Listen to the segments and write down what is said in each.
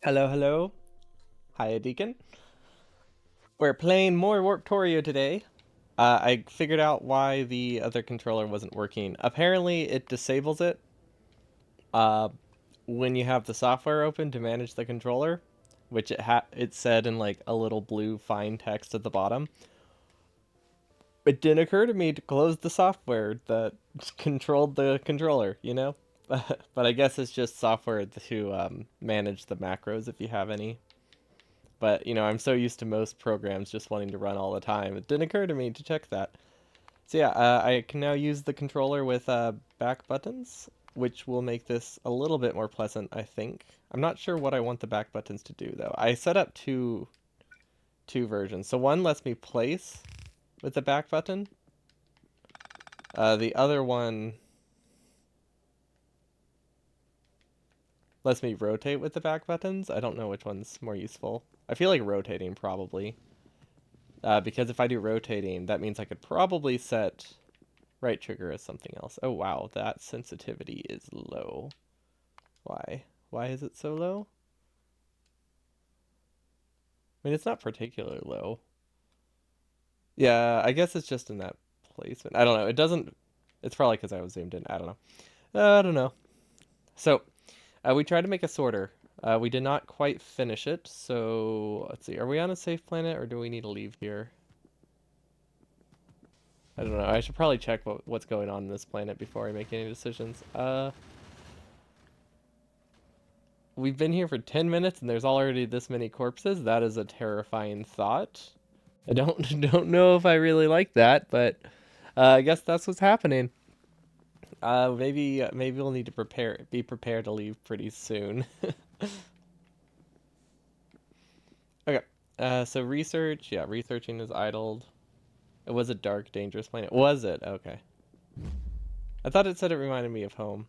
Hello, hello. Hiya, Deacon. We're playing more Warptorio today. I figured out why the other controller wasn't working. Apparently, it disables it uh, when you have the software open to manage the controller, which it said in like a little blue fine text at the bottom. It didn't occur to me to close the software that controlled the controller. But I guess it's just software to manage the macros if you have any. But, I'm so used to most programs just wanting to run all the time. It didn't occur to me to check that. So yeah, I can now use the controller with back buttons, which will make this a little bit more pleasant, I think. I'm not sure what I want the back buttons to do, though. I set up two versions. So one lets me place with the back button. The other one lets me rotate with the back buttons. I don't know which one's more useful. I feel like rotating, probably. Because if I do rotating, that means I could probably set right trigger as something else. Oh wow, that sensitivity is low. Why? Why is it so low? I mean, it's not particularly low. Yeah, I guess it's just in that placement. I don't know. It doesn't. It's probably because I was zoomed in. I don't know. I don't know. So, we tried to make a sorter. We did not quite finish it. So let's see. Are we on a safe planet, or do we need to leave here? I don't know. I should probably check what's going on in this planet before I make any decisions. We've been here for 10 minutes and there's already this many corpses. That is a terrifying thought. I don't don't know if I really like that, but I guess that's what's happening. Maybe we'll need to be prepared to leave pretty soon. Okay. So research, yeah, researching is idled. It was a dark, dangerous planet. Was it? Okay. I thought it said it reminded me of home,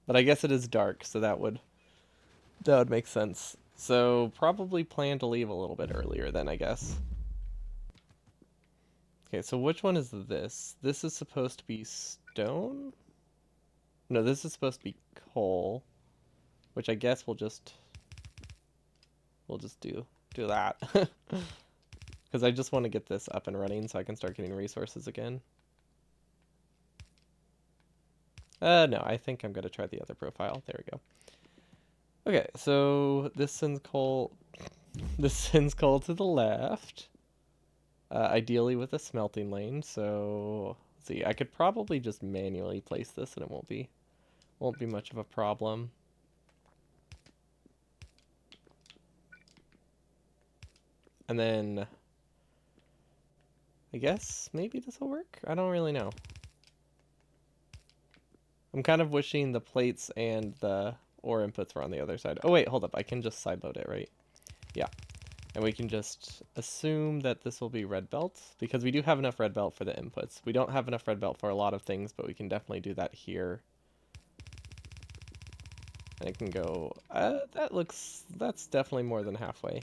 but I guess it is dark, so that would make sense. So probably plan to leave a little bit earlier then, I guess. Okay, so which one is this? This is supposed to be stone? No, this is supposed to be coal, which I guess we'll just do that. Because I just want to get this up and running so I can start getting resources again. No, I think I'm gonna try the other profile. There we go. Okay, so this sends coal. This sends coal to the left. Ideally with a smelting lane. So let's see, I could probably just manually place this and it won't be much of a problem. And then I guess maybe this will work? I don't really know. I'm kind of wishing the plates and the ore inputs were on the other side. Oh wait, hold up. I can just sideload it, right? Yeah. And we can just assume that this will be red belt because we do have enough red belt for the inputs. We don't have enough red belt for a lot of things, but we can definitely do that here. And it can go, that's definitely more than halfway.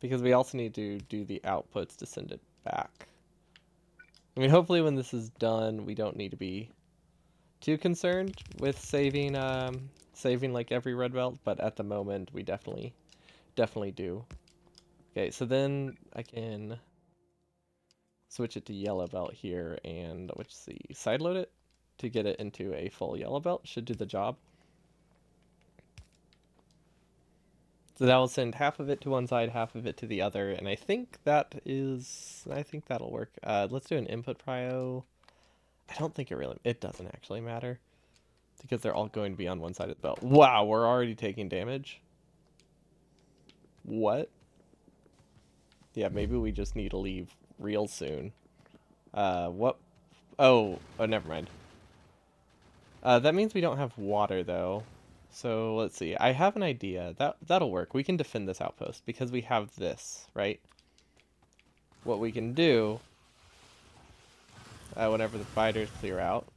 Because we also need to do the outputs to send it back. I mean, hopefully when this is done, we don't need to be too concerned with saving like every red belt, but at the moment we definitely do. Okay, so then I can switch it to yellow belt here and let's see, sideload it to get it into a full yellow belt. Should do the job. So that will send half of it to one side, half of it to the other, and I think that'll work. Let's do an input prio. I don't think it doesn't actually matter because they're all going to be on one side of the belt. Wow, we're already taking damage. What? Yeah, maybe we just need to leave real soon. What? Oh, never mind. That means we don't have water though. So let's see. I have an idea. That'll work. We can defend this outpost because we have this, right? What we can do, whenever the fighters clear out,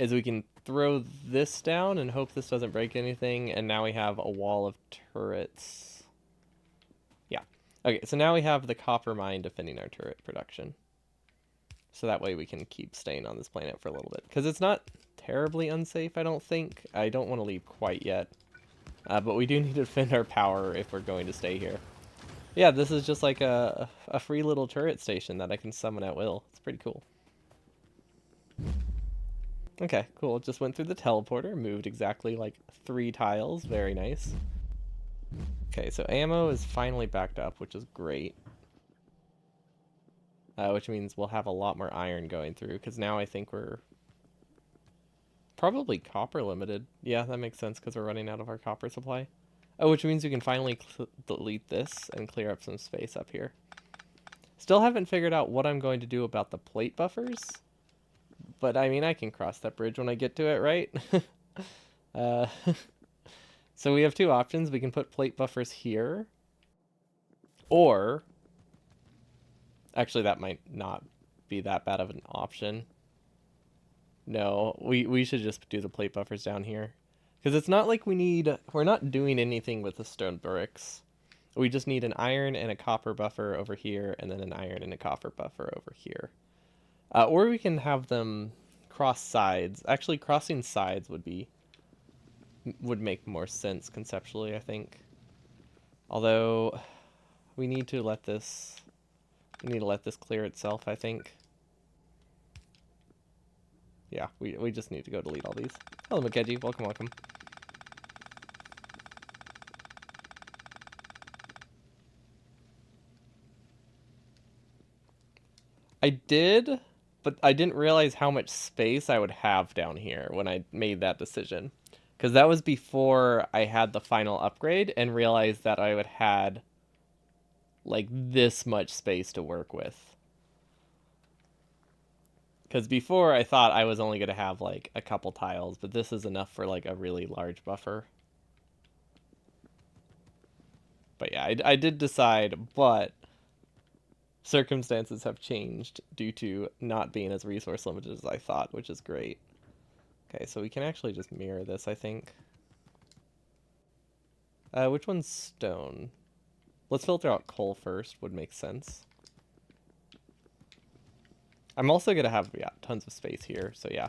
is we can throw this down and hope this doesn't break anything, and now we have a wall of turrets. Yeah. Okay, so now we have the copper mine defending our turret production. So that way we can keep staying on this planet for a little bit. Because it's not terribly unsafe, I don't think. I don't want to leave quite yet. But we do need to defend our power if we're going to stay here. Yeah, this is just like a free little turret station that I can summon at will. It's pretty cool. Okay, cool. Just went through the teleporter, moved exactly like 3 tiles. Very nice. Okay, so ammo is finally backed up, which is great. Which means we'll have a lot more iron going through, because now I think we're probably copper limited. Yeah, that makes sense, because we're running out of our copper supply. Oh, which means we can finally delete this and clear up some space up here. Still haven't figured out what I'm going to do about the plate buffers. But, I mean, I can cross that bridge when I get to it, right? uh, so we have 2 options. We can put plate buffers here. Or... Actually, that might not be that bad of an option. No, we should just do the plate buffers down here. Because it's not like we're not doing anything with the stone bricks. We just need an iron and a copper buffer over here, and then an iron and a copper buffer over here. Or we can have them cross sides. Actually, crossing sides would make more sense conceptually, I think. Although, we need to let this clear itself, I think. Yeah, we just need to go delete all these. Hello, Makeji. Welcome, welcome. I did, but I didn't realize how much space I would have down here when I made that decision. Because that was before I had the final upgrade and realized that I would had like this much space to work with. Because before I thought I was only going to have like a couple tiles, but this is enough for like a really large buffer. But yeah, I did decide, but circumstances have changed due to not being as resource limited as I thought, which is great. Okay, so we can actually just mirror this, I think. Which one's stone? Let's filter out coal first, would make sense. I'm also going to have, yeah, tons of space here, so yeah.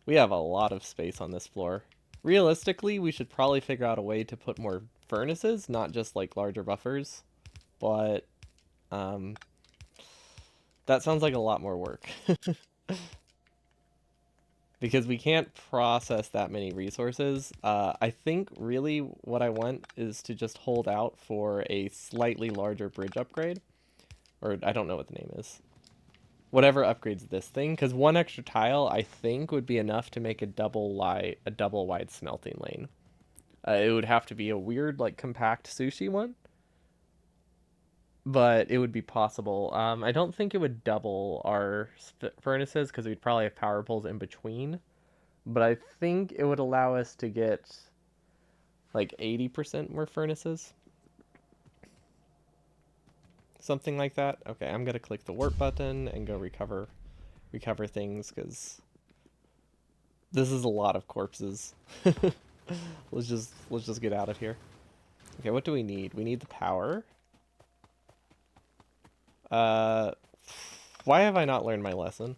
We have a lot of space on this floor. Realistically, we should probably figure out a way to put more furnaces, not just like larger buffers. But, that sounds like a lot more work. Because we can't process that many resources. I think really what I want is to just hold out for a slightly larger bridge upgrade. Or I don't know what the name is. Whatever upgrades this thing, because 1 extra tile I think would be enough to make a double wide smelting lane. It would have to be a weird like compact sushi one, but it would be possible. I don't think it would double our furnaces because we'd probably have power poles in between, but I think it would allow us to get like 80% more furnaces. Something like that. Okay, I'm gonna click the warp button and go recover things because this is a lot of corpses. let's just get out of here. Okay, what do we need? We need the power. Why have I not learned my lesson?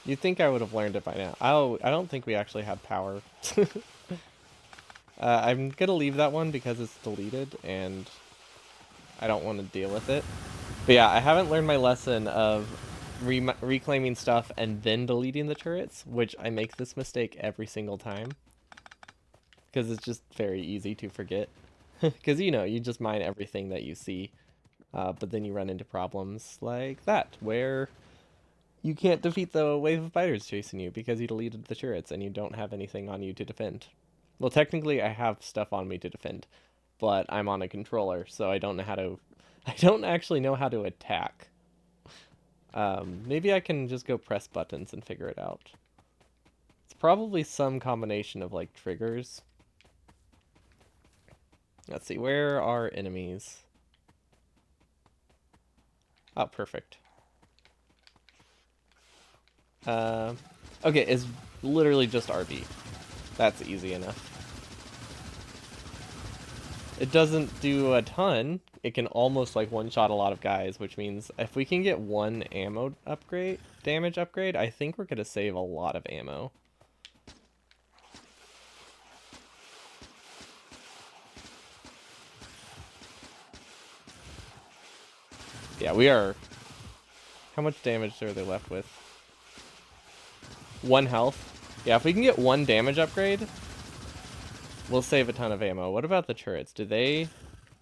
You'd think I would have learned it by now. I don't think we actually have power. I'm gonna leave that one because it's deleted and I don't want to deal with it. But yeah, I haven't learned my lesson of reclaiming stuff and then deleting the turrets, which I make this mistake every single time. Because it's just very easy to forget. Because, you know, you just mine everything that you see. But then you run into problems like that, where you can't defeat the wave of biters chasing you because you deleted the turrets and you don't have anything on you to defend. Well, technically, I have stuff on me to defend, but I'm on a controller, so I don't know how to... I don't actually know how to attack. Maybe I can just go press buttons and figure it out. It's probably some combination of, like, triggers. Let's see, where are enemies? Oh, perfect. Okay, it's literally just RB. That's easy enough. It doesn't do a ton. It can almost like one-shot a lot of guys, which means if we can get 1 ammo upgrade, damage upgrade, I think we're going to save a lot of ammo. Yeah, we are... How much damage are they left with? 1 health. Yeah, if we can get 1 damage upgrade, we'll save a ton of ammo. What about the turrets? Do they...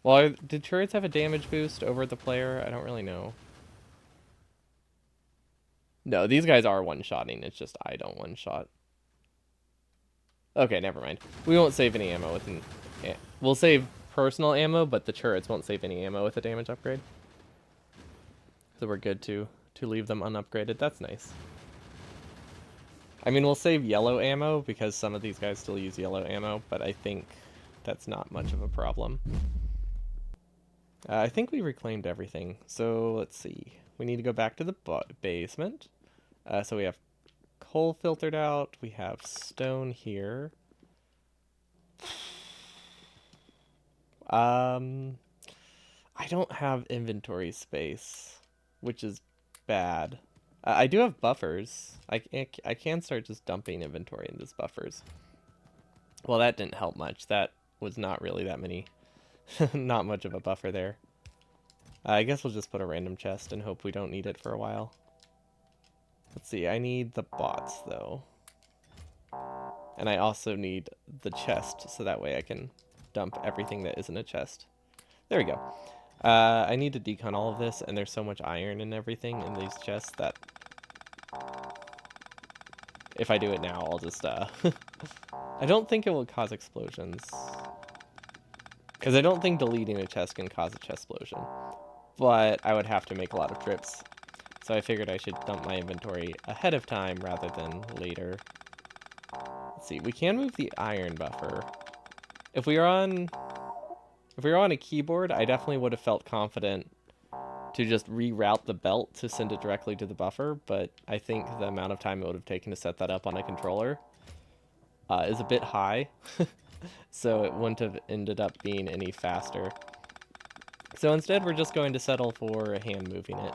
Well, did turrets have a damage boost over the player? I don't really know. No, these guys are one-shotting. It's just I don't one-shot. Okay, never mind. We won't save any ammo with an... We'll save personal ammo, but the turrets won't save any ammo with a damage upgrade. So we're good to leave them unupgraded. That's nice. I mean, we'll save yellow ammo because some of these guys still use yellow ammo, but I think that's not much of a problem. I think we reclaimed everything. So let's see. We need to go back to the basement. So we have coal filtered out. We have stone here. I don't have inventory space, which is bad. I do have buffers. I can start just dumping inventory into buffers. Well, that didn't help much. That was not really that many. Not much of a buffer there. I guess we'll just put a random chest and hope we don't need it for a while. Let's see. I need the bots, though. And I also need the chest, so that way I can dump everything that isn't a chest. There we go. I need to decon all of this, and there's so much iron and everything in these chests that if I do it now, I'll just, I don't think it will cause explosions. Because I don't think deleting a chest can cause a chest explosion. But I would have to make a lot of trips. So I figured I should dump my inventory ahead of time rather than later. Let's see, we can move the iron buffer. If we were on a keyboard, I definitely would have felt confident to just reroute the belt to send it directly to the buffer, but I think the amount of time it would have taken to set that up on a controller is a bit high, so it wouldn't have ended up being any faster. So instead, we're just going to settle for hand moving it,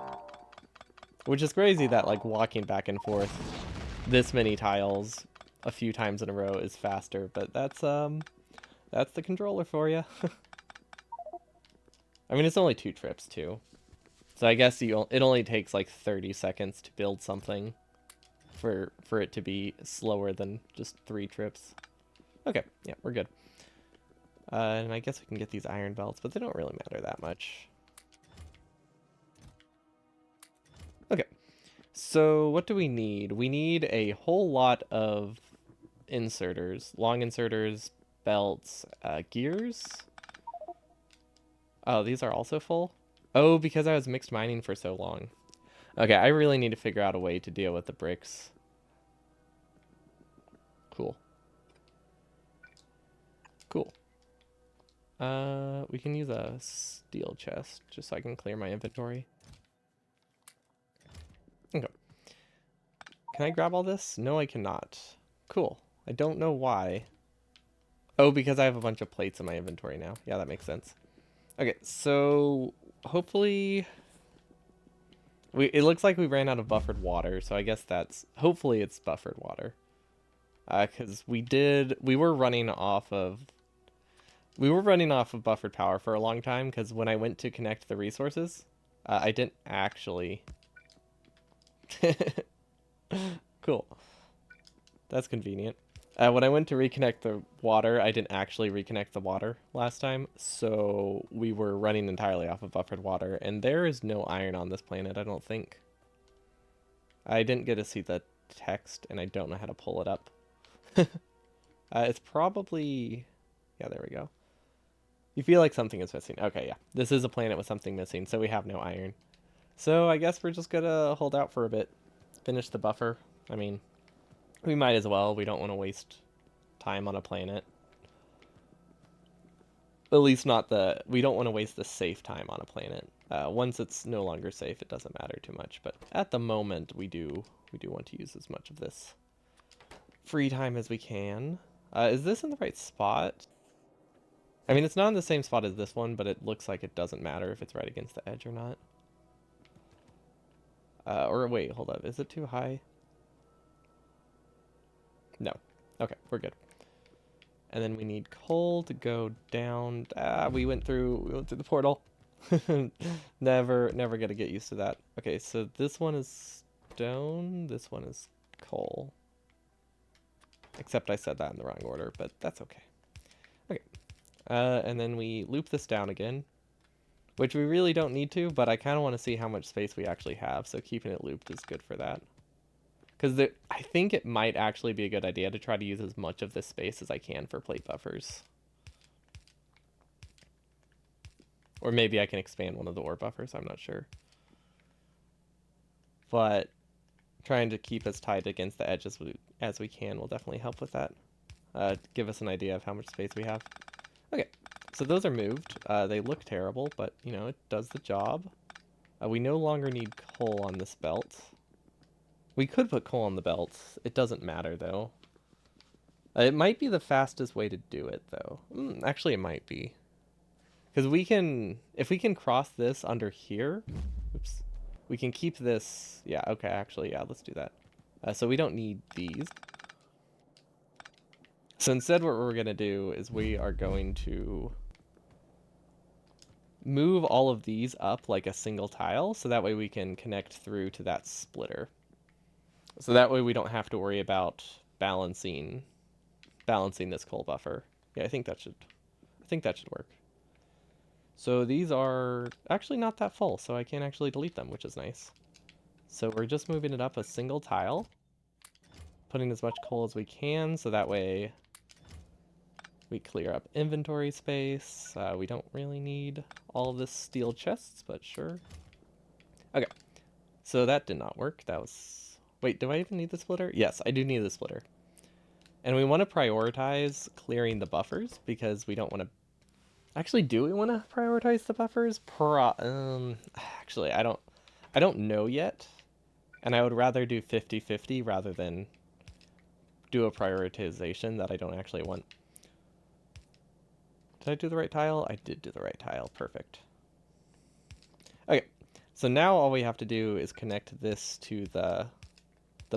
which is crazy that like walking back and forth this many tiles a few times in a row is faster, but that's the controller for you. I mean, it's only 2 trips too. So I guess it only takes like 30 seconds to build something for it to be slower than just 3 trips. Okay, yeah, we're good. And I guess we can get these iron belts, but they don't really matter that much. Okay, so what do we need? We need a whole lot of inserters. Long inserters, belts, gears. Oh, these are also full? Oh, because I was mixed mining for so long. Okay, I really need to figure out a way to deal with the bricks. Cool. Cool. We can use a steel chest just so I can clear my inventory. Okay. Can I grab all this? No, I cannot. Cool. I don't know why. Oh, because I have a bunch of plates in my inventory now. Yeah, that makes sense. Okay, so hopefully it looks like we ran out of buffered water, so I guess hopefully it's buffered water. Because we were running off of buffered power for a long time, because when I went to connect the resources, I didn't actually... Cool. That's convenient. When I went to reconnect the water, I didn't actually reconnect the water last time, so we were running entirely off of buffered water, and there is no iron on this planet, I don't think. I didn't get to see the text, and I don't know how to pull it up. It's probably... Yeah, there we go. You feel like something is missing. Okay, yeah. This is a planet with something missing, so we have no iron. So I guess we're just gonna hold out for a bit. Finish the buffer. I mean, we might as well. We don't want to waste time on a planet. At least we don't want to waste the safe time on a planet. Once it's no longer safe, it doesn't matter too much. But at the moment, we do want to use as much of this free time as we can. Is this in the right spot? I mean, it's not in the same spot as this one, but it looks like it doesn't matter if it's right against the edge or not. Or wait, hold up. Is it too high? No. Okay, we're good. And then we need coal to go down. We went through the portal. Never gonna get used to that. Okay, so this one is stone, this one is coal. Except I said that in the wrong order, but that's okay. Okay, and then we loop this down again, which we really don't need to, but I kind of want to see how much space we actually have, so keeping it looped is good for that. Because I think it might actually be a good idea to try to use as much of this space as I can for plate buffers. Or maybe I can expand one of the ore buffers, I'm not sure. But trying to keep as tight against the edge as we can will definitely help with that. Give us an idea of how much space we have. Okay, so those are moved. They look terrible, but, you know, it does the job. We no longer need coal on this belt. We could put coal on the belt. It doesn't matter, though. It might be the fastest way to do it, though. Actually, it might be. Because we can, if we can cross this under here, oops, we can keep this, yeah, okay, actually, yeah, let's do that. So we don't need these. So instead what we're going to do is we are going to move all of these up like a single tile, so that way we can connect through to that splitter. So that way we don't have to worry about balancing this coal buffer. Yeah, I think that should work. So these are actually not that full, so I can't actually delete them, which is nice. So we're just moving it up a single tile, putting as much coal as we can, so that way we clear up inventory space. We don't really need all of this steel chests, but sure. Okay, so that did not work. That was... Wait, do I even need the splitter? Yes, I do need the splitter. And we want to prioritize clearing the buffers, because we don't want to... Actually, do we want to prioritize the buffers? Actually, I don't know yet. And I would rather do 50-50 rather than do a prioritization that I don't actually want. Did I do the right tile? I did do the right tile. Perfect. Okay, so now all we have to do is connect this to the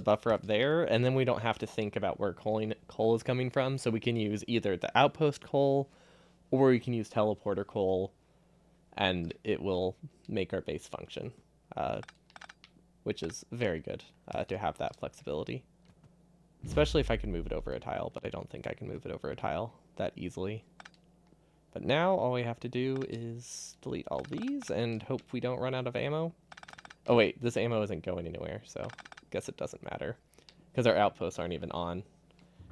buffer up there, and then we don't have to think about where coal is coming from, so we can use either the outpost coal, or we can use teleporter coal, and it will make our base function, which is very good to have that flexibility. Especially if I can move it over a tile, but I don't think I can move it over a tile that easily. But now all we have to do is delete all these and hope we don't run out of ammo. Oh wait, this ammo isn't going anywhere, so I guess it doesn't matter. Because our outposts aren't even on.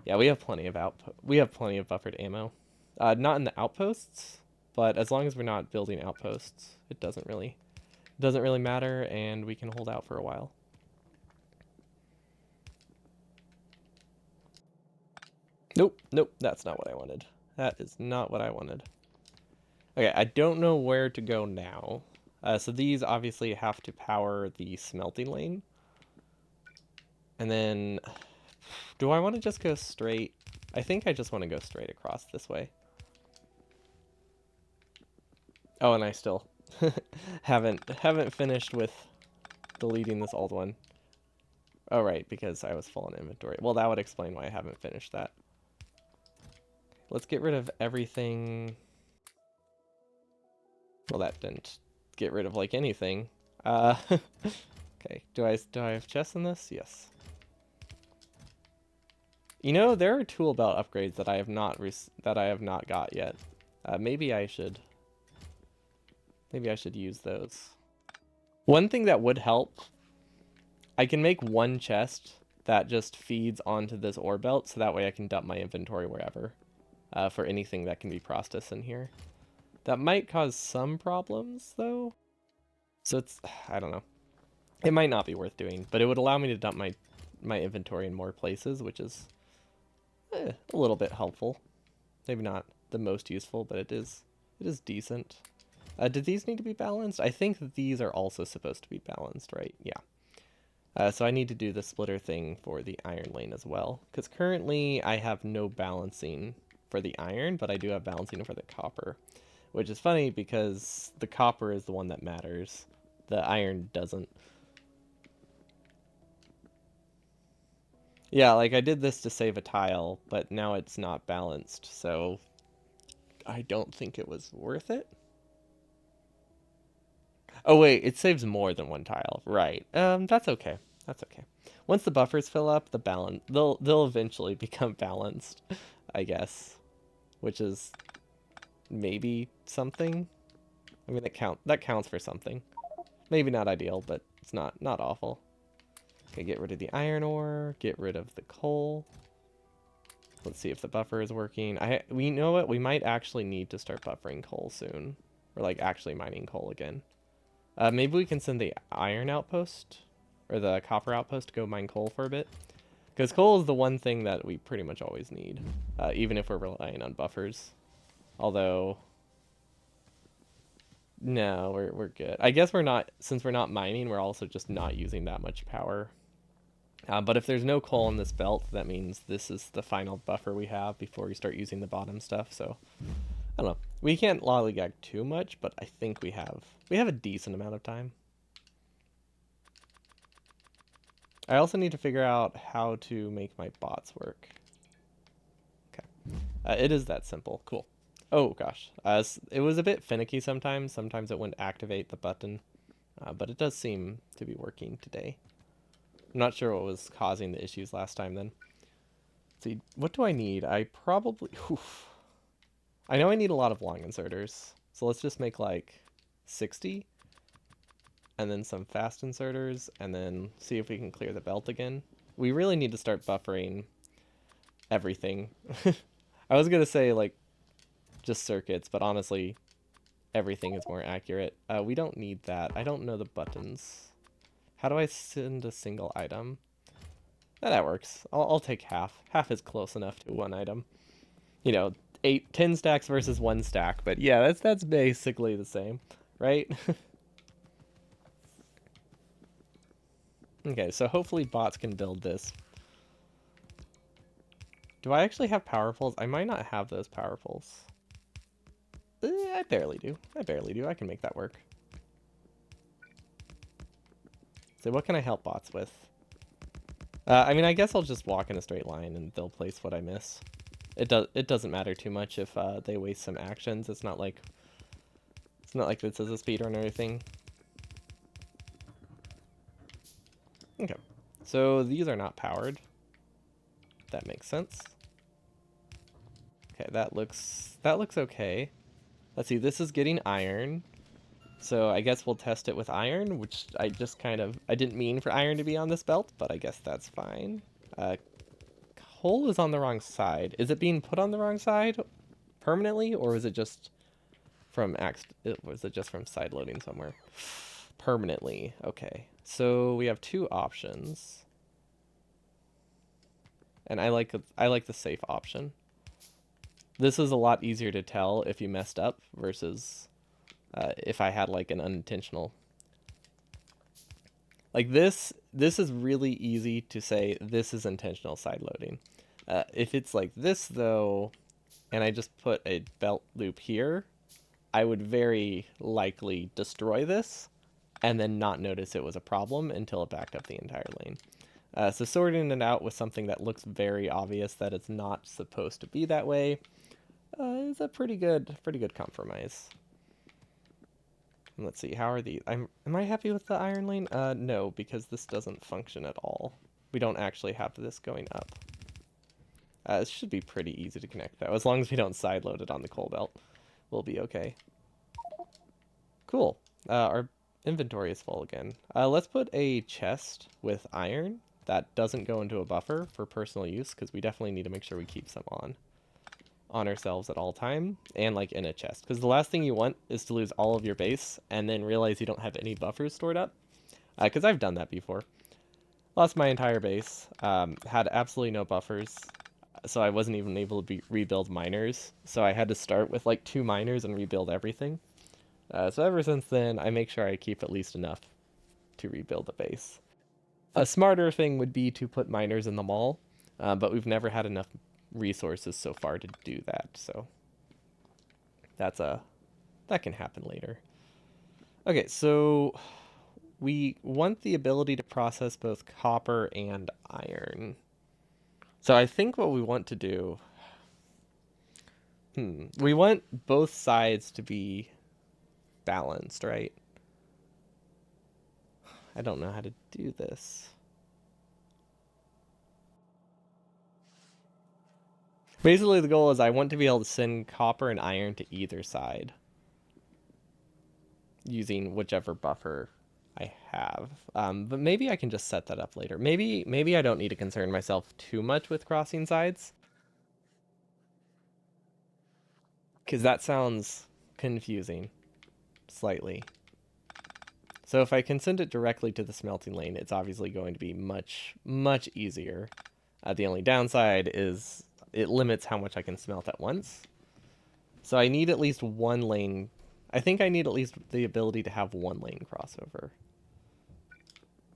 Yeah, we have plenty of buffered ammo. Not in the outposts, but as long as we're not building outposts, it doesn't really matter, and we can hold out for a while. Nope, that's not what I wanted. That is not what I wanted. Okay, I don't know where to go now. So these obviously have to power the smelting lane. And then, do I want to just go straight? I think I just want to go straight across this way. Oh, and I still haven't finished with deleting this old one. Oh, right, because I was full on inventory. Well, that would explain why I haven't finished that. Let's get rid of everything. Well, that didn't get rid of, like, anything. Okay, do I have chests in this? Yes. You know, there are tool belt upgrades that I have not got yet. Maybe I should use those. One thing that would help, I can make one chest that just feeds onto this ore belt, so that way I can dump my inventory wherever for anything that can be processed in here. That might cause some problems, though. So it's, I don't know. It might not be worth doing, but it would allow me to dump my inventory in more places, which is a little bit helpful. Maybe not the most useful, but it is decent. Do these need to be balanced? I think that these are also supposed to be balanced, right? Yeah. So I need to do the splitter thing for the iron lane as well, because currently I have no balancing for the iron, but I do have balancing for the copper, which is funny because the copper is the one that matters. The iron doesn't. Yeah, like I did this to save a tile, but now it's not balanced, so I don't think it was worth it. Oh wait, it saves more than one tile. Right. That's okay. That's okay. Once the buffers fill up, they'll eventually become balanced, I guess, which is maybe something. I mean, that counts for something. Maybe not ideal, but it's not awful. Okay, get rid of the iron ore, get rid of the coal. Let's see if the buffer is working. We know what, we might actually need to start buffering coal soon. Or like actually mining coal again. Maybe we can send the iron outpost or the copper outpost to go mine coal for a bit. Because coal is the one thing that we pretty much always need, even if we're relying on buffers. Although, no, we're good. I guess we're not, since we're not mining, we're also just not using that much power. But if there's no coal in this belt, that means this is the final buffer we have before we start using the bottom stuff. So, I don't know. We can't lollygag too much, but I think we have a decent amount of time. I also need to figure out how to make my bots work. Okay. It is that simple. Cool. Oh gosh. It was a bit finicky sometimes. Sometimes it wouldn't activate the button. But it does seem to be working today. I'm not sure what was causing the issues last time then. Let's see, what do I need? I probably... Oof. I know I need a lot of long inserters. So let's just make like 60. And then some fast inserters. And then see if we can clear the belt again. We really need to start buffering everything. I was going to say like just circuits, but honestly, everything is more accurate. We don't need that. I don't know the buttons. How do I send a single item? That works. I'll take half. Half is close enough to one item. You know, 10 stacks versus one stack. But yeah, that's basically the same, right? Okay, so hopefully bots can build this. Do I actually have power poles? I might not have those power poles. I barely do. I barely do. I can make that work. So what can I help bots with? I mean, I guess I'll just walk in a straight line and they'll place what I miss. It doesn't matter too much if they waste some actions. It's not like this is a speedrun or anything. Okay, so these are not powered. That makes sense. Okay, that looks okay. Let's see. This is getting iron. So I guess we'll test it with iron, which I didn't mean for iron to be on this belt, but I guess that's fine. Coal is on the wrong side. Is it being put on the wrong side permanently, or was it just from side loading somewhere? Permanently. Okay. So we have two options. And I like the safe option. This is a lot easier to tell if you messed up versus if I had like an unintentional. Like this is really easy to say this is intentional side loading. If it's like this though, and I just put a belt loop here, I would very likely destroy this and then not notice it was a problem until it backed up the entire lane. So sorting it out with something that looks very obvious that it's not supposed to be that way is a pretty good compromise. Let's see, how are these? Am I happy with the iron lane? No, because this doesn't function at all. We don't actually have this going up. This should be pretty easy to connect though. As long as we don't side load it on the coal belt, we'll be okay. Cool. Our inventory is full again. Let's put a chest with iron that doesn't go into a buffer for personal use, because we definitely need to make sure we keep some on ourselves at all time, and like in a chest, because the last thing you want is to lose all of your base and then realize you don't have any buffers stored up, because I've done that before. Lost my entire base, had absolutely no buffers, so I wasn't even able to rebuild miners, so I had to start with like 2 miners and rebuild everything. So ever since then, I make sure I keep at least enough to rebuild the base. A smarter thing would be to put miners in the mall, but we've never had enough resources so far to do that, so that can happen later. Okay, so we want the ability to process both copper and iron. So I think what we want to do, we want both sides to be balanced, right? I don't know how to do this. Basically, the goal is I want to be able to send copper and iron to either side using whichever buffer I have. But maybe I can just set that up later. Maybe I don't need to concern myself too much with crossing sides, because that sounds confusing slightly. So if I can send it directly to the smelting lane, it's obviously going to be much, much easier. The only downside is it limits how much I can smelt at once. So I need at least one lane. I think I need at least the ability to have one lane crossover.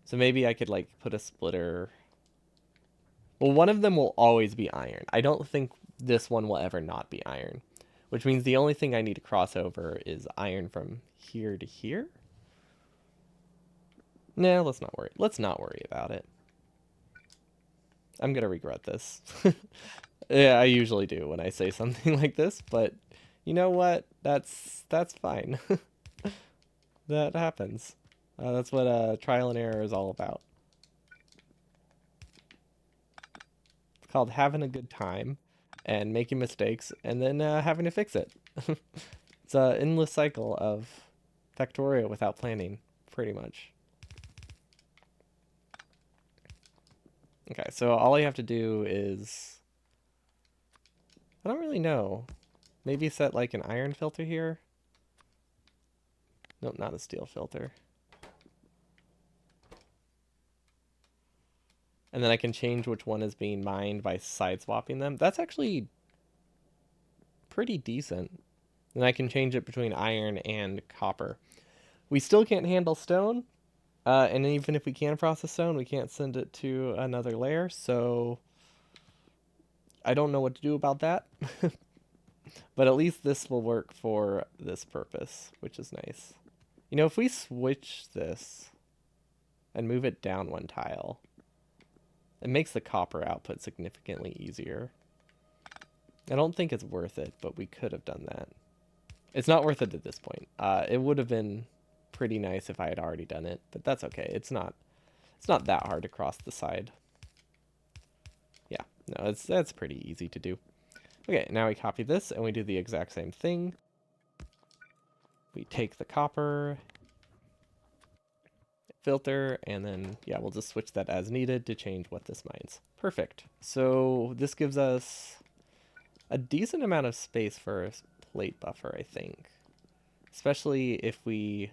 So maybe I could like put a splitter. Well, one of them will always be iron. I don't think this one will ever not be iron, which means the only thing I need to cross over is iron from here to here. No, let's not worry. Let's not worry about it. I'm gonna regret this. Yeah, I usually do when I say something like this, but you know what? That's fine. That happens. That's what trial and error is all about. It's called having a good time and making mistakes and then having to fix it. It's an endless cycle of Factorio without planning, pretty much. Okay, so all I have to do is... I don't really know. Maybe set like an iron filter here? Nope, not a steel filter. And then I can change which one is being mined by side swapping them. That's actually pretty decent. And I can change it between iron and copper. We still can't handle stone. And even if we can process stone, we can't send it to another layer. So I don't know what to do about that. But at least this will work for this purpose, which is nice. You know, if we switch this and move it down one tile, it makes the copper output significantly easier. I don't think it's worth it, but we could have done that. It's not worth it at this point. It would have been pretty nice if I had already done it, but that's okay. It's not that hard to cross the side. Yeah, no, that's pretty easy to do. Okay, now we copy this and we do the exact same thing. We take the copper, filter, and then, yeah, we'll just switch that as needed to change what this mines. Perfect. So this gives us a decent amount of space for a plate buffer, I think. Especially if we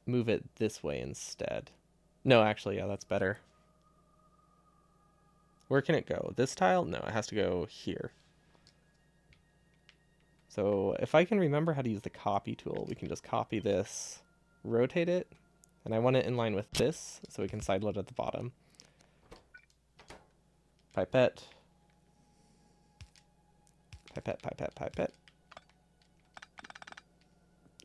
move it this way instead. No, actually, yeah, that's better. Where can it go? This tile? No, it has to go here. So if I can remember how to use the copy tool, we can just copy this, rotate it, and I want it in line with this, so we can sideload at the bottom. Pipette. Pipette, pipette, pipette.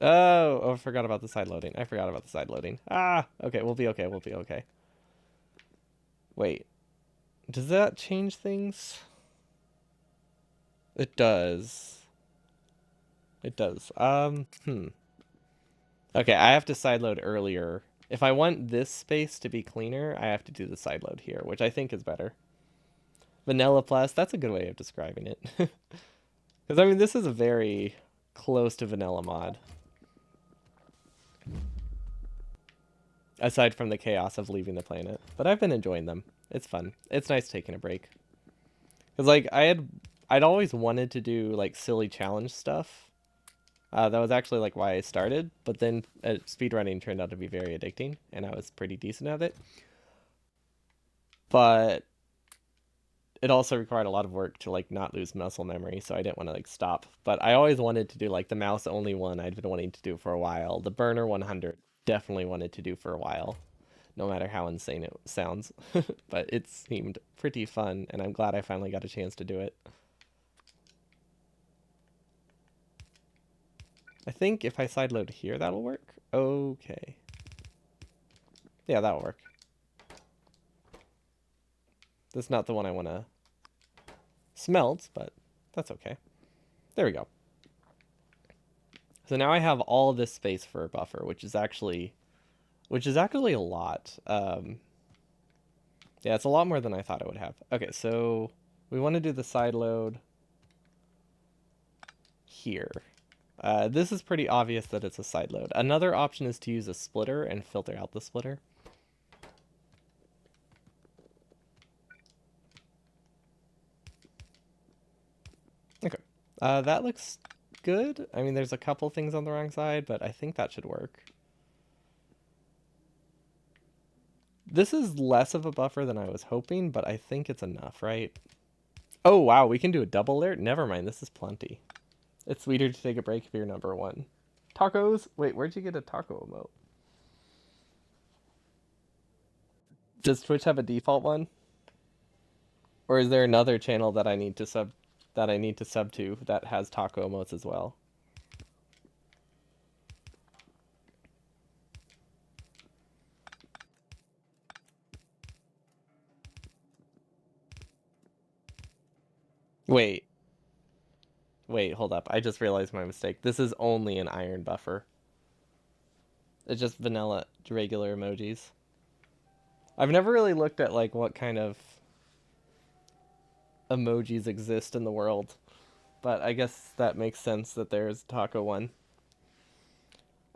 Oh, I forgot about the side loading. I forgot about the side loading. Ah, okay, we'll be okay, we'll be okay. Wait, does that change things? It does. It does. Okay, I have to sideload earlier. If I want this space to be cleaner, I have to do the sideload here, which I think is better. Vanilla Plus, that's a good way of describing it. Because, I mean, this is a very close to vanilla mod. Aside from the chaos of leaving the planet. But I've been enjoying them. It's fun. It's nice taking a break. Because, like, I'd always wanted to do, like, silly challenge stuff. That was actually, like, why I started. But then speedrunning turned out to be very addicting. And I was pretty decent at it. But it also required a lot of work to, like, not lose muscle memory. So I didn't want to, like, stop. But I always wanted to do, like, the mouse only one I'd been wanting to do for a while. The burner 100 definitely wanted to do for a while. No matter how insane it sounds. But it seemed pretty fun, and I'm glad I finally got a chance to do it. I think if I sideload here, that'll work. Okay. Yeah, that'll work. That's not the one I want to smelt, but that's okay. There we go. So now I have all this space for a buffer, which is actually which is actually a lot. Yeah, it's a lot more than I thought it would have. Okay, so we want to do the side load here. This is pretty obvious that it's a side load. Another option is to use a splitter and filter out the splitter. Okay, that looks good. I mean, there's a couple things on the wrong side, but I think that should work. This is less of a buffer than I was hoping, but I think it's enough, right? Oh, wow, we can do a double there? Never mind, this is plenty. It's sweeter to take a break if you're number one. Tacos? Wait, where'd you get a taco emote? Does Twitch have a default one? Or is there another channel that I need to sub to that has taco emotes as well? Wait, wait, hold up. I just realized my mistake. This is only an iron buffer. It's just vanilla regular emojis. I've never really looked at like what kind of emojis exist in the world, but I guess that makes sense that there's taco one.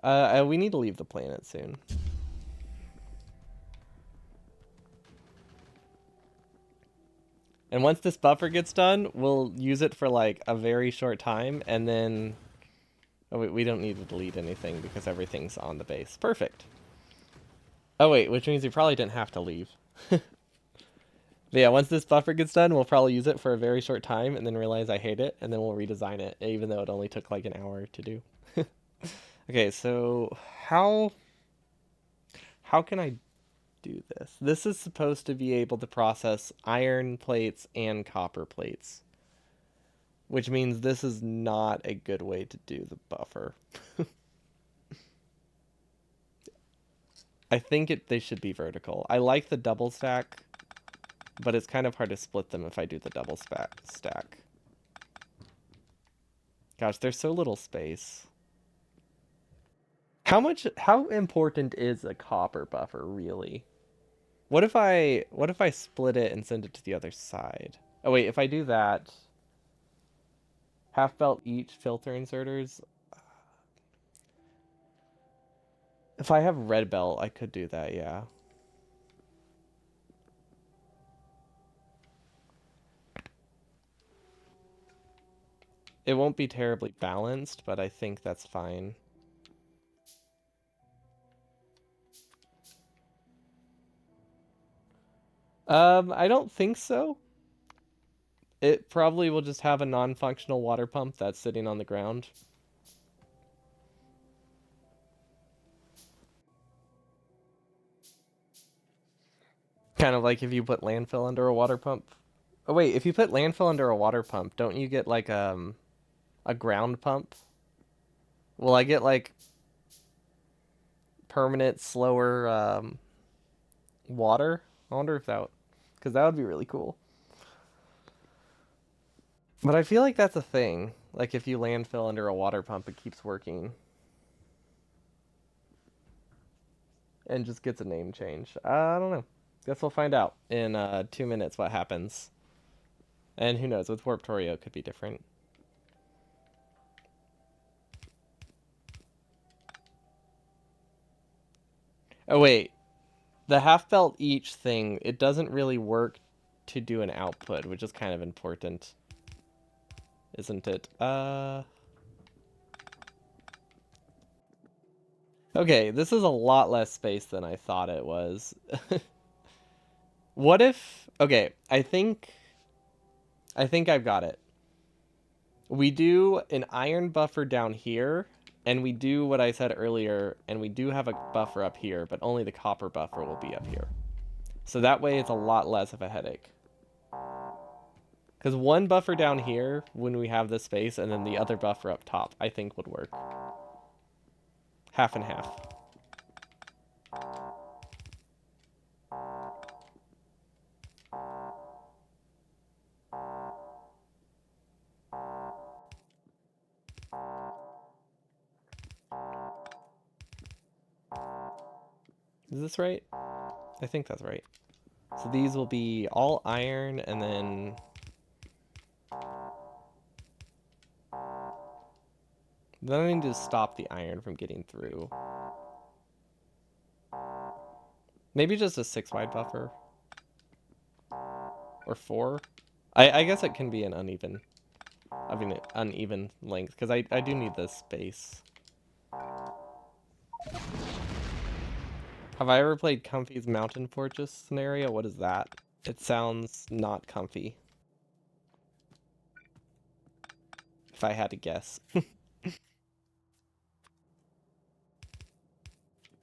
We need to leave the planet soon. And once this buffer gets done, we'll use it for like a very short time, and then oh, we don't need to delete anything because everything's on the base. Perfect. Oh wait, which means we probably didn't have to leave. But yeah, once this buffer gets done, we'll probably use it for a very short time and then realize I hate it, and then we'll redesign it, even though it only took like an hour to do. Okay, so how can I do this? This is supposed to be able to process iron plates and copper plates, which means this is not a good way to do the buffer. I think they should be vertical. I like the double stack, but it's kind of hard to split them if I do the double stack. Gosh, there's so little space. How important is a copper buffer really? What if I split it and send it to the other side? Oh wait, if I do that, half belt each filter inserters. If I have red belt, I could do that, yeah. It won't be terribly balanced, but I think that's fine. I don't think so. It probably will just have a non-functional water pump that's sitting on the ground. Kind of like if you put landfill under a water pump. Oh wait, if you put landfill under a water pump, don't you get like a ground pump? Will I get like permanent slower water? I wonder if because that would be really cool. But I feel like that's a thing. Like if you landfill under a water pump, it keeps working and just gets a name change. I don't know. Guess we'll find out in 2 minutes what happens. And who knows? With Warp Torio, it could be different. Oh wait, the half belt each thing, it doesn't really work to do an output, which is kind of important, isn't it? Okay, this is a lot less space than I thought it was. What if... Okay, I think I've got it. We do an iron buffer down here, and we do what I said earlier, and we do have a buffer up here, but only the copper buffer will be up here. So that way it's a lot less of a headache. Because one buffer down here, when we have this space, and then the other buffer up top, I think would work. Half and half. Is this right? I think that's right. So these will be all iron, and then I need to stop the iron from getting through. Maybe just a 6 wide buffer. Or 4. I guess it can be an uneven. I mean, uneven length, because I do need this space. Have I ever played Comfy's Mountain Fortress scenario? What is that? It sounds not comfy, if I had to guess.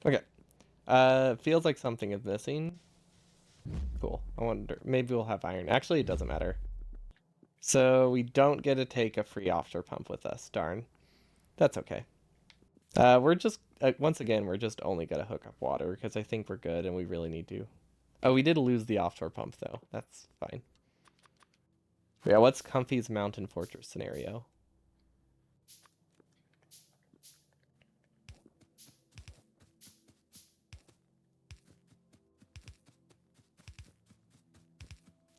Okay. Feels like something is missing. Cool. I wonder, maybe we'll have iron. Actually, it doesn't matter. So we don't get to take a free offshore pump with us. Darn. That's okay. We're just, once again, we're just only gonna hook up water because I think we're good and we really need to. Oh, we did lose the offshore pump though. That's fine. Yeah, what's Comfy's Mountain Fortress scenario?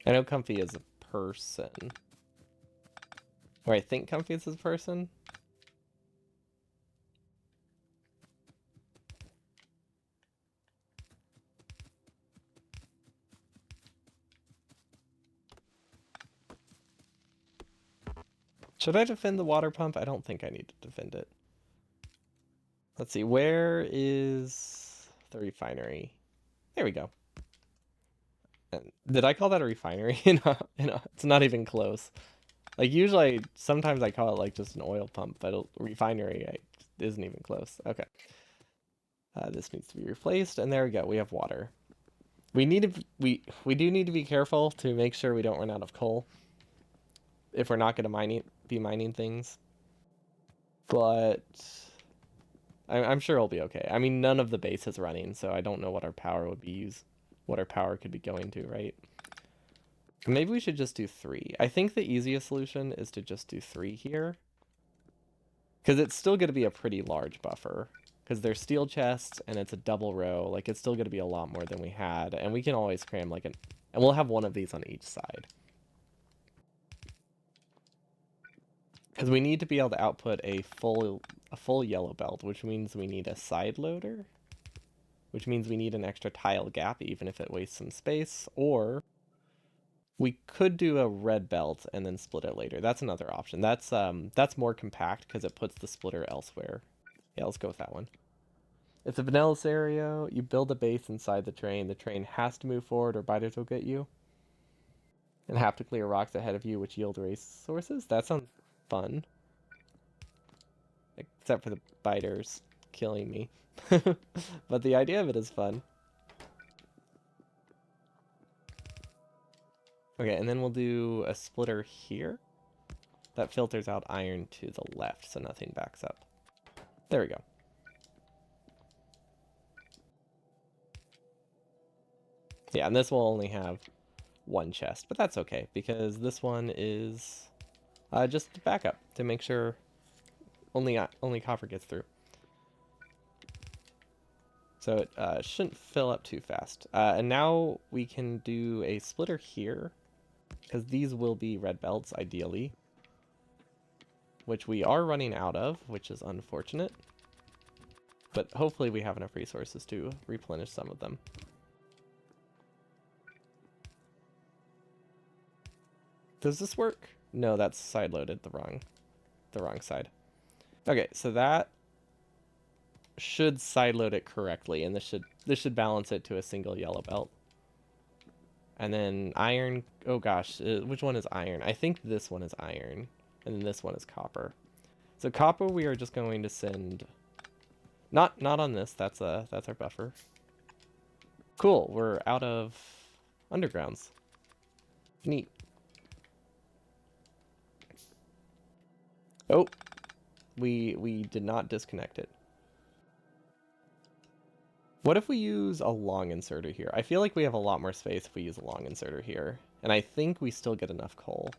I know Comfy is a person. Or I think Comfy is a person. Should I defend the water pump? I don't think I need to defend it. Let's see, where is the refinery? There we go. And did I call that a refinery? It's not even close. Like usually, sometimes I call it like just an oil pump, but a refinery isn't even close. Okay. This needs to be replaced, and there we go. We have water. We need to we do need to be careful to make sure we don't run out of coal if we're not going to be mining things. But I'm sure it'll be okay. I mean, none of the base is running, so I don't know what our power would be what our power could be going to, right? Maybe we should just do 3. I think the easiest solution is to just do 3 here. Because it's still going to be a pretty large buffer. Because they're steel chests, and it's a double row. Like, it's still going to be a lot more than we had. And we can always cram, like, and we'll have one of these on each side. Because we need to be able to output a full yellow belt, which means we need a side loader. Which means we need an extra tile gap, even if it wastes some space. Or we could do a red belt and then split it later. That's another option. That's more compact because it puts the splitter elsewhere. Yeah, let's go with that one. It's a vanilla scenario. You build a base inside the train. The train has to move forward or biters will get you. And have to clear rocks ahead of you, which yield resources. That sounds fun. Except for the biters killing me. But the idea of it is fun. Okay, and then we'll do a splitter here. That filters out iron to the left so nothing backs up. There we go. Yeah, and this will only have one chest, but that's okay because this one is just a backup to make sure only copper gets through. So it shouldn't fill up too fast. And now we can do a splitter here because these will be red belts ideally, which we are running out of, which is unfortunate. But hopefully we have enough resources to replenish some of them. Does this work? No, that's side loaded the wrong side. Okay, so that should side load it correctly, and this should balance it to a single yellow belt. And then iron, oh gosh, which one is iron? I think this one is iron, and then this one is copper. So copper we are just going to send, not on this, that's our buffer. Cool, we're out of undergrounds. Neat. Oh, we did not disconnect it. What if we use a long inserter here? I feel like we have a lot more space if we use a long inserter here. And I think we still get enough coal.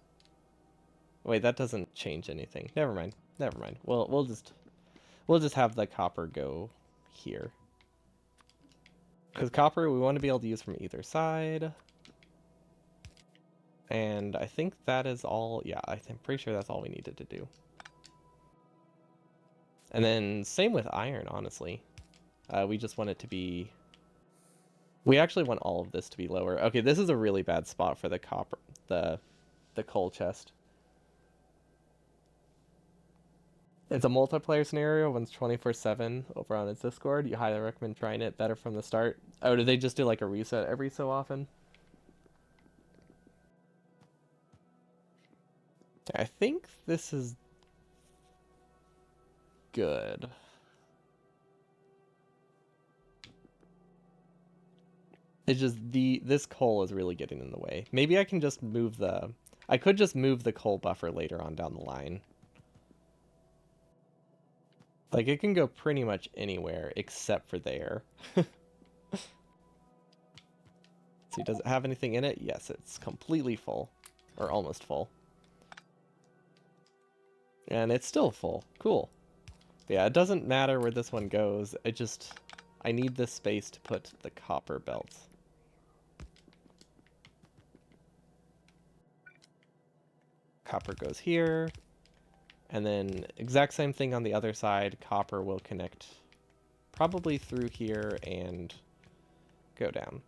Wait, that doesn't change anything. Never mind. Never mind. We'll just have the copper go here. Because copper we want to be able to use from either side. And I think that is all. Yeah, I'm pretty sure that's all we needed to do. And then same with iron, honestly. We just want it to be... We actually want all of this to be lower. Okay, this is a really bad spot for the copper, the coal chest. It's a multiplayer scenario, runs 24/7 over on its Discord. You highly recommend trying it better from the start. Oh, do they just do like a reset every so often? I think this is good. It's just this coal is really getting in the way. Maybe I can just move the... I could just move the coal buffer later on down the line. Like, it can go pretty much anywhere except for there. See, does it have anything in it? Yes, it's completely full. Or almost full. And it's still full. Cool. But yeah, it doesn't matter where this one goes. I need this space to put the copper belts. Copper goes here. And then exact same thing on the other side. Copper will connect probably through here and go down.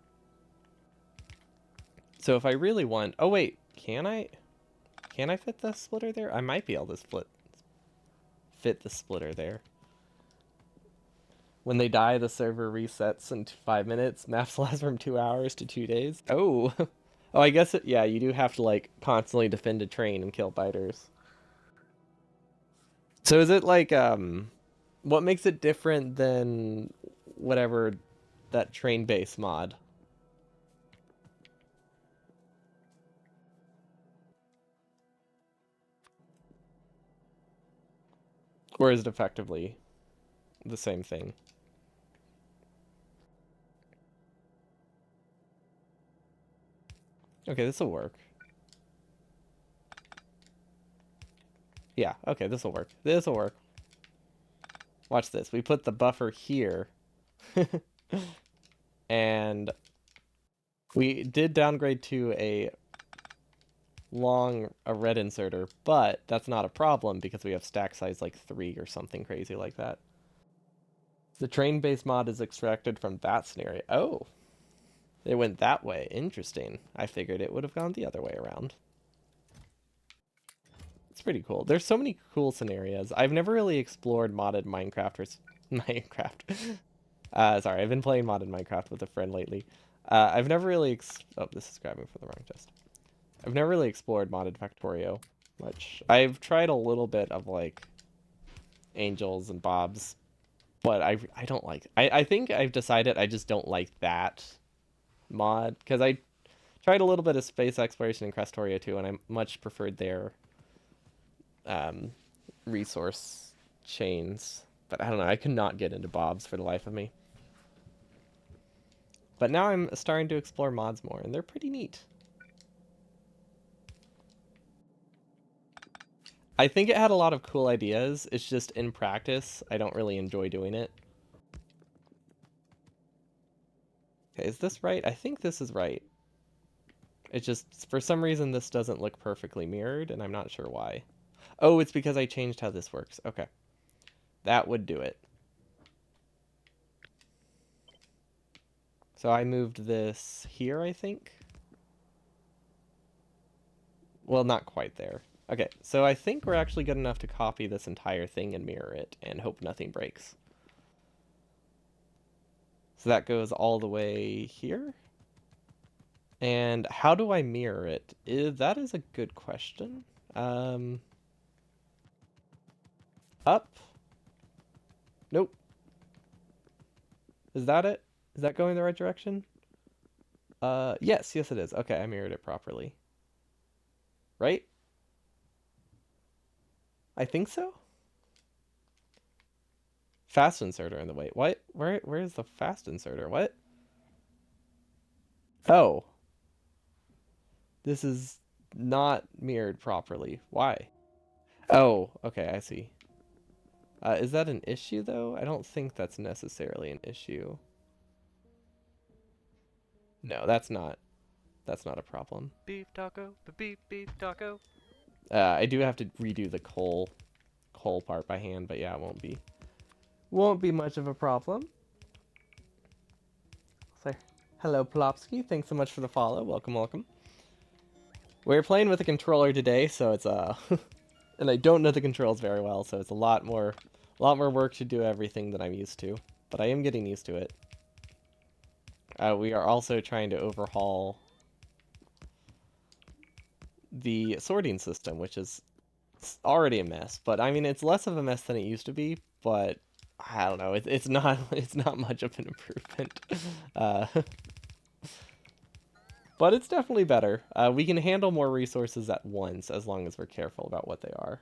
So if I really want... Oh, wait. Can I? Can I fit the splitter there? I might be able to fit the splitter there. When they die, the server resets in 5 minutes. Maps last from 2 hours to 2 days. Oh. Oh, I guess it... Yeah, you do have to, like, constantly defend a train and kill biters. So is it, like, what makes it different than whatever that train base mod? Or is it effectively the same thing? Okay, this will work. Yeah, okay, this will work. This will work. Watch this. We put the buffer here. And we did downgrade to a red inserter, but that's not a problem because we have stack size like 3 or something crazy like that. The train base mod is extracted from that scenario. Oh, it went that way. Interesting. I figured it would have gone the other way around. It's pretty cool. There's so many cool scenarios. I've never really explored modded Minecraft or Minecraft. Sorry, I've been playing modded Minecraft with a friend lately. I've never really oh, this is grabbing from the wrong chest. I've never really explored modded Factorio much. I've tried a little bit of like Angels and Bobs, but I don't like. I think I've decided I just don't like that mod because I tried a little bit of space exploration in Crestoria too, and I much preferred their resource chains. But I don't know. I could not get into Bobs for the life of me. But now I'm starting to explore mods more, and they're pretty neat. I think it had a lot of cool ideas. It's just in practice, I don't really enjoy doing it. Okay, is this right? I think this is right. It's just, for some reason, this doesn't look perfectly mirrored, and I'm not sure why. Oh, it's because I changed how this works. Okay. That would do it. So I moved this here, I think. Well, not quite there. Okay, so I think we're actually good enough to copy this entire thing and mirror it and hope nothing breaks. So that goes all the way here. And how do I mirror it? That is a good question. Up? Nope. Is that it? Is that going the right direction? Yes it is. Okay, I mirrored it properly. Right? I think so? Fast inserter in the way. What? Where is the fast inserter? What? Oh. This is not mirrored properly. Why? Oh, okay, I see. Is that an issue, though? I don't think that's necessarily an issue. No, that's not a problem. Beef taco, beef taco. I do have to redo the coal part by hand, but yeah, it won't be much of a problem. So, hello Plopsky, thanks so much for the follow. Welcome, welcome. We're playing with a controller today, so it's and I don't know the controls very well, so it's a lot more work to do everything that I'm used to, but I am getting used to it. We are also trying to overhaul the sorting system, which is already a mess. But I mean, it's less of a mess than it used to be. But I don't know. It's not it's not much of an improvement. Uh, but it's definitely better. We can handle more resources at once as long as we're careful about what they are.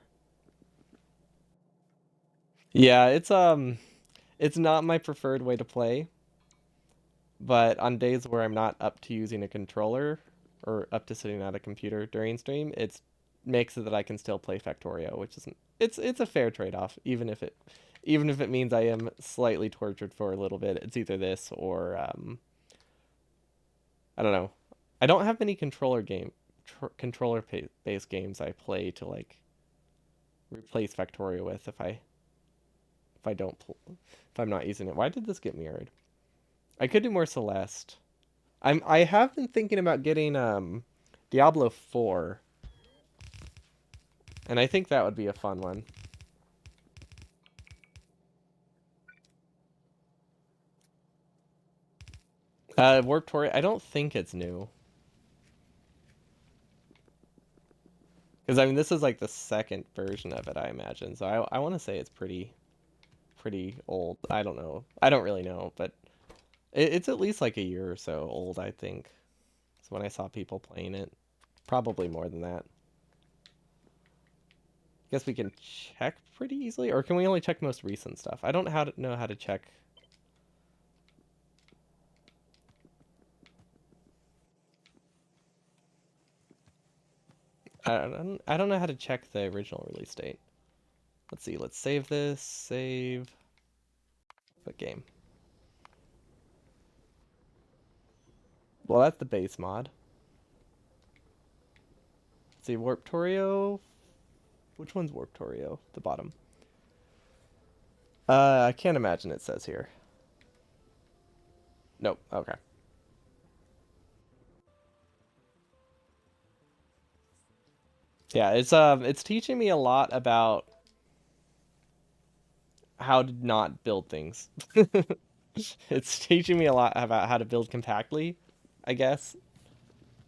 Yeah, it's not my preferred way to play, but on days where I'm not up to using a controller or up to sitting at a computer during stream, it makes it that I can still play Factorio, which isn't it's a fair trade-off, even if it means I am slightly tortured for a little bit. It's either this or I don't know. I don't have many controller based games I play to like replace Factorio with if I don't if I'm not using it. Why did this get mirrored? I could do more Celeste. I have been thinking about getting Diablo 4, and I think that would be a fun one. Warp Tour, I don't think it's new. Because I mean this is like the second version of it, I imagine. So I want to say it's pretty old. I don't know. I don't really know, but it's at least like a year or so old, I think. So when I saw people playing it. Probably more than that. Guess we can check pretty easily, or can we only check most recent stuff? I don't know how to check. I don't know how to check the original release date. Let's see. Let's save this. Save. What game? Well, that's the base mod. Let's see. Warp Torio. Which one's Warp Torio? The bottom. I can't imagine it says here. Nope. Okay. Yeah, it's teaching me a lot about how to not build things. It's teaching me a lot about how to build compactly, I guess.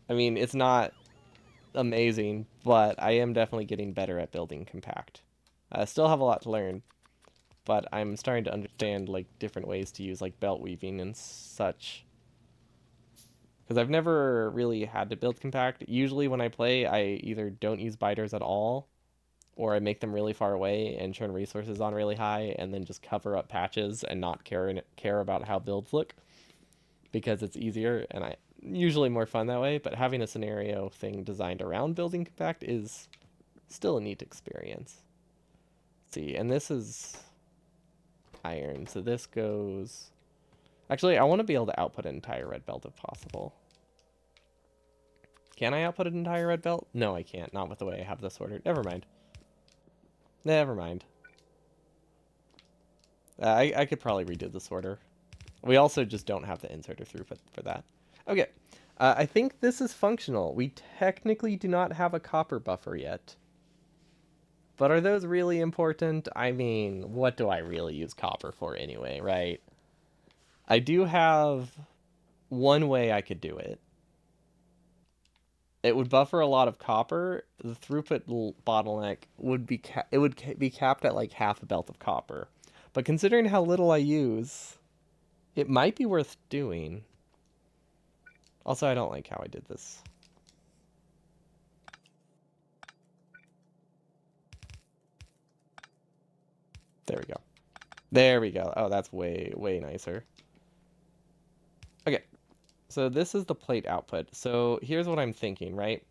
I mean, it's not amazing, but I am definitely getting better at building compact. I still have a lot to learn, but I'm starting to understand like different ways to use like belt weaving and such. Because I've never really had to build compact. Usually when I play, I either don't use biters at all, or I make them really far away and turn resources on really high, and then just cover up patches and not care about how builds look because it's easier and I usually more fun that way. But having a scenario thing designed around building compact is still a neat experience. Let's see, and this is iron, so this goes. Actually, I want to be able to output an entire red belt if possible. Can I output an entire red belt? No, I can't. Not with the way I have this ordered. Never mind. Never mind. I could probably redo this order. We also just don't have the inserter throughput for that. Okay. I think this is functional. We technically do not have a copper buffer yet. But are those really important? I mean, what do I really use copper for anyway, right? I do have one way I could do it. It would buffer a lot of copper. The throughput bottleneck would be be capped at like half a belt of copper. But considering how little I use, it might be worth doing. Also, I don't like how I did this. There we go. There we go. Oh, that's way, way nicer. Okay, so this is the plate output. So here's what I'm thinking, right?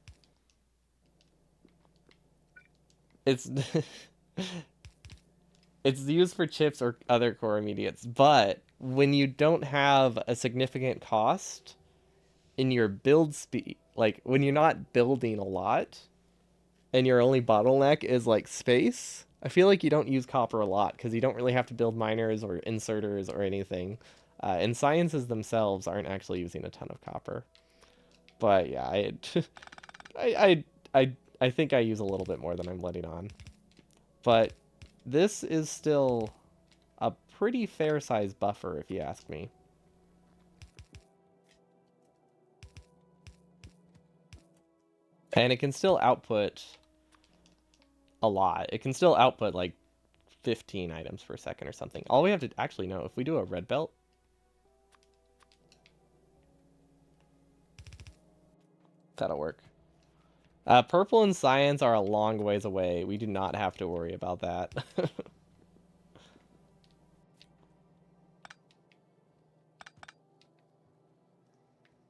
It's it's used for chips or other core immediates, but when you don't have a significant cost, in your build speed, like when you're not building a lot and your only bottleneck is like space, I feel like you don't use copper a lot because you don't really have to build miners or inserters or anything. And sciences themselves aren't actually using a ton of copper. But yeah, I, I, I think I use a little bit more than I'm letting on. But this is still a pretty fair sized buffer, if you ask me. And it can still output a lot. It can still output like 15 items per second or something. All we have to actually know, if we do a red belt, that'll work. Purple and science are a long ways away. We do not have to worry about that.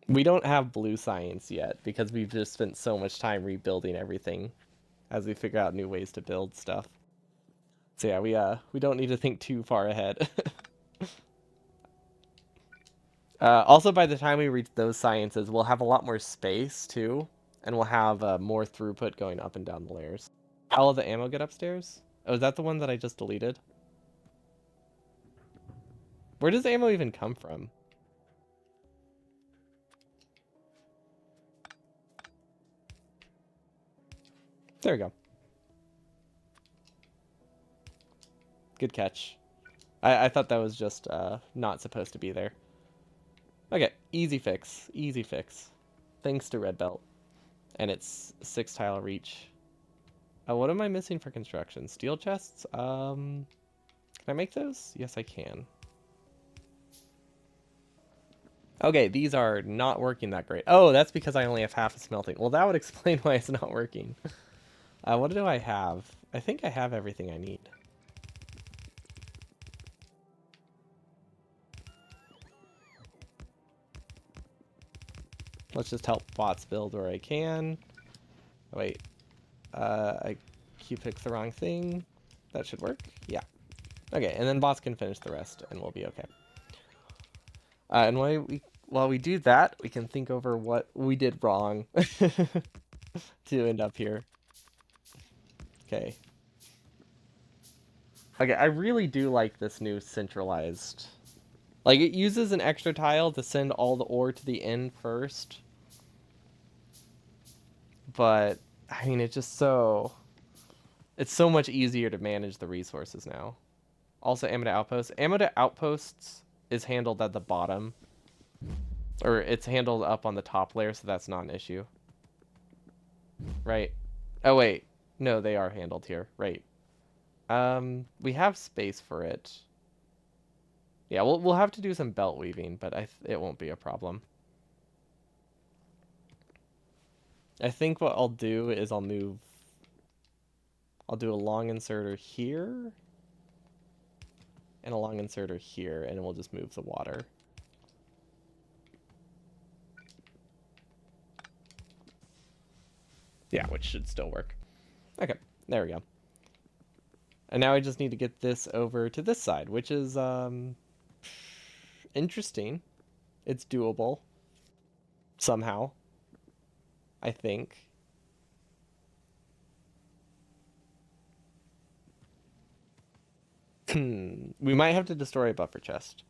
We don't have blue science yet because we've just spent so much time rebuilding everything as we figure out new ways to build stuff. So yeah, we don't need to think too far ahead. Also, by the time we reach those sciences, we'll have a lot more space too, and we'll have more throughput going up and down the layers. How will the ammo get upstairs? Oh, is that the one that I just deleted? Where does ammo even come from? There we go. Good catch. I thought that was just not supposed to be there. Okay, easy fix. Easy fix. Thanks to Red Belt. And its 6 tile reach. What am I missing for construction? Steel chests? Can I make those? Yes, I can. Okay, these are not working that great. Oh, that's because I only have half a smelting. Well, that would explain why it's not working. What do I have? I think I have everything I need. Let's just help bots build where I can. Oh, wait. I Q-picked the wrong thing. That should work. Yeah. Okay, and then bots can finish the rest, and we'll be okay. And while we do that, we can think over what we did wrong to end up here. Okay. Okay, I really do like this new centralized. Like, it uses an extra tile to send all the ore to the end first. But, I mean, it's just so... It's so much easier to manage the resources now. Also, ammo to outposts. Ammo to outposts is handled at the bottom. Or it's handled up on the top layer, so that's not an issue. Right. Oh, wait. No, they are handled here. Right. We have space for it. Yeah, we'll have to do some belt weaving, but it won't be a problem. I think what I'll do is I'll do a long inserter here and a long inserter here, and we'll just move the water. Yeah, which should still work. Okay, there we go. And now I just need to get this over to this side, which is interesting. It's doable somehow, I think. We might have to destroy a buffer chest.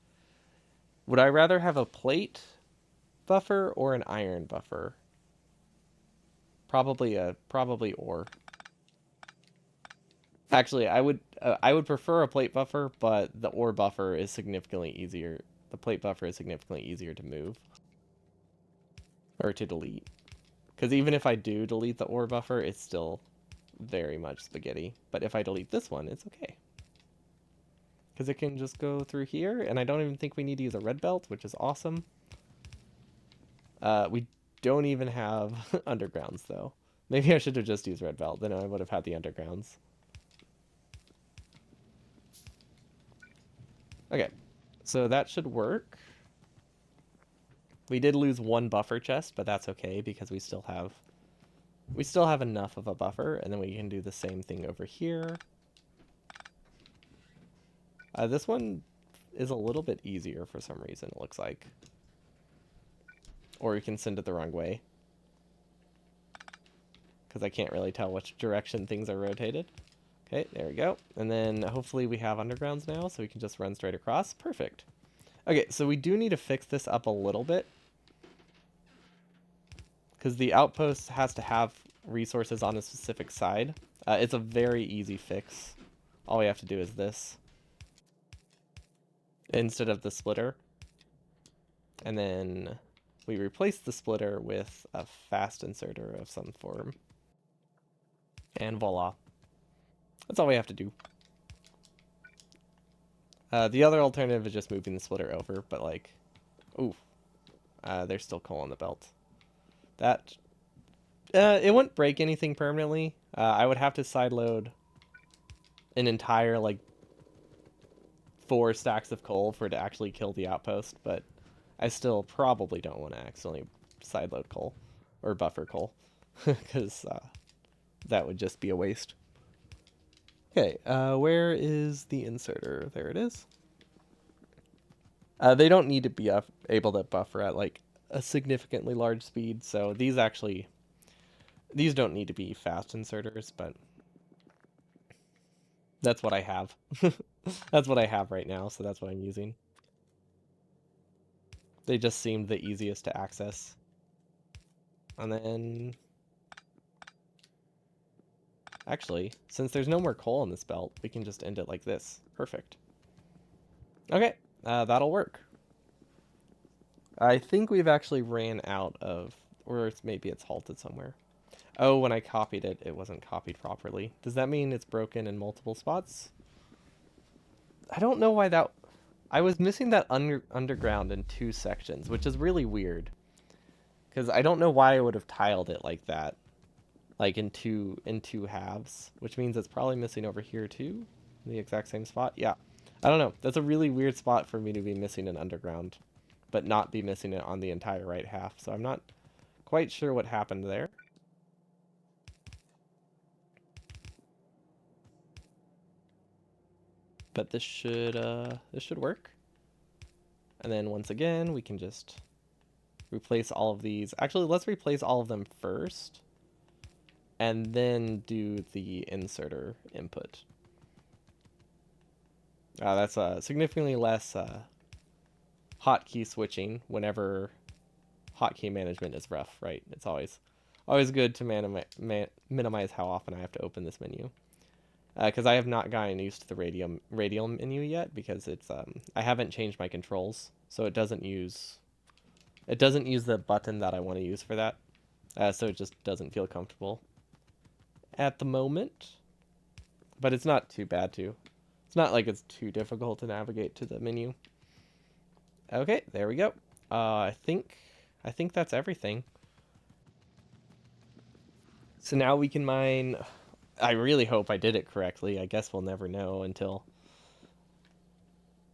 Would I rather have a plate buffer or an iron buffer? Probably ore. Actually, I would prefer a plate buffer, but the ore buffer is significantly easier. The plate buffer is significantly easier to move or to delete. Because even if I do delete the ore buffer, it's still very much spaghetti. But if I delete this one, it's okay. Because it can just go through here, and I don't even think we need to use a red belt, which is awesome. We don't even have undergrounds, though. Maybe I should have just used red belt, then I would have had the undergrounds. Okay, so that should work. We did lose one buffer chest, but that's okay because we still have enough of a buffer, and then we can do the same thing over here. This one is a little bit easier for some reason, it looks like. or we can send it the wrong way. Because I can't really tell which direction things are rotated. Okay, there we go. And then hopefully we have undergrounds now, so we can just run straight across. Perfect. Okay, so we do need to fix this up a little bit. Because the outpost has to have resources on a specific side. It's a very easy fix. All we have to do is this. Instead of the splitter. And then we replace the splitter with a fast inserter of some form. And voila. That's all we have to do. The other alternative is just moving the splitter over, but like, ooh, there's still coal on the belt. That, it wouldn't break anything permanently. I would have to sideload an entire, like, 4 stacks of coal for it to actually kill the outpost, but I still probably don't want to accidentally sideload coal, or buffer coal, because that would just be a waste. Okay, where is the inserter? There it is. They don't need to be able to buffer at like a significantly large speed, so these don't need to be fast inserters, but that's what I have. That's what I have right now, so that's what I'm using. They just seemed the easiest to access. And then, actually, since there's no more coal in this belt, we can just end it like this. Perfect. Okay, that'll work. I think we've actually ran out of, or maybe it's halted somewhere. Oh, when I copied it, it wasn't copied properly. Does that mean it's broken in multiple spots? I don't know why that... I was missing that underground in 2 sections, which is really weird. Because I don't know why I would have tiled it like that. Like in two halves. Which means it's probably missing over here too? In the exact same spot? Yeah. I don't know. That's a really weird spot for me to be missing an underground. But not be missing it on the entire right half. So I'm not quite sure what happened there. But this should work. And then once again, we can just replace all of these. Actually, let's replace all of them first. And then do the inserter input. That's significantly less hotkey switching whenever hotkey management is rough, right? It's always good to minimize how often I have to open this menu. Because I have not gotten used to the radial menu yet, because it's I haven't changed my controls, so it doesn't use the button that I want to use for that, so it just doesn't feel comfortable at the moment. But it's not too bad too. It's not like it's too difficult to navigate to the menu. Okay, there we go. I think that's everything. So now we can mine. I really hope I did it correctly. I guess we'll never know until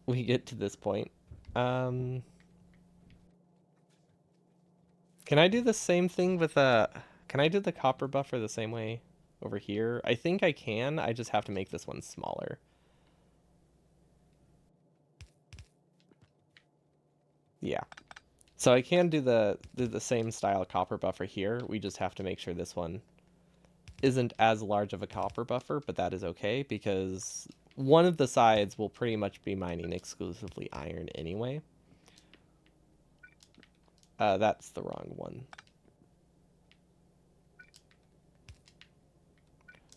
we get to this point. Can I do the same thing with can I do the copper buffer the same way over here? I think I can. I just have to make this one smaller. Yeah. So I can do the same style copper buffer here. We just have to make sure this one isn't as large of a copper buffer, but that is okay because one of the sides will pretty much be mining exclusively iron anyway. That's the wrong one.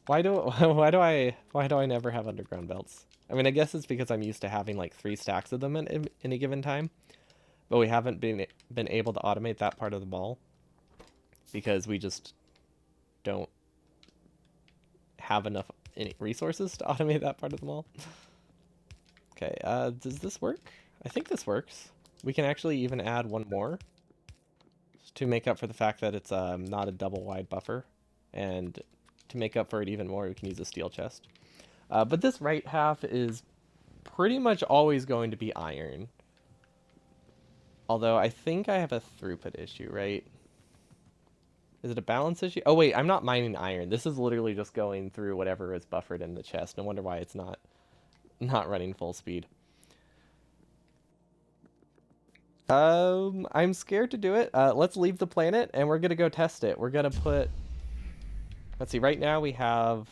Why do I never have underground belts? I mean, I guess it's because I'm used to having like 3 stacks of them at any given time, but we haven't been able to automate that part of the mall because we just don't have enough resources to automate that part of the mall. Okay, does this work? I think this works. We can actually even add one more to make up for the fact that it's not a double wide buffer, and to make up for it even more, we can use a steel chest. But this right half is pretty much always going to be iron. Although I think I have a throughput issue, right? Is it a balance issue? Oh wait, I'm not mining iron. This is literally just going through whatever is buffered in the chest. No wonder why it's not running full speed. I'm scared to do it. Let's leave the planet and we're gonna go test it. We're gonna put. Let's see. Right now we have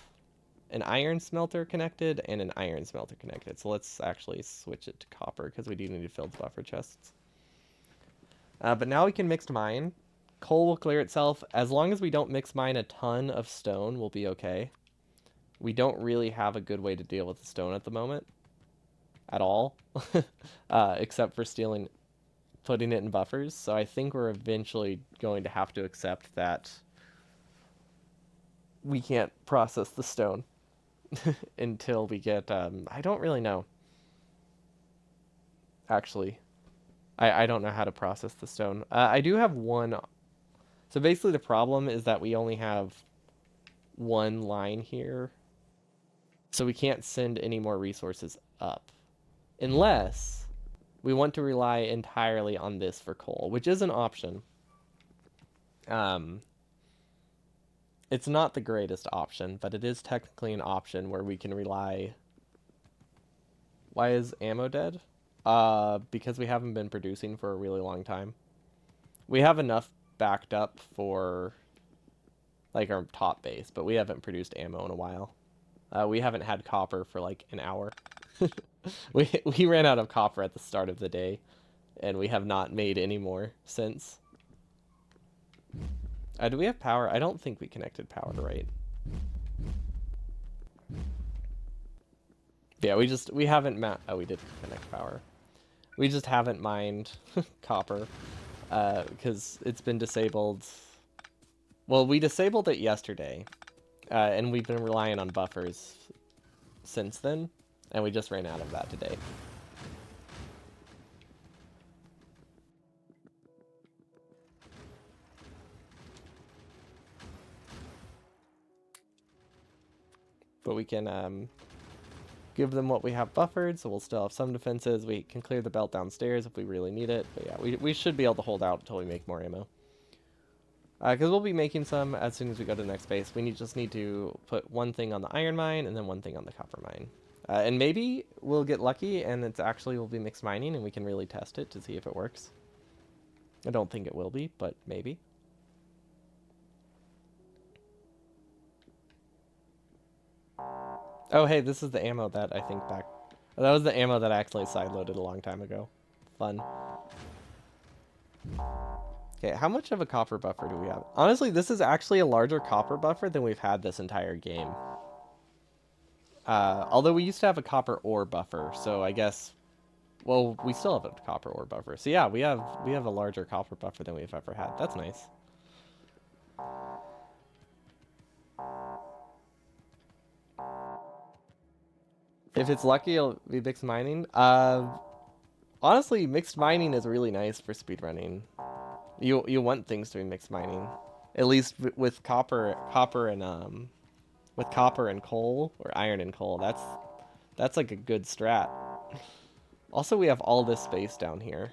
an iron smelter connected and an iron smelter connected. So let's actually switch it to copper because we do need to fill the buffer chests. But now we can mixed mine. Coal will clear itself. As long as we don't mix mine a ton of stone, we'll be okay. We don't really have a good way to deal with the stone at the moment. At all. Except for putting it in buffers. So I think we're eventually going to have to accept that we can't process the stone until we get, I don't really know. Actually, I don't know how to process the stone. I do have one. So basically the problem is that we only have one line here. So we can't send any more resources up. Unless we want to rely entirely on this for coal, which is an option. Um, it's not the greatest option, but it is technically an option where we can rely. Why is ammo dead? Because we haven't been producing for a really long time. We have enough backed up for like our top base, but we haven't produced ammo in a while. We haven't had copper for like an hour. we ran out of copper at the start of the day, and we have not made any more since. Do we have power? I don't think we connected power right. Yeah, we haven't oh, we did connect power. We just haven't mined copper because it's been disabled. Well, we disabled it yesterday, and we've been relying on buffers since then, and we just ran out of that today. But we can give them what we have buffered, so we'll still have some defenses. We can clear the belt downstairs if we really need it. But yeah, we should be able to hold out until we make more ammo. Because we'll be making some as soon as we go to the next base. We just need to put one thing on the iron mine and then one thing on the copper mine. And maybe we'll get lucky and it's actually will be mixed mining and we can really test it to see if it works. I don't think it will be, but maybe. Oh, hey, this is the ammo that I think back... Oh, that was the ammo that I actually sideloaded a long time ago. Fun. Okay, how much of a copper buffer do we have? Honestly, this is actually a larger copper buffer than we've had this entire game. Although we used to have a copper ore buffer, so I guess... Well, we still have a copper ore buffer. So yeah, we have a larger copper buffer than we've ever had. That's nice. If it's lucky, it'll be mixed mining. Honestly, mixed mining is really nice for speedrunning. You want things to be mixed mining, at least with copper and with copper and coal or iron and coal. That's like a good strat. Also, we have all this space down here.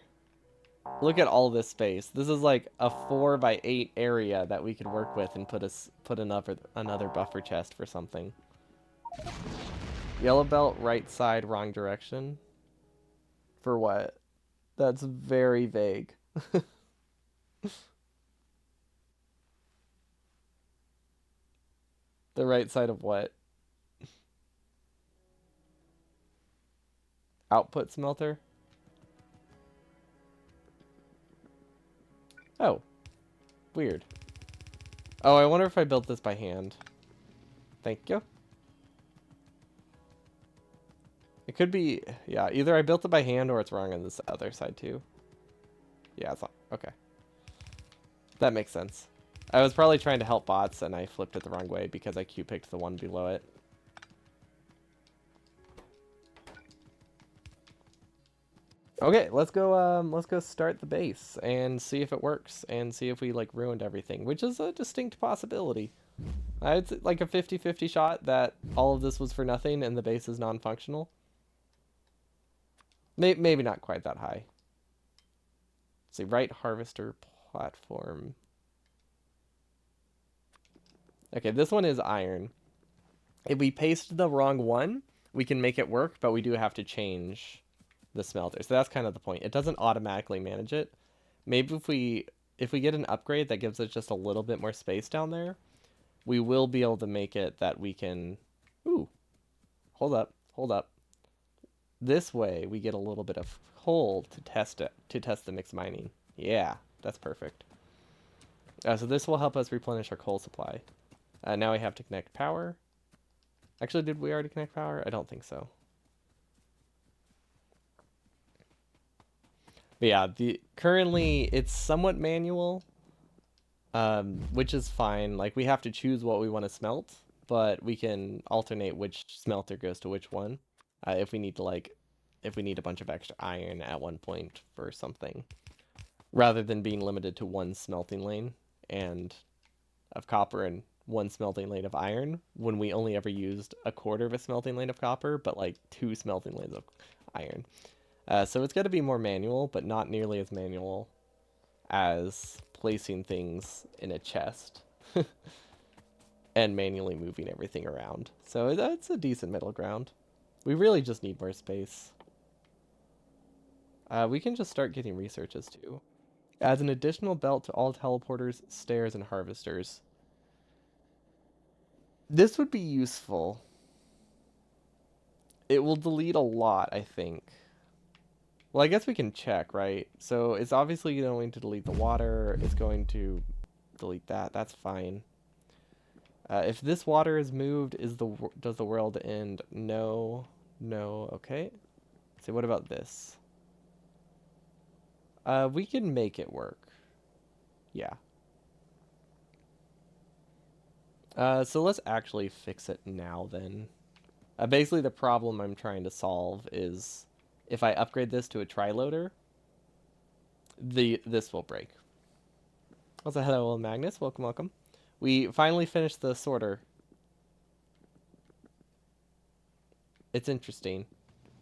Look at all this space. This is like a 4x8 area that we could work with and put another buffer chest for something. Yellow belt, right side, wrong direction. For what? That's very vague. The right side of what? Output smelter? Oh. Weird. Oh, I wonder if I built this by hand. Thank you. It could be, yeah, either I built it by hand or it's wrong on this other side too. Yeah, it's not, okay. That makes sense. I was probably trying to help bots and I flipped it the wrong way because I Q-picked the one below it. Okay, let's go start the base and see if it works and see if we like ruined everything, which is a distinct possibility. It's like a 50-50 shot that all of this was for nothing and the base is non-functional. Maybe not quite that high. Let's see, right harvester platform. Okay, this one is iron. If we paste the wrong one, we can make it work, but we do have to change the smelter. So that's kind of the point. It doesn't automatically manage it. Maybe if we get an upgrade that gives us just a little bit more space down there, we will be able to make it that we can. Ooh, hold up, hold up. This way we get a little bit of coal to test it, to test the mixed mining. Yeah, that's perfect. So this will help us replenish our coal supply. Now we have to connect power. Actually, did we already connect power? I don't think so. But yeah, the currently it's somewhat manual, which is fine. Like we have to choose what we want to smelt, but we can alternate which smelter goes to which one, if we need to if we need a bunch of extra iron at one point for something, rather than being limited to one smelting lane and of copper and one smelting lane of iron when we only ever used a quarter of a smelting lane of copper, but like two smelting lanes of iron. So it's got to be more manual, but not nearly as manual as placing things in a chest and manually moving everything around. So that's a decent middle ground. We really just need more space. We can just start getting researches too. Adds an additional belt to all teleporters, stairs, and harvesters. This would be useful. It will delete a lot, I think. Well, I guess we can check, right? So it's obviously going to delete the water. It's going to delete that. That's fine. If this water is moved, does the world end? No. No. Okay. So what about this? We can make it work. Yeah. So let's actually fix it now then. Basically, the problem I'm trying to solve is if I upgrade this to a tri-loader, this will break. Also, hello, Magnus. Welcome, welcome. We finally finished the sorter. It's interesting.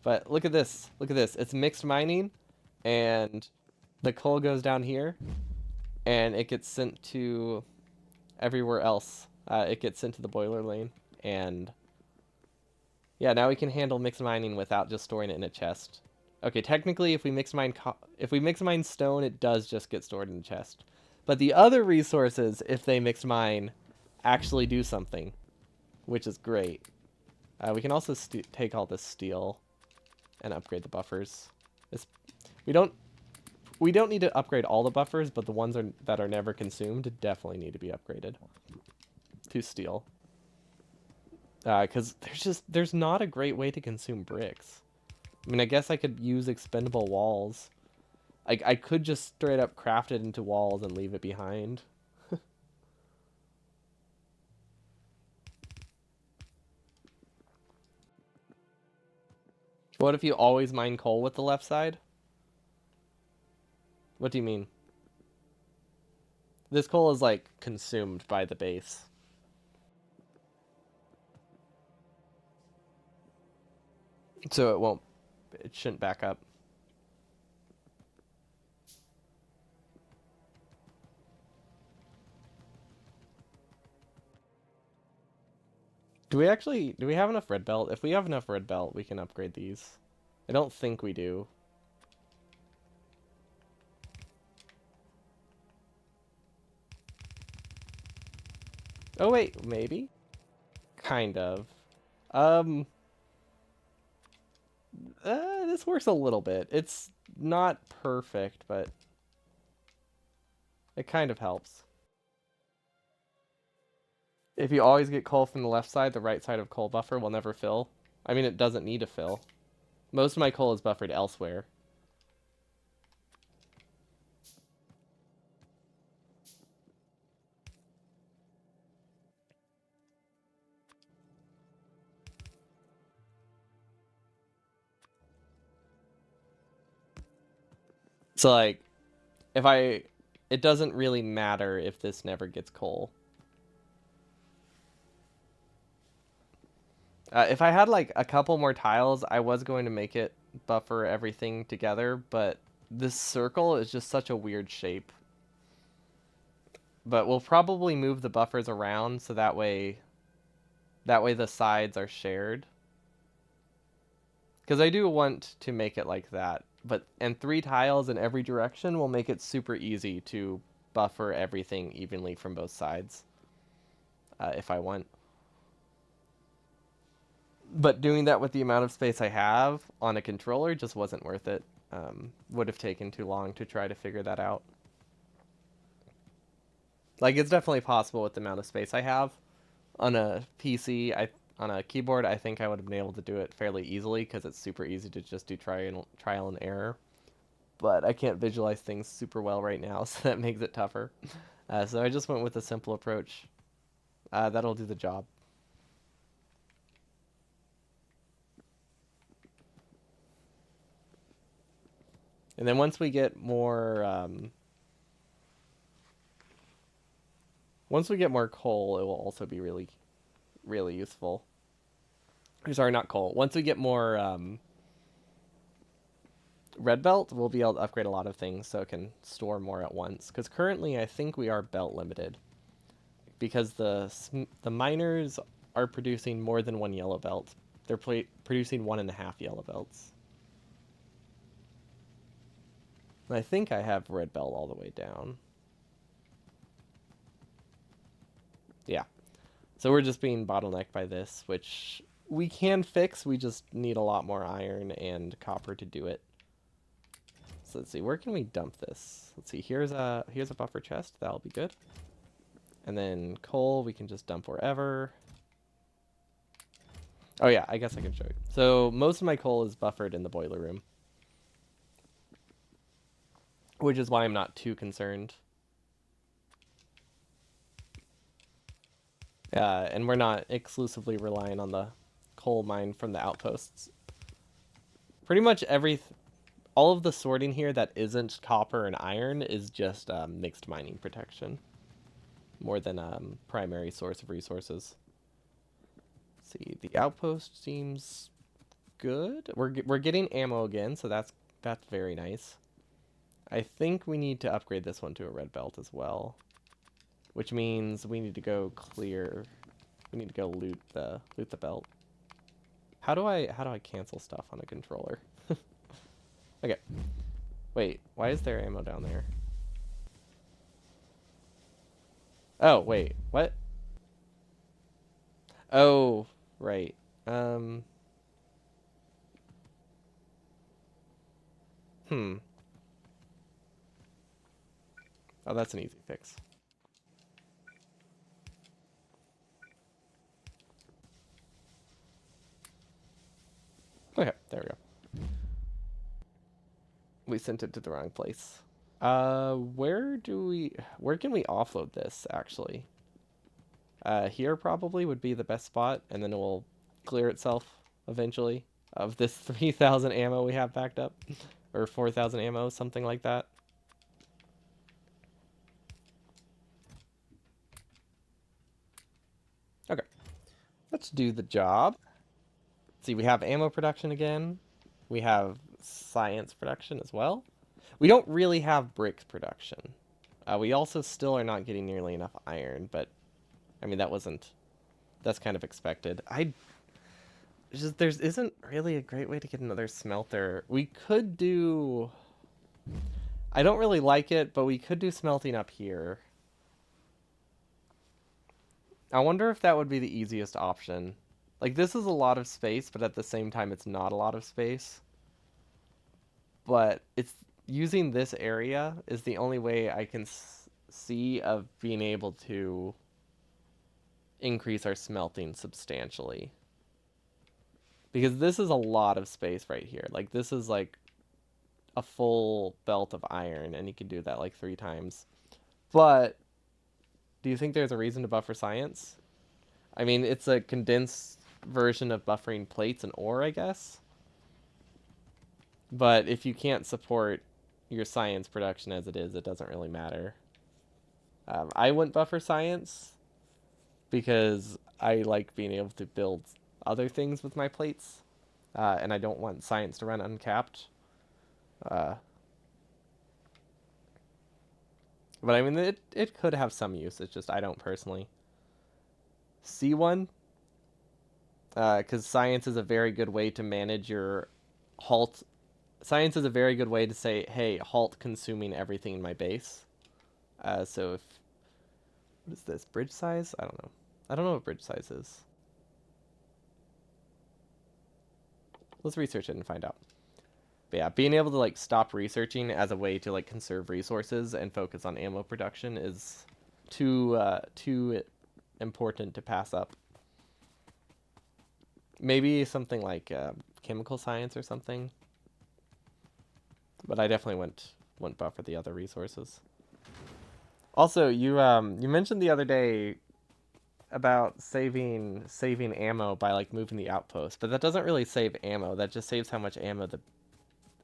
But look at this. Look at this. It's mixed mining, and the coal goes down here, and it gets sent to everywhere else. It gets sent to the boiler lane, and yeah, now we can handle mixed mining without just storing it in a chest. Okay, technically, if we mix mine stone, it does just get stored in a chest. But the other resources, if they mix mine, actually do something, which is great. We can also take all this steel and upgrade the buffers. This, we don't need to upgrade all the buffers, but the ones that are never consumed definitely need to be upgraded to steel. Because there's not a great way to consume bricks. I mean, I guess I could use expendable walls. I could just straight up craft it into walls and leave it behind. What if you always mine coal with the left side? What do you mean? This coal is like consumed by the base. So it shouldn't back up. Do we have enough red belt? If we have enough red belt, we can upgrade these. I don't think we do. Oh wait, maybe? Kind of. Um, this works a little bit. It's not perfect, but it kind of helps. If you always get coal from the left side, the right side of coal buffer will never fill. I mean, it doesn't need to fill. Most of my coal is buffered elsewhere. So like, if I, it doesn't really matter if this never gets coal. If I had like a couple more tiles, I was going to make it buffer everything together, but this circle is just such a weird shape. But we'll probably move the buffers around so that way the sides are shared. Because I do want to make it like that. And 3 tiles in every direction will make it super easy to buffer everything evenly from both sides, if I want. But doing that with the amount of space I have on a controller just wasn't worth it. Would have taken too long to try to figure that out. Like, it's definitely possible with the amount of space I have. On a PC, on a keyboard, I think I would have been able to do it fairly easily because it's super easy to just do trial and error. But I can't visualize things super well right now, so that makes it tougher. So I just went with a simple approach. That'll do the job. And then once we get more coal, it will also be really, really useful. Sorry, not coal. Once we get more red belt, we'll be able to upgrade a lot of things so it can store more at once. Because currently, I think we are belt limited. Because the miners are producing more than one yellow belt. They're producing 1.5 yellow belts. And I think I have red belt all the way down. Yeah. So we're just being bottlenecked by this, which we can fix. We just need a lot more iron and copper to do it. So let's see, where can we dump this? Let's see, here's a buffer chest. That'll be good. And then coal, we can just dump wherever. Oh yeah, I guess I can show you. So most of my coal is buffered in the boiler room, which is why I'm not too concerned. And we're not exclusively relying on the coal mine from the outposts. Pretty much all of the sorting here that isn't copper and iron is just mixed mining protection, more than primary source of resources. Let's see, the outpost seems good. We're getting ammo again, so that's very nice. I think we need to upgrade this one to a red belt as well, which means we need to go clear. We need to go loot the belt. How do I cancel stuff on a controller? Okay. Wait, why is there ammo down there? Oh, wait, what? Oh, right. Um, hmm. Oh, that's an easy fix. Okay, there we go. We sent it to the wrong place. Where can we offload this, actually? Here probably would be the best spot, and then it will clear itself eventually of this 3,000 ammo we have backed up. Or 4,000 ammo, something like that. Okay, let's do the job. See, we have ammo production again. We have science production as well. We don't really have bricks production. We also still are not getting nearly enough iron, but I mean that's kind of expected. There isn't really a great way to get another smelter. We could do. I don't really like it, but we could do smelting up here. I wonder if that would be the easiest option. Like, this is a lot of space, but at the same time, it's not a lot of space. But it's using this area is the only way I can see of being able to increase our smelting substantially. Because this is a lot of space right here. Like, this is like a full belt of iron, and you can do that like 3 times. But do you think there's a reason to buffer science? I mean, it's a condensed version of buffering plates and ore, I guess. But if you can't support your science production as it is, it doesn't really matter. I wouldn't buffer science because I like being able to build other things with my plates, and I don't want science to run uncapped. Uh, but I mean, it could have some use. It's just I don't personally see one, because science is a very good way to manage your halt. Science is a very good way to say, hey, halt consuming everything in my base. So if what is this bridge size? I don't know. I don't know what bridge size is. Let's research it and find out. But yeah, being able to like stop researching as a way to like conserve resources and focus on ammo production is too important to pass up. Maybe something like chemical science or something. But I definitely wouldn't buffer the other resources. Also, you mentioned the other day about saving ammo by like moving the outpost, but that doesn't really save ammo. That just saves how much ammo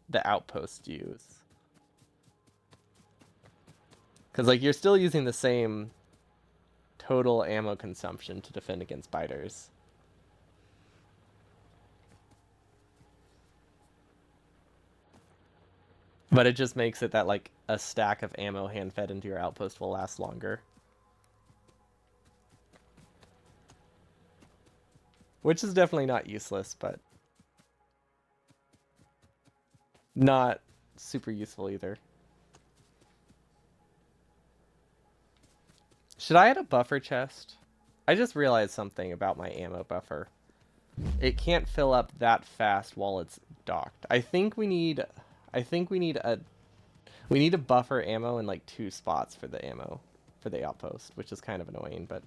the outposts use. Because like you're still using the same total ammo consumption to defend against spiders. But it just makes it that like a stack of ammo hand fed into your outpost will last longer. Which is definitely not useless, but not super useful either. Should I add a buffer chest? I just realized something about my ammo buffer. It can't fill up that fast while it's docked. We need to buffer ammo in like 2 spots for the ammo for the outpost, which is kind of annoying, but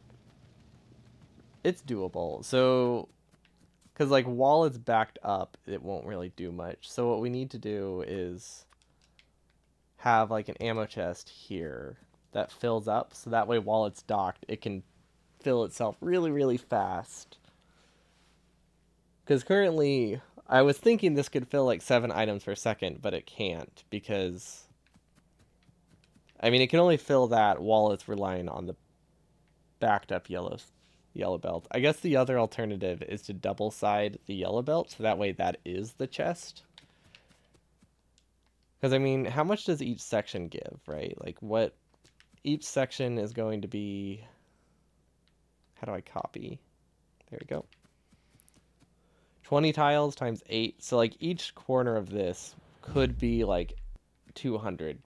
it's doable. So, because like while it's backed up, it won't really do much. So what we need to do is have like an ammo chest here that fills up, so that way while it's docked, it can fill itself really, really fast. Because currently, I was thinking this could fill like 7 items per second, but it can't because, I mean, it can only fill that while it's relying on the backed up yellow belt. I guess the other alternative is to double side the yellow belt, so that way that is the chest. Because I mean, how much does each section give, right? Like what each section is going to be. How do I copy? There we go. 20 tiles times 8. So like each corner of this could be like 200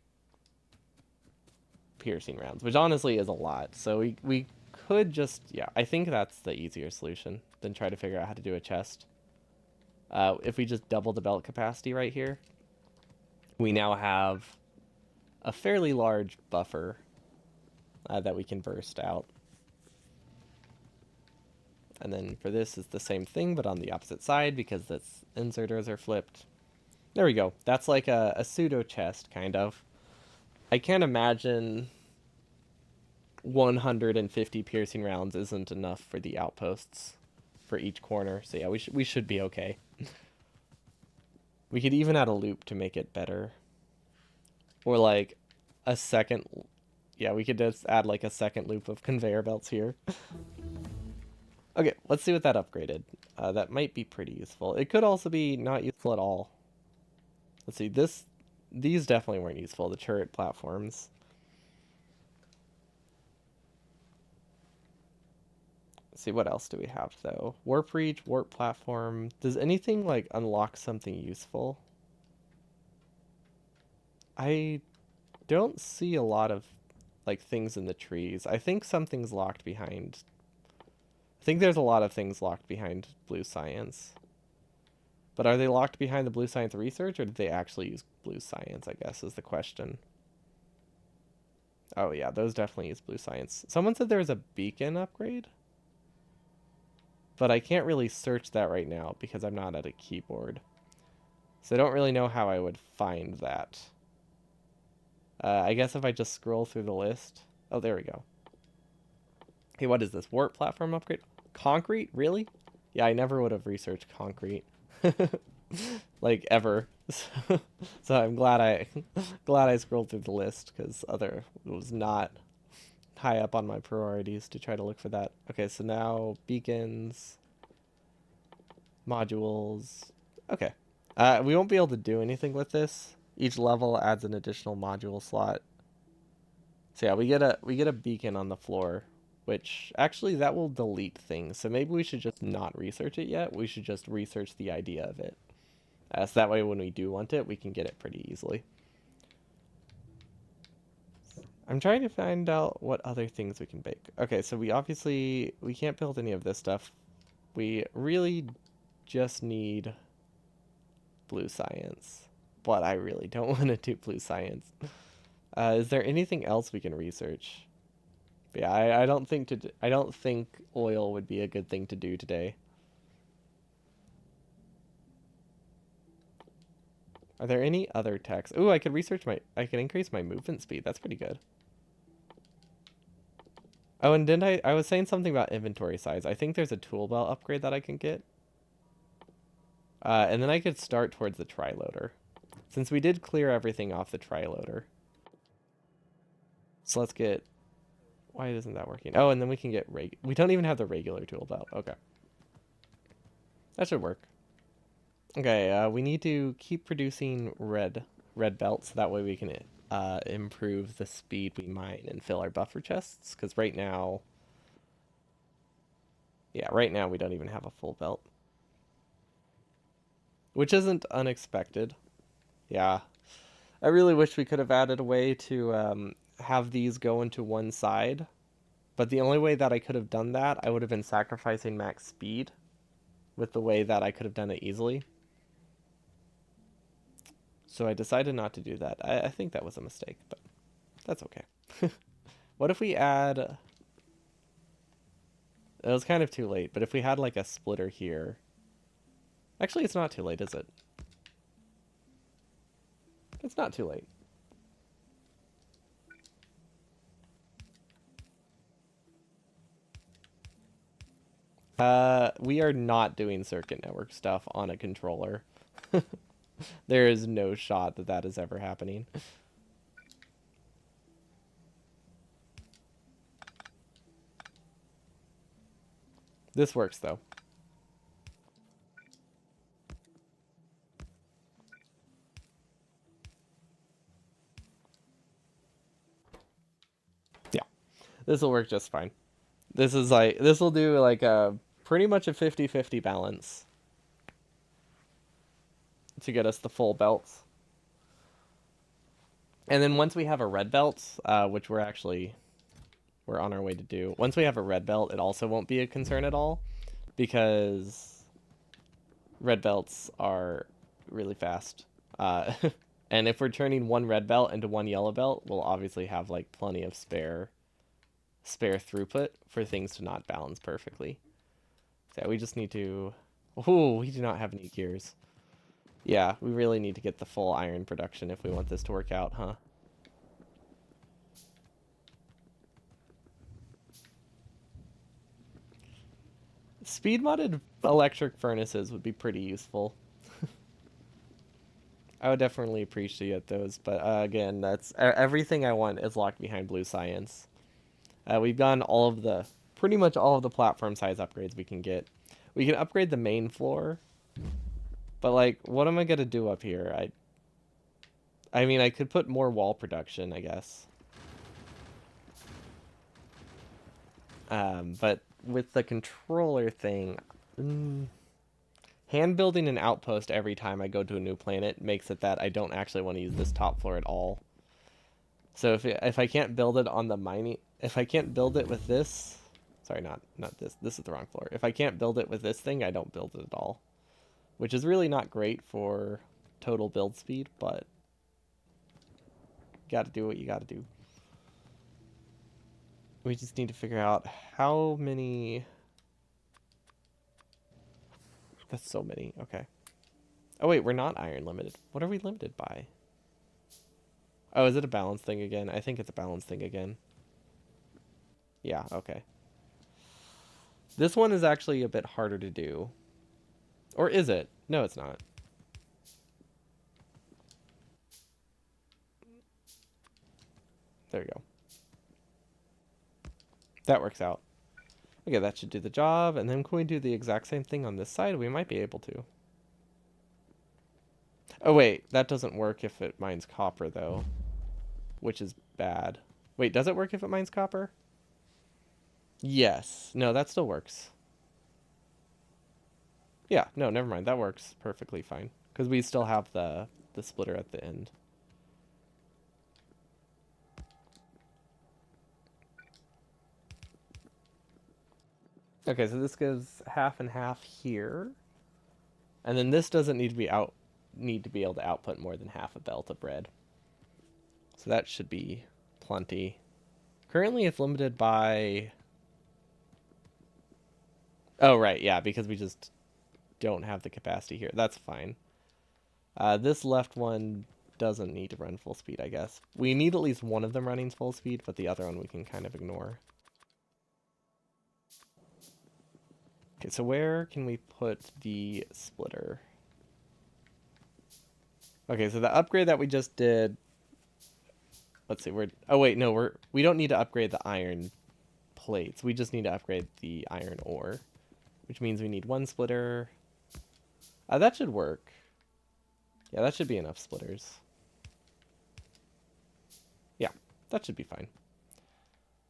piercing rounds, which honestly is a lot. So we could just, yeah, I think that's the easier solution than try to figure out how to do a chest. If we just double the belt capacity right here, we now have a fairly large buffer that we can burst out. And then for this, it's the same thing, but on the opposite side because the inserters are flipped. There we go. That's like a pseudo chest, kind of. I can't imagine 150 piercing rounds isn't enough for the outposts for each corner. So yeah, we should be okay. We could even add a loop to make it better. Or like a second. Yeah, we could just add like a second loop of conveyor belts here. Okay, let's see what that upgraded. That might be pretty useful. It could also be not useful at all. Let's see, these definitely weren't useful, the turret platforms. Let's see, what else do we have though? Warp reach, warp platform. Does anything like unlock something useful? I don't see a lot of like things in the trees. I think something's locked behind. I think there's a lot of things locked behind blue science. But are they locked behind the blue science research or did they actually use blue science, I guess is the question. Oh yeah, those definitely use blue science. Someone said there was a beacon upgrade, but I can't really search that right now because I'm not at a keyboard. So I don't really know how I would find that. I guess if I just scroll through the list. Oh, there we go. Hey, what is this? Warp platform upgrade? Concrete? Really? Yeah, I never would have researched concrete. Like ever. So I'm glad I scrolled through the list because other it was not high up on my priorities to try to look for that. Okay, so now beacons, modules. Okay. We won't be able to do anything with this. Each level adds an additional module slot. So yeah, we get a beacon on the floor, which actually that will delete things. So maybe we should just not research it yet. We should just research the idea of it. So that way when we do want it, we can get it pretty easily. I'm trying to find out what other things we can bake. Okay, so we can't build any of this stuff. We really just need blue science, but I really don't want to do blue science. Is there anything else we can research? Yeah, I don't think oil would be a good thing to do today. Are there any other techs? Ooh, I can increase my movement speed. That's pretty good. Oh, and didn't I was saying something about inventory size. I think there's a tool belt upgrade that I can get. And then I could start towards the tri-loader. Since we did clear everything off the tri-loader. So let's get... Why isn't that working? Oh, and then we can get... We don't even have the regular tool belt. Okay. That should work. Okay, we need to keep producing red belts. So that way we can improve the speed we mine and fill our buffer chests. Because right now... Yeah, right now we don't even have a full belt. Which isn't unexpected. Yeah. I really wish we could have added a way to have these go into one side. But the only way that I could have done that, I would have been sacrificing max speed with the way that I could have done it easily. So I decided not to do that. I think that was a mistake, but that's okay. What if we add... It was kind of too late, but if we had like a splitter here... Actually, it's not too late, is it? It's not too late. We are not doing circuit network stuff on a controller. There is no shot that that is ever happening. This works, though. Yeah, this will work just fine. This will do like a pretty much a 50-50 balance to get us the full belts. And then once we have a red belt, which we're on our way to do. Once we have a red belt, it also won't be a concern at all because red belts are really fast. And if we're turning one red belt into one yellow belt, we'll obviously have like plenty of spare throughput for things to not balance perfectly. So we just need to... Oh, we do not have any gears. Yeah, we really need to get the full iron production if we want this to work out, huh? Speed modded electric furnaces would be pretty useful. I would definitely appreciate those, but again, that's everything I want is locked behind blue science. We've done pretty much all of the platform size upgrades we can get. We can upgrade the main floor, but like, what am I gonna do up here? I mean, I could put more wall production, I guess. But with the controller thing, hand building an outpost every time I go to a new planet makes it that I don't actually want to use this top floor at all. So if I can't build it on the mining, if I can't build it with this, sorry, not this. This is the wrong floor. If I can't build it with this thing, I don't build it at all, which is really not great for total build speed, but you got to do what you got to do. We just need to figure out how many. That's so many. Okay. Oh wait, we're not iron limited. What are we limited by? Oh, is it a balance thing again? I think it's a balance thing again. Yeah, okay. This one is actually a bit harder to do. Or is it? No, it's not. There we go. That works out. Okay, that should do the job. And then can we do the exact same thing on this side? We might be able to. Oh, wait. That doesn't work if it mines copper, though. Which is bad. Wait, does it work if it mines copper? Yes. No, that still works. Yeah, no, never mind. That works perfectly fine. because we still have the splitter at the end. Okay, so this goes half and half here. And then this doesn't need to be able to output more than half a belt of bread. So that should be plenty. Currently it's limited by... Oh, right, yeah, because we just don't have the capacity here. That's fine. This left one doesn't need to run full speed, I guess. We need at least one of them running full speed, but the other one we can kind of ignore. Okay, so where can we put the splitter? Okay, so the upgrade that we just did... Let's see, oh wait, no, we don't need to upgrade the iron plates. We just need to upgrade the iron ore, which means we need one splitter. That should work. Yeah, that should be enough splitters. Yeah, that should be fine.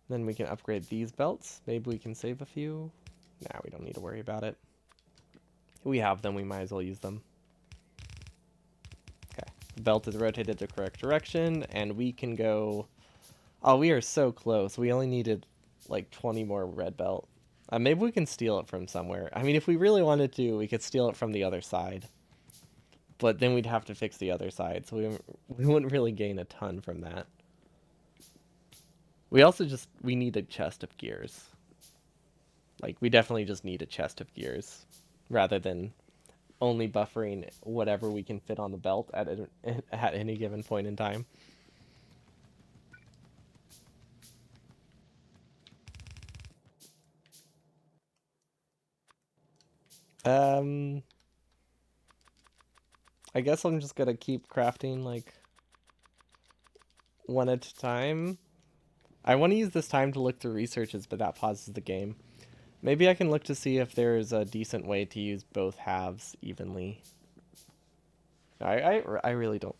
Then we can upgrade these belts. Maybe we can save a few. Nah, we don't need to worry about it. We have them, we might as well use them. Okay, the belt is rotated the correct direction, and we can go... Oh, we are so close. We only needed like 20 more red belt. Maybe we can steal it from somewhere. I mean, if we really wanted to, we could steal it from the other side. But then we'd have to fix the other side, so we wouldn't really gain a ton from that. We also we need a chest of gears. Like, we definitely just need a chest of gears, rather than only buffering whatever we can fit on the belt at any given point in time. I guess I'm just gonna keep crafting, like, one at a time. I want to use this time to look through researches, but that pauses the game. Maybe I can look to see if there's a decent way to use both halves evenly. I really don't.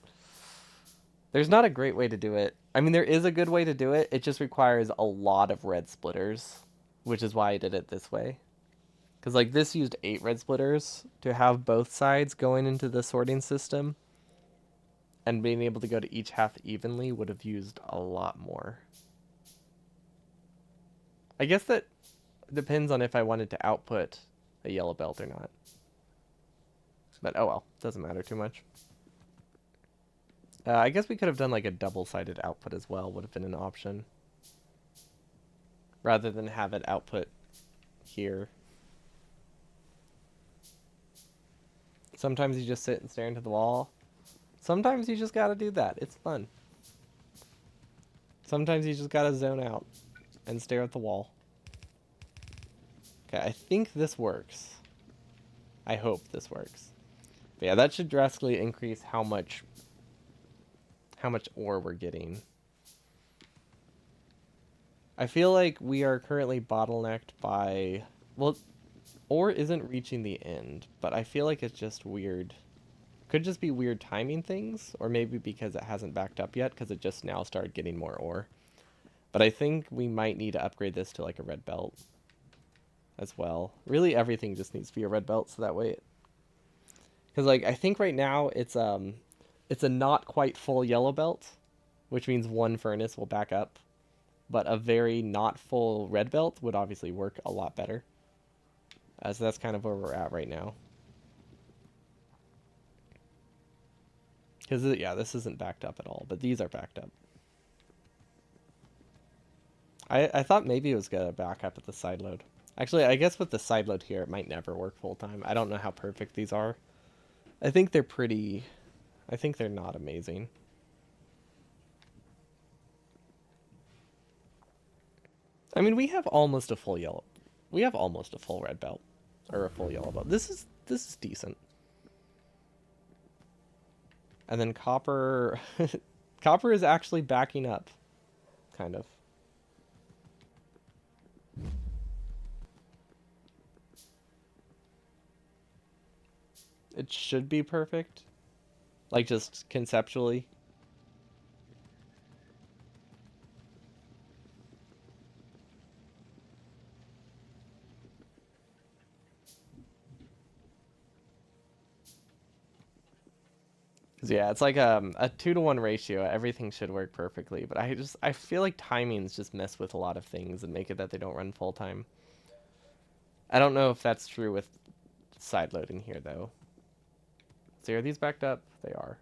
There's not a great way to do it. I mean, there is a good way to do it. It just requires a lot of red splitters, which is why I did it this way. Because, like, this used 8 red splitters to have both sides going into the sorting system. And being able to go to each half evenly would have used a lot more. I guess that depends on if I wanted to output a yellow belt or not. But oh well, doesn't matter too much. I guess we could have done like a double-sided output as well, would have been an option. Rather than have it output here. Sometimes you just sit and stare into the wall. Sometimes you just gotta do that. It's fun. Sometimes you just gotta zone out and stare at the wall. Okay, I think this works. I hope this works. But yeah, that should drastically increase how much ore we're getting. I feel like we are currently bottlenecked by... Well, ore isn't reaching the end, but I feel like it's just weird. Could just be weird timing things, or maybe because it hasn't backed up yet, because it just now started getting more ore. But I think we might need to upgrade this to like a red belt as well. Really, everything just needs to be a red belt, so that way it... Because, like, I think right now it's a not quite full yellow belt, which means one furnace will back up. But a very not full red belt would obviously work a lot better. So that's kind of where we're at right now. Because, yeah, this isn't backed up at all, but these are backed up. I thought maybe it was going to back up at the side load. Actually, I guess with the side load here, it might never work full time. I don't know how perfect these are. I think they're pretty... I think they're not amazing. I mean, we have almost a full yellow... We have almost a full red belt. Or a full yellow belt. This is decent. And then copper... Copper is actually backing up. Kind of. It should be perfect. Like, just conceptually. Yeah, it's like a 2-to-1 ratio. Everything should work perfectly, but I feel like timings just mess with a lot of things and make it that they don't run full time. I don't know if that's true with side loading here though. So are these backed up? They are.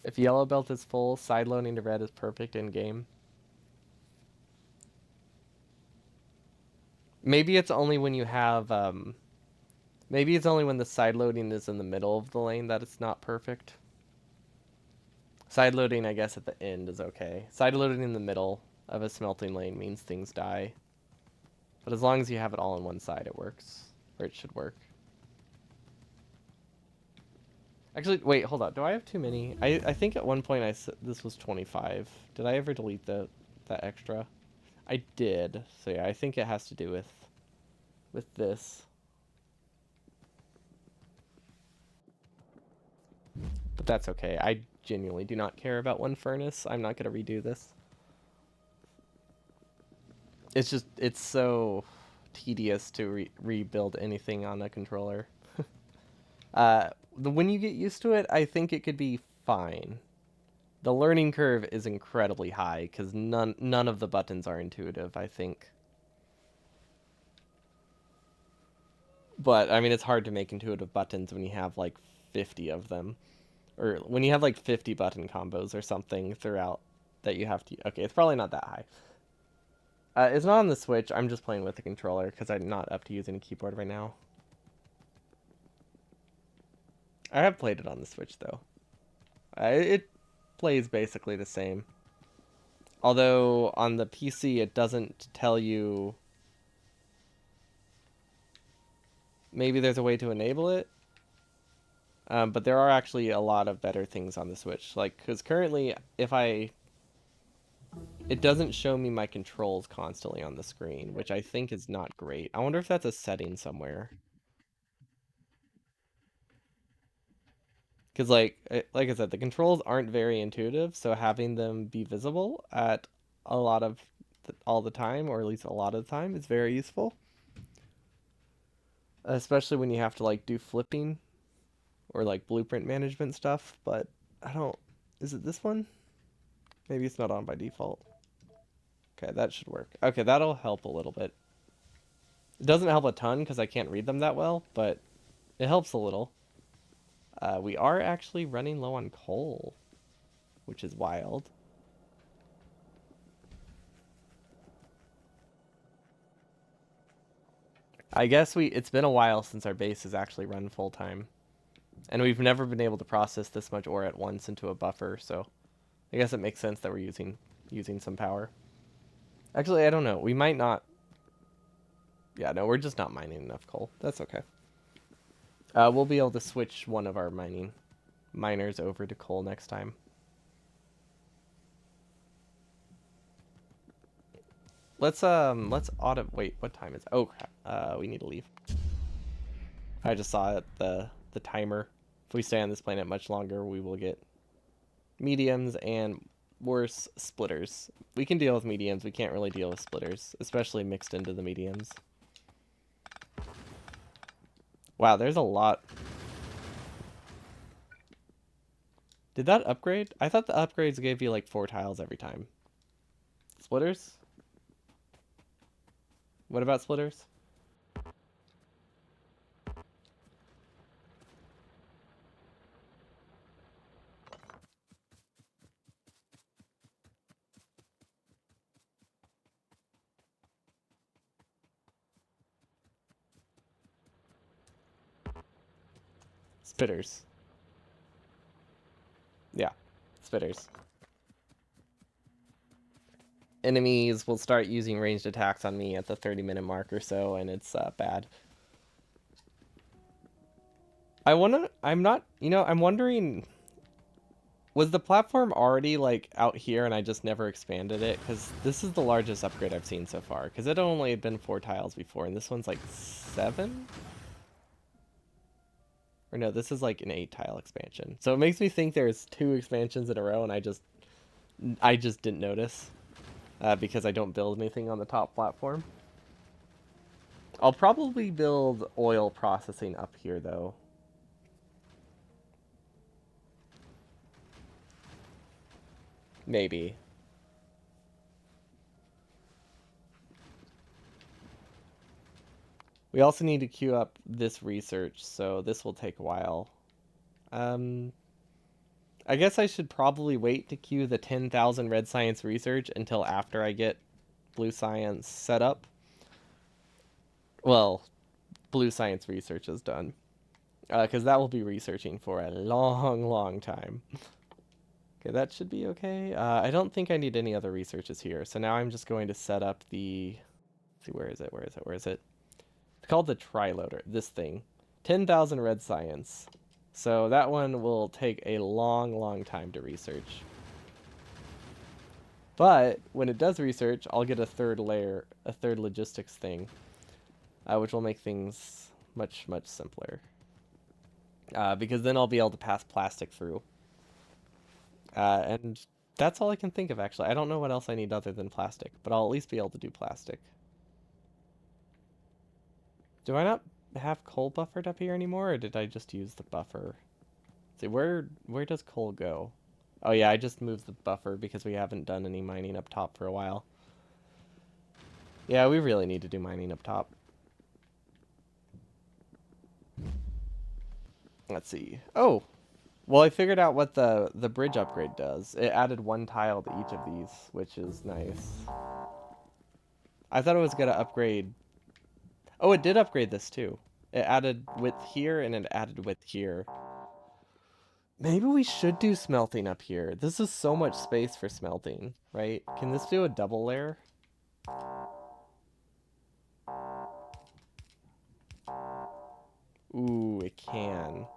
If yellow belt is full, side loading to red is perfect in game. Maybe it's only when you have maybe it's only when the side loading is in the middle of the lane that it's not perfect. Side loading, I guess, at the end is okay. Side loading in the middle of a smelting lane means things die. But as long as you have it all on one side, it works. Or it should work. Actually, wait, hold on. Do I have too many? I think at one point I said this was 25. Did I ever delete that extra? I did. So yeah, I think it has to do with this. But that's okay. I genuinely do not care about one furnace. I'm not going to redo this. It's just, it's so tedious to rebuild anything on a controller. When you get used to it, I think it could be fine. The learning curve is incredibly high because none of the buttons are intuitive, I think. But I mean, it's hard to make intuitive buttons when you have like 50 of them, or when you have like 50 button combos or something throughout that you have to. Okay, it's probably not that high. It's not on the Switch. I'm just playing with the controller because I'm not up to using a keyboard right now. I have played it on the Switch though. It plays basically the same. Although on the PC it doesn't tell you. Maybe there's a way to enable it. But there are actually a lot of better things on the Switch. Like, because currently, it doesn't show me my controls constantly on the screen, which I think is not great. I wonder if that's a setting somewhere. Because like I said, the controls aren't very intuitive, so having them be visible at a lot of all the time, or at least a lot of the time, is very useful. Especially when you have to like do flipping or like blueprint management stuff. But I don't. Is it this one? Maybe it's not on by default. Okay, that should work. Okay, that'll help a little bit. It doesn't help a ton because I can't read them that well, but it helps a little. We are actually running low on coal, which is wild. I guess it's been a while since our base has actually run full time, and we've never been able to process this much ore at once into a buffer, so I guess it makes sense that we're using some power. Actually, I don't know. We might not. Yeah, no, we're just not mining enough coal. That's okay. We'll be able to switch one of our miners over to coal next time. Let's auto. Wait, what time is it? Oh crap. We need to leave. I just saw it, the timer. If we stay on this planet much longer, we will get mediums and worse splitters. We can deal with mediums. We can't really deal with splitters, especially mixed into the mediums. Wow, there's a lot. Did that upgrade? I thought the upgrades gave you like 4 tiles every time. Splitters? What about splitters? Spitters. Yeah, spitters. Enemies will start using ranged attacks on me at the 30-minute mark or so, and it's bad. I'm not, I'm wondering, was the platform already like out here and I just never expanded it? Because this is the largest upgrade I've seen so far. Because it only had been 4 tiles before, and this one's like 7? Or no, this is like an 8 tile expansion. So it makes me think there's 2 expansions in a row, and I just I just didn't notice because I don't build anything on the top platform. I'll probably build oil processing up here, though. Maybe. We also need to queue up this research, so this will take a while. Um, I guess I should probably wait to queue the 10,000 red science research until after I get blue science set up. Well, blue science research is done. Because that will be researching for a long, long time. Okay, that should be okay. I don't think I need any other researches here. So now I'm just going to set up the... Let's see, where is it? Where is it? Where is it? It's called the triloader, this thing. 10,000 red science. So that one will take a long, long time to research. But when it does research, I'll get a third layer, a third logistics thing, which will make things much, much simpler. Because then I'll be able to pass plastic through. And that's all I can think of, actually. I don't know what else I need other than plastic, but I'll at least be able to do plastic. Do I not have coal buffered up here anymore, or did I just use the buffer? Let's see, where does coal go? Oh yeah, I just moved the buffer because we haven't done any mining up top for a while. Yeah, we really need to do mining up top. Let's see. Oh, well, I figured out what the bridge upgrade does. It added one tile to each of these, which is nice. I thought it was gonna upgrade. Oh, it did upgrade this too. It added width here and it added width here. Maybe we should do smelting up here. This is so much space for smelting, right? Can this do a double layer? Ooh, it can.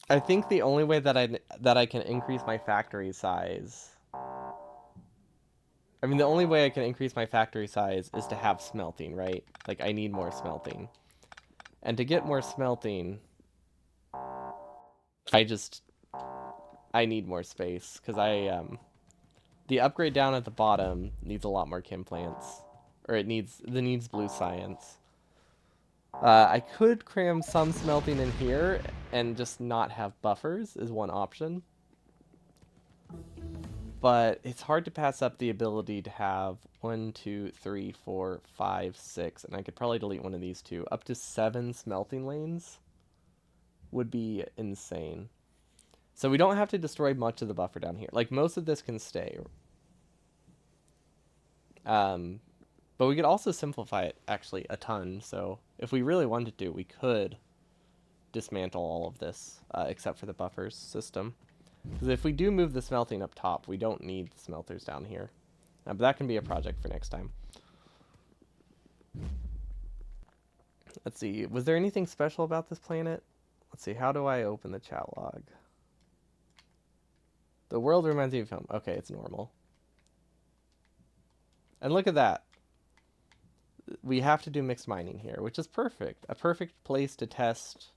I think the only way that I can increase my factory size. I mean, the only way I can increase my factory size is to have smelting, right? Like I need more smelting. And to get more smelting, I just I need more space cuz I the upgrade down at the bottom needs a lot more chem plants, or it needs blue science. I could cram some smelting in here and just not have buffers is one option. But it's hard to pass up the ability to have 1, 2, 3, 4, 5, 6, and I could probably delete one of these two. Up to 7 smelting lanes would be insane. So we don't have to destroy much of the buffer down here. Like, most of this can stay. Um, but we could also simplify it, actually, a ton. So if we really wanted to, we could dismantle all of this, except for the buffers system. Because if we do move the smelting up top, we don't need the smelters down here. But that can be a project for next time. Let's see. Was there anything special about this planet? Let's see. How do I open the chat log? The world reminds me of home. Okay, it's normal. And look at that. We have to do mixed mining here, which is perfect. A perfect place to test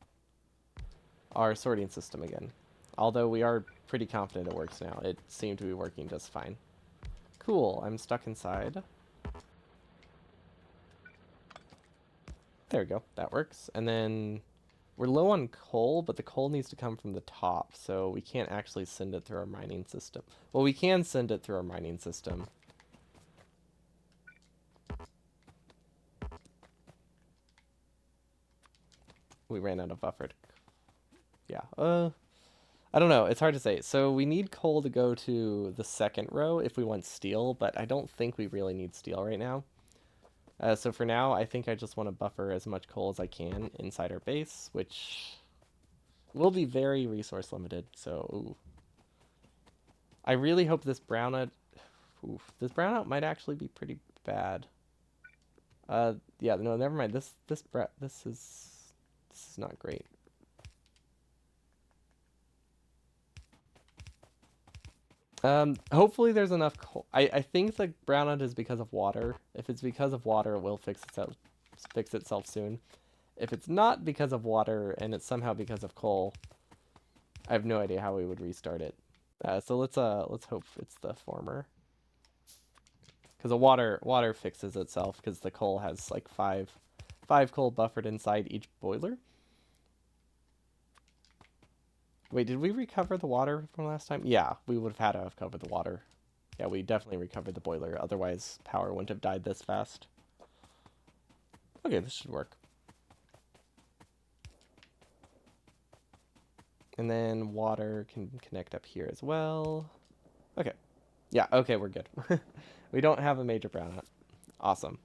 our sorting system again. Although we are pretty confident it works now. It seemed to be working just fine. Cool. I'm stuck inside. There we go. That works. And then we're low on coal, but the coal needs to come from the top, so we can't actually send it through our mining system. Well, we can send it through our mining system. We ran out of buffered. Yeah. I don't know. It's hard to say. So we need coal to go to the second row if we want steel, but I don't think we really need steel right now. So for now, I think I just want to buffer as much coal as I can inside our base, which will be very resource limited. So ooh. I really hope this brownout. Oof, this brownout might actually be pretty bad. Yeah, no, never mind. This is not great. Hopefully there's enough coal. I think the brownout is because of water. If it's because of water, it will fix itself soon. If it's not because of water and it's somehow because of coal, I have no idea how we would restart it. So let's hope it's the former. Because the water fixes itself because the coal has like five coal buffered inside each boiler. Wait, did we recover the water from last time? Yeah, we would have had to have covered the water. Yeah, we definitely recovered the boiler. Otherwise, power wouldn't have died this fast. Okay, this should work. And then water can connect up here as well. Okay. Yeah, okay, we're good. We don't have a major brownout. Awesome.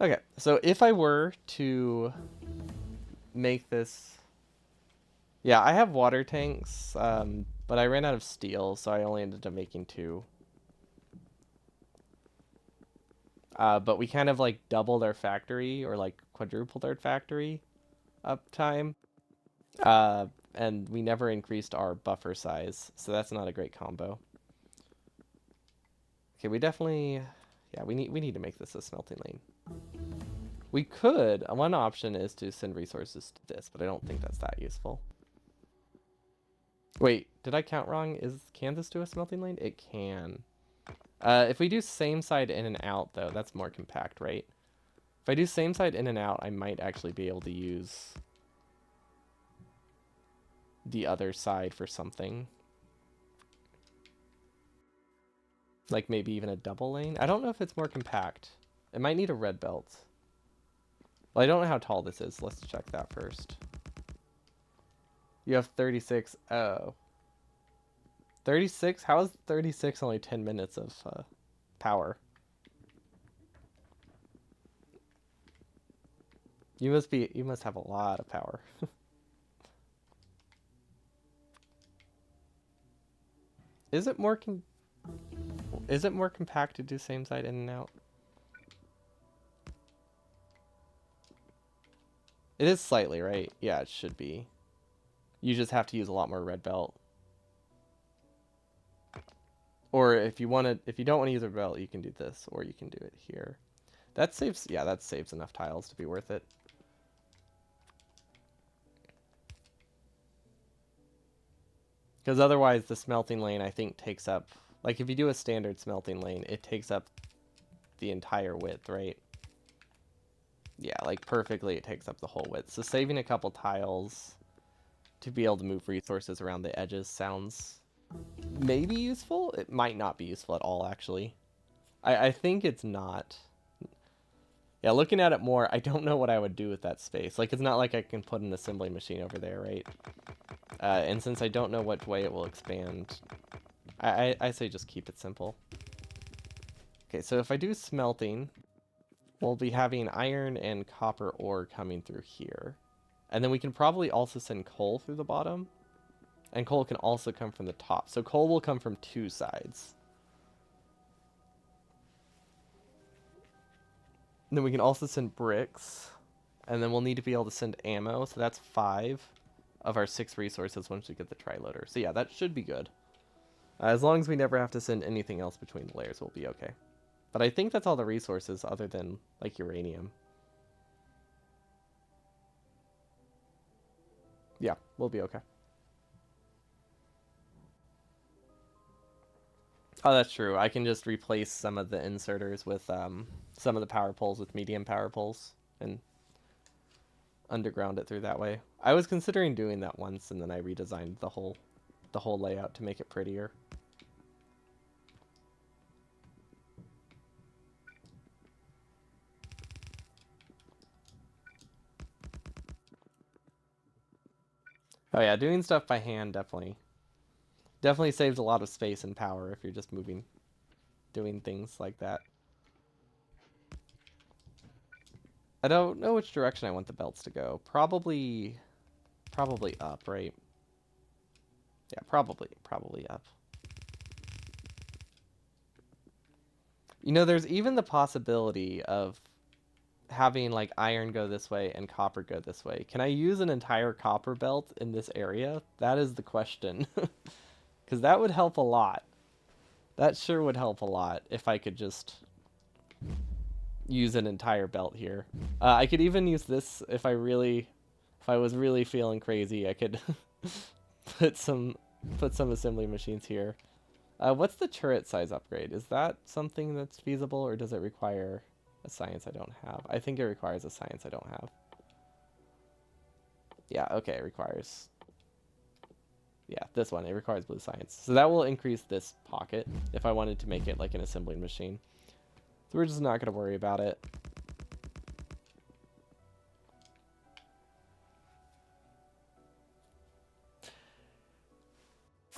Okay, so if I were to make this... Yeah, I have water tanks, but I ran out of steel, so I only ended up making 2. But we kind of like doubled our factory, or like quadrupled our factory uptime. And we never increased our buffer size, so that's not a great combo. Okay, we definitely... Yeah, we need to make this a smelting lane. We could... One option is to send resources to this, but I don't think that's that useful. Wait, did I count wrong? Can this do a smelting lane? It can. If we do same side in and out, though, that's more compact, right? If I do same side in and out, I might actually be able to use the other side for something. Like maybe even a double lane? I don't know if it's more compact. It might need a red belt. Well, I don't know how tall this is. Let's check that first. You have 36. Oh. 36? How is 36 only 10 minutes of power? You must have a lot of power. Is it more compact to do same side in and out? It is slightly, right? Yeah, it should be. You just have to use a lot more red belt. Or if you don't want to use a belt, you can do this, or you can do it here. That saves enough tiles to be worth it. Because otherwise the smelting lane, I think, takes up... Like, if you do a standard smelting lane, it takes up the entire width, right? Yeah, like, perfectly it takes up the whole width. So saving a couple tiles to be able to move resources around the edges sounds maybe useful. It might not be useful at all, actually. I think it's not. Yeah, looking at it more, I don't know what I would do with that space. Like, it's not like I can put an assembly machine over there, right? And since I don't know which way it will expand, I say just keep it simple. Okay, so if I do smelting, we'll be having iron and copper ore coming through here. And then we can probably also send coal through the bottom. And coal can also come from the top. So coal will come from 2 sides. And then we can also send bricks. And then we'll need to be able to send ammo. So that's 5 of our 6 resources once we get the tri-loader. So yeah, that should be good. As long as we never have to send anything else between the layers, we'll be okay. But I think that's all the resources other than, like, uranium. Yeah, we'll be okay. Oh, that's true. I can just replace some of the inserters with some of the power poles with medium power poles and underground it through that way. I was considering doing that once, and then I redesigned the whole layout to make it prettier. Oh yeah, doing stuff by hand definitely saves a lot of space and power if you're just doing things like that. I don't know which direction I want the belts to go. Probably up, right? Yeah, probably up. You know, there's even the possibility of having like iron go this way and copper go this way. Can I use an entire copper belt in this area? That is the question. Because that would help a lot. That sure would help a lot if I could just use an entire belt here. I could even use this if I was really feeling crazy. I could put some assembly machines here. What's the turret size upgrade? Is that something that's feasible, or does it require a science I don't have? I think it requires a science I don't have. Yeah, okay, it requires... Yeah, this one, it requires blue science. So that will increase this pocket if I wanted to make it like an assembling machine. So we're just not going to worry about it.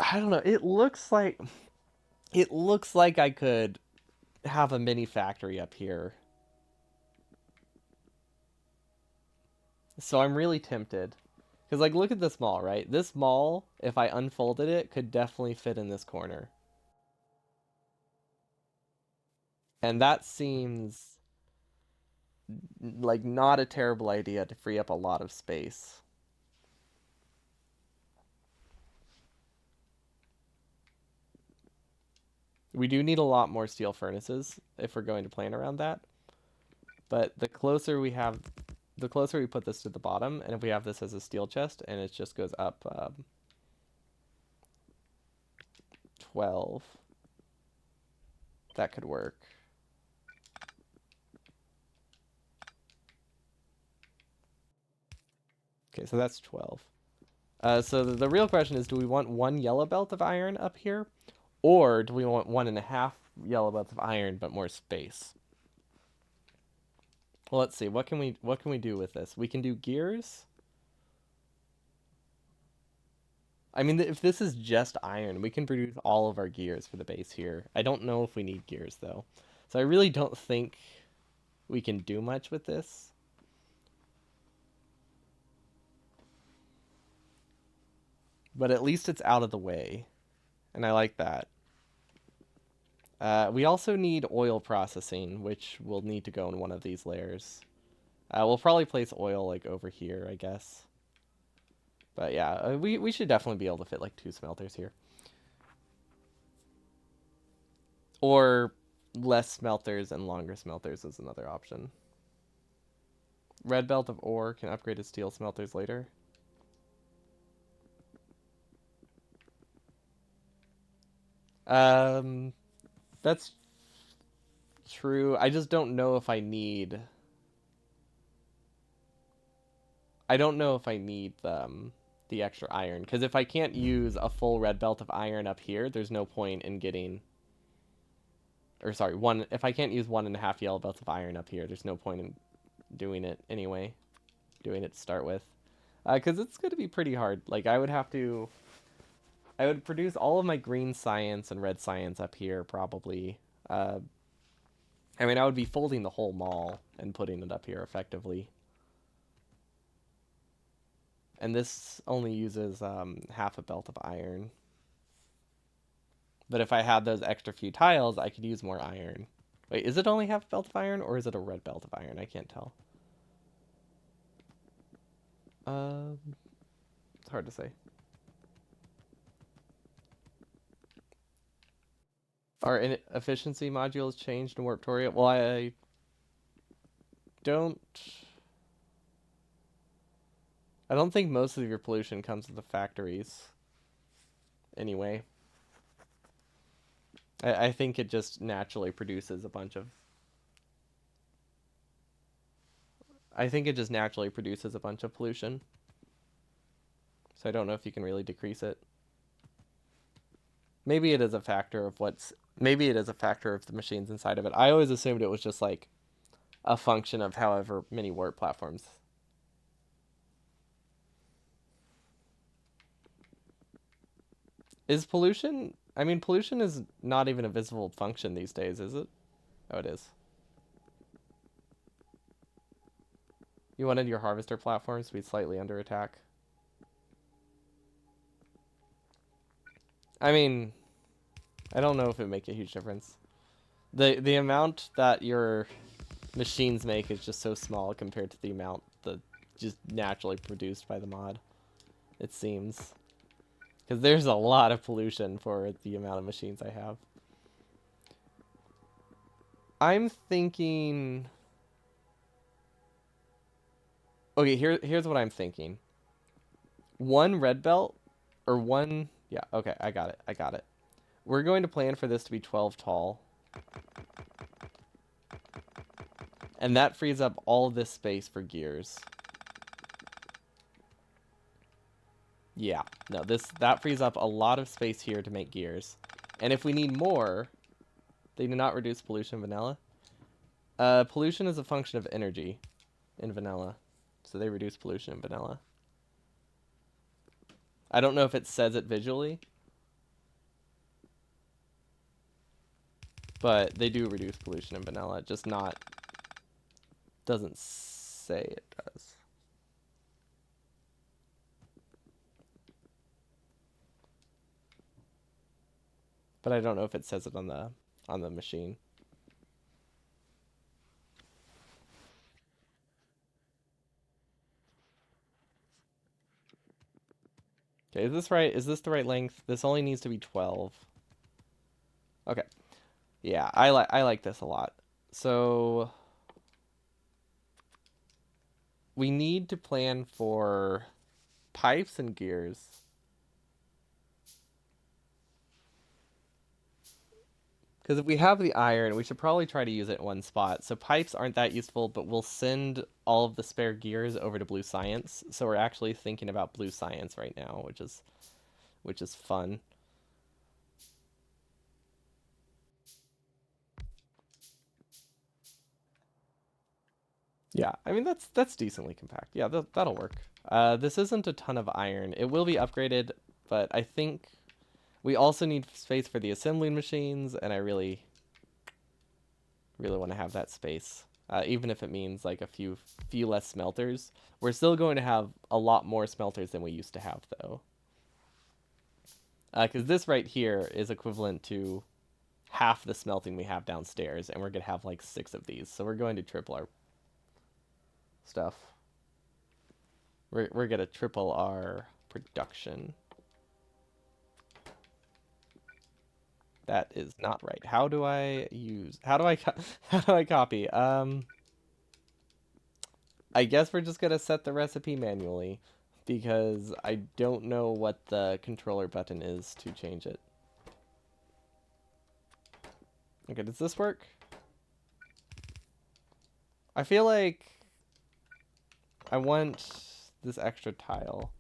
I don't know, it looks like I could have a mini factory up here. So I'm really tempted. Because, like, look at this mall, right? This mall, if I unfolded it, could definitely fit in this corner. And that seems like not a terrible idea to free up a lot of space. We do need a lot more steel furnaces if we're going to plan around that. But the closer we put this to the bottom, and if we have this as a steel chest, and it just goes up 12, that could work. Okay, so that's 12. So the real question is, do we want one yellow belt of iron up here? Or do we want 1.5 yellow belts of iron but more space? Well, let's see. What can we do with this? We can do gears. I mean, if this is just iron, we can produce all of our gears for the base here. I don't know if we need gears though. So I really don't think we can do much with this. But at least it's out of the way. And I like that. We also need oil processing, which will need to go in one of these layers. We'll probably place oil like over here, I guess. But yeah, we should definitely be able to fit like 2 smelters here. Or less smelters and longer smelters is another option. Red belt of ore can upgrade to steel smelters later. Um, that's true. I just don't know if I need... I don't know if I need the extra iron. Because if I can't use a full red belt of iron up here, there's no point in getting... Or sorry, if I can't use 1.5 yellow belts of iron up here, there's no point in doing it anyway. Doing it to start with. Because it's going to be pretty hard. Like, I would produce all of my green science and red science up here, probably. I mean, I would be folding the whole mall and putting it up here effectively. And this only uses half a belt of iron. But if I had those extra few tiles, I could use more iron. Wait, is it only half a belt of iron, or is it a red belt of iron? I can't tell. It's hard to say. Our efficiency modules changed in Warptoria? Well, I don't... I don't think most of your pollution comes to the factories. Anyway. I think it just naturally produces a bunch of... I think it just naturally produces a bunch of pollution. So I don't know if you can really decrease it. Maybe it is a factor of what's... Maybe it is a factor of the machines inside of it. I always assumed it was just like a function of however many warp platforms. Is pollution... I mean, pollution is not even a visible function these days, is it? Oh, it is. You wanted your harvester platforms to be slightly under attack. I mean, I don't know if it would make a huge difference. The amount that your machines make is just so small compared to the amount that just naturally produced by the mod, it seems. Because there's a lot of pollution for the amount of machines I have. I'm thinking... Okay, here's what I'm thinking. One red belt, or one. Yeah, okay, I got it. I got it. We're going to plan for this to be 12 tall, and that frees up all this space for gears. Yeah, no, that frees up a lot of space here to make gears. And if we need more, they do not reduce pollution in vanilla. Pollution is a function of energy in vanilla, so they reduce pollution in vanilla. I don't know if it says it visually, but they do reduce pollution in vanilla, just not doesn't say it does. But I don't know if it says it on the machine. Okay, is this right? Is this the right length? This only needs to be 12. Okay. Yeah, I like this a lot. So we need to plan for pipes and gears. Because if we have the iron, we should probably try to use it in one spot. So pipes aren't that useful, but we'll send all of the spare gears over to blue science. So we're actually thinking about blue science right now, which is fun. Yeah, I mean that's decently compact. Yeah, that'll work. This isn't a ton of iron. It will be upgraded, but I think we also need space for the assembling machines, and I really want to have that space. Even if it means like a few less smelters. We're still going to have a lot more smelters than we used to have, though. Because this right here is equivalent to half the smelting we have downstairs, and we're going to have like 6 of these. So we're going to triple our stuff. We're going to triple our production. That is not right. How do I how do I copy? I guess we're just gonna set the recipe manually because I don't know what the controller button is to change it. Okay, does this work? I feel like I want this extra tile.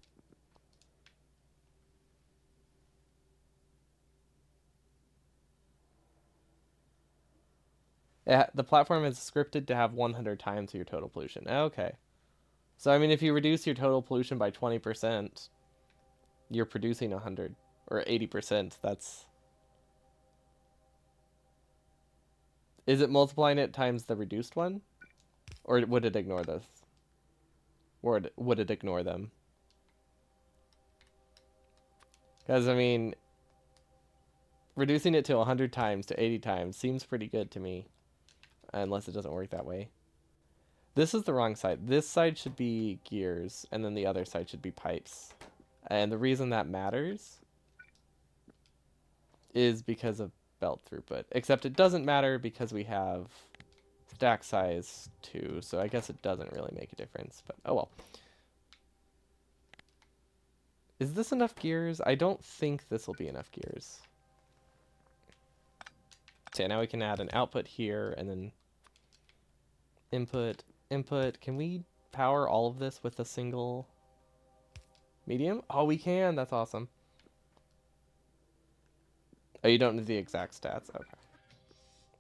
The platform is scripted to have 100 times your total pollution. Okay. So, I mean, if you reduce your total pollution by 20%, you're producing 100 or 80%. That's. Is it multiplying it times the reduced one? Or would it ignore this? Or would it ignore them? Because, I mean, reducing it to 100 times to 80 times seems pretty good to me. Unless it doesn't work that way. This is the wrong side. This side should be gears, and then the other side should be pipes. And the reason that matters is because of belt throughput. Except it doesn't matter because we have stack size 2, so I guess it doesn't really make a difference. But oh well. Is this enough gears? I don't think this will be enough gears. Okay, now we can add an output here, and then input, input. Can we power all of this with a single medium? Oh, we can. That's awesome. Oh, you don't know the exact stats? Okay.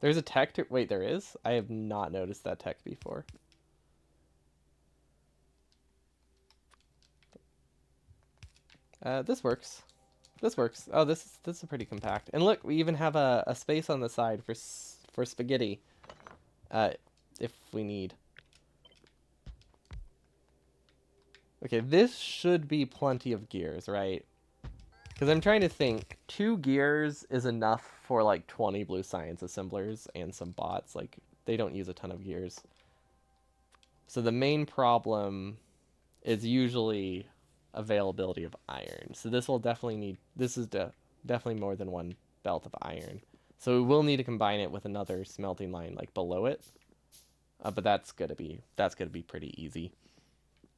There's a tech to... Wait, there is? I have not noticed that tech before. This works. This works. Oh, this is pretty compact. And look, we even have a space on the side for spaghetti. Uh, if we need. Okay, this should be plenty of gears, right? Because I'm trying to think. 2 gears is enough for like 20 blue science assemblers and some bots. Like, they don't use a ton of gears. So the main problem is usually availability of iron. So this will definitely need, this is definitely more than one belt of iron. So we will need to combine it with another smelting line like below it. But that's gonna be pretty easy.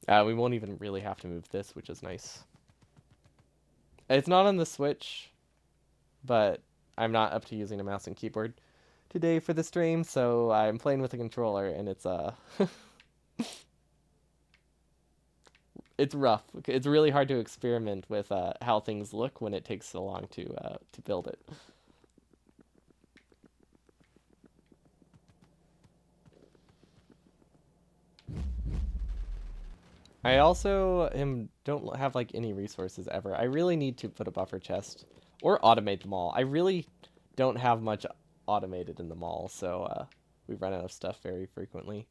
We won't even really have to move this, which is nice. It's not on the Switch, but I'm not up to using a mouse and keyboard today for the stream, so I'm playing with a controller, and it's rough. It's really hard to experiment with how things look when it takes so long to build it. I also don't have like any resources ever. I really need to put a buffer chest or automate the mall. I really don't have much automated in the mall, so we run out of stuff very frequently.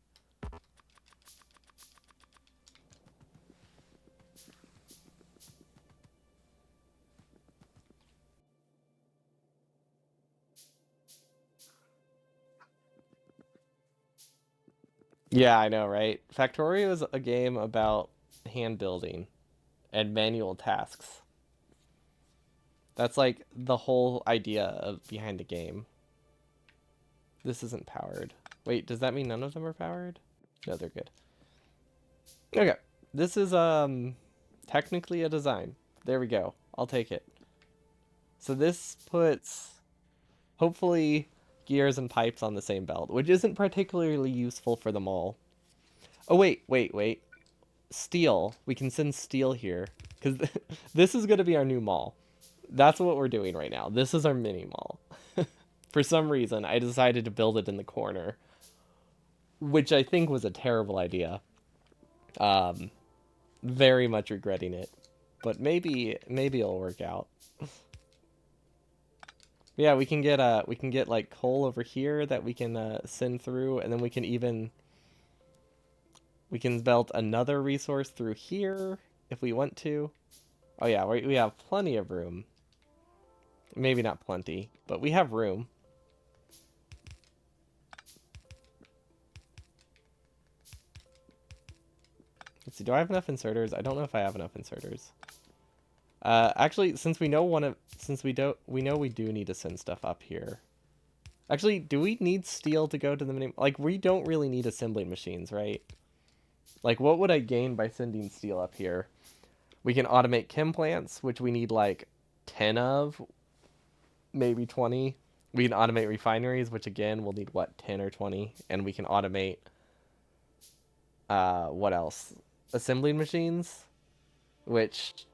Yeah, I know, right? Factorio is a game about hand building and manual tasks. That's like the whole idea of behind the game. This isn't powered. Wait, does that mean none of them are powered? No, they're good. Okay. This is technically a design. There we go. I'll take it. So this puts hopefully gears and pipes on the same belt, which isn't particularly useful for them all. Oh wait. Steel. We can send steel here because this is going to be our new mall. That's what we're doing right now. This is our mini mall. For some reason, I decided to build it in the corner, which I think was a terrible idea. Um, very much regretting it, but maybe it'll work out. Yeah, we can get like coal over here that we can send through, and then we can belt another resource through here if we want to. Oh yeah, we have plenty of room. Maybe not plenty, but we have room. Let's see, do I have enough inserters? I don't know if I have enough inserters. Actually, since we know we do need to send stuff up here. Actually, do we need steel to go to the mini? Like, we don't really need assembly machines, right? Like, what would I gain by sending steel up here? We can automate chem plants, which we need like 10 of, maybe 20. We can automate refineries, which again we'll need what, 10 or 20, and we can automate what else? Assembling machines, which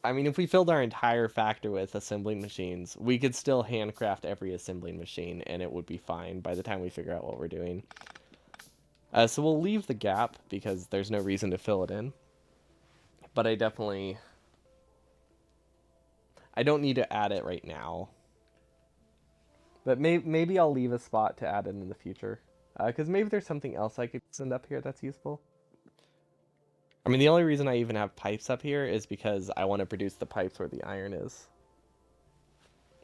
I mean, if we filled our entire factory with assembling machines, we could still handcraft every assembling machine and it would be fine by the time we figure out what we're doing. So we'll leave the gap because there's no reason to fill it in. But I don't need to add it right now. But maybe I'll leave a spot to add it in the future. Because maybe there's something else I could send up here that's useful. I mean, the only reason I even have pipes up here is because I want to produce the pipes where the iron is.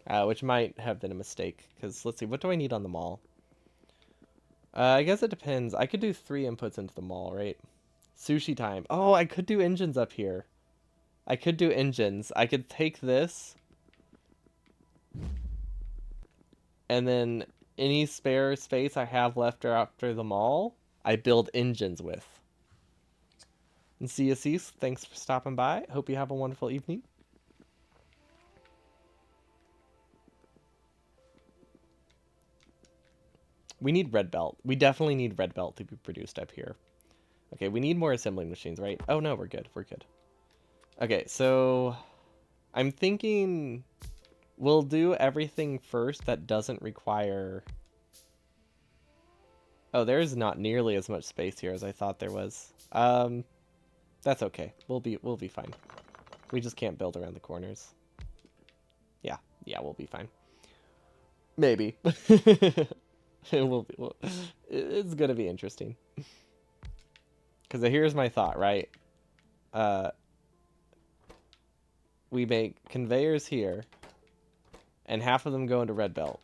Which might have been a mistake, because let's see, what do I need on the mall? I guess it depends. I could do 3 inputs into the mall, right? Sushi time. Oh, I could do engines up here. I could do engines. I could take this, and then any spare space I have left after the mall, I build engines with. And see you, Cease. Thanks for stopping by. Hope you have a wonderful evening. We need red belt. We definitely need red belt to be produced up here. Okay, we need more assembling machines, right? Oh no, we're good. We're good. Okay, so I'm thinking we'll do everything first that doesn't require. Oh, there's not nearly as much space here as I thought there was. That's okay. We'll be fine. We just can't build around the corners. Yeah, we'll be fine. Maybe. It will be. It's gonna be interesting. Because here's my thought, right? Uh, we make conveyors here, and half of them go into red belt,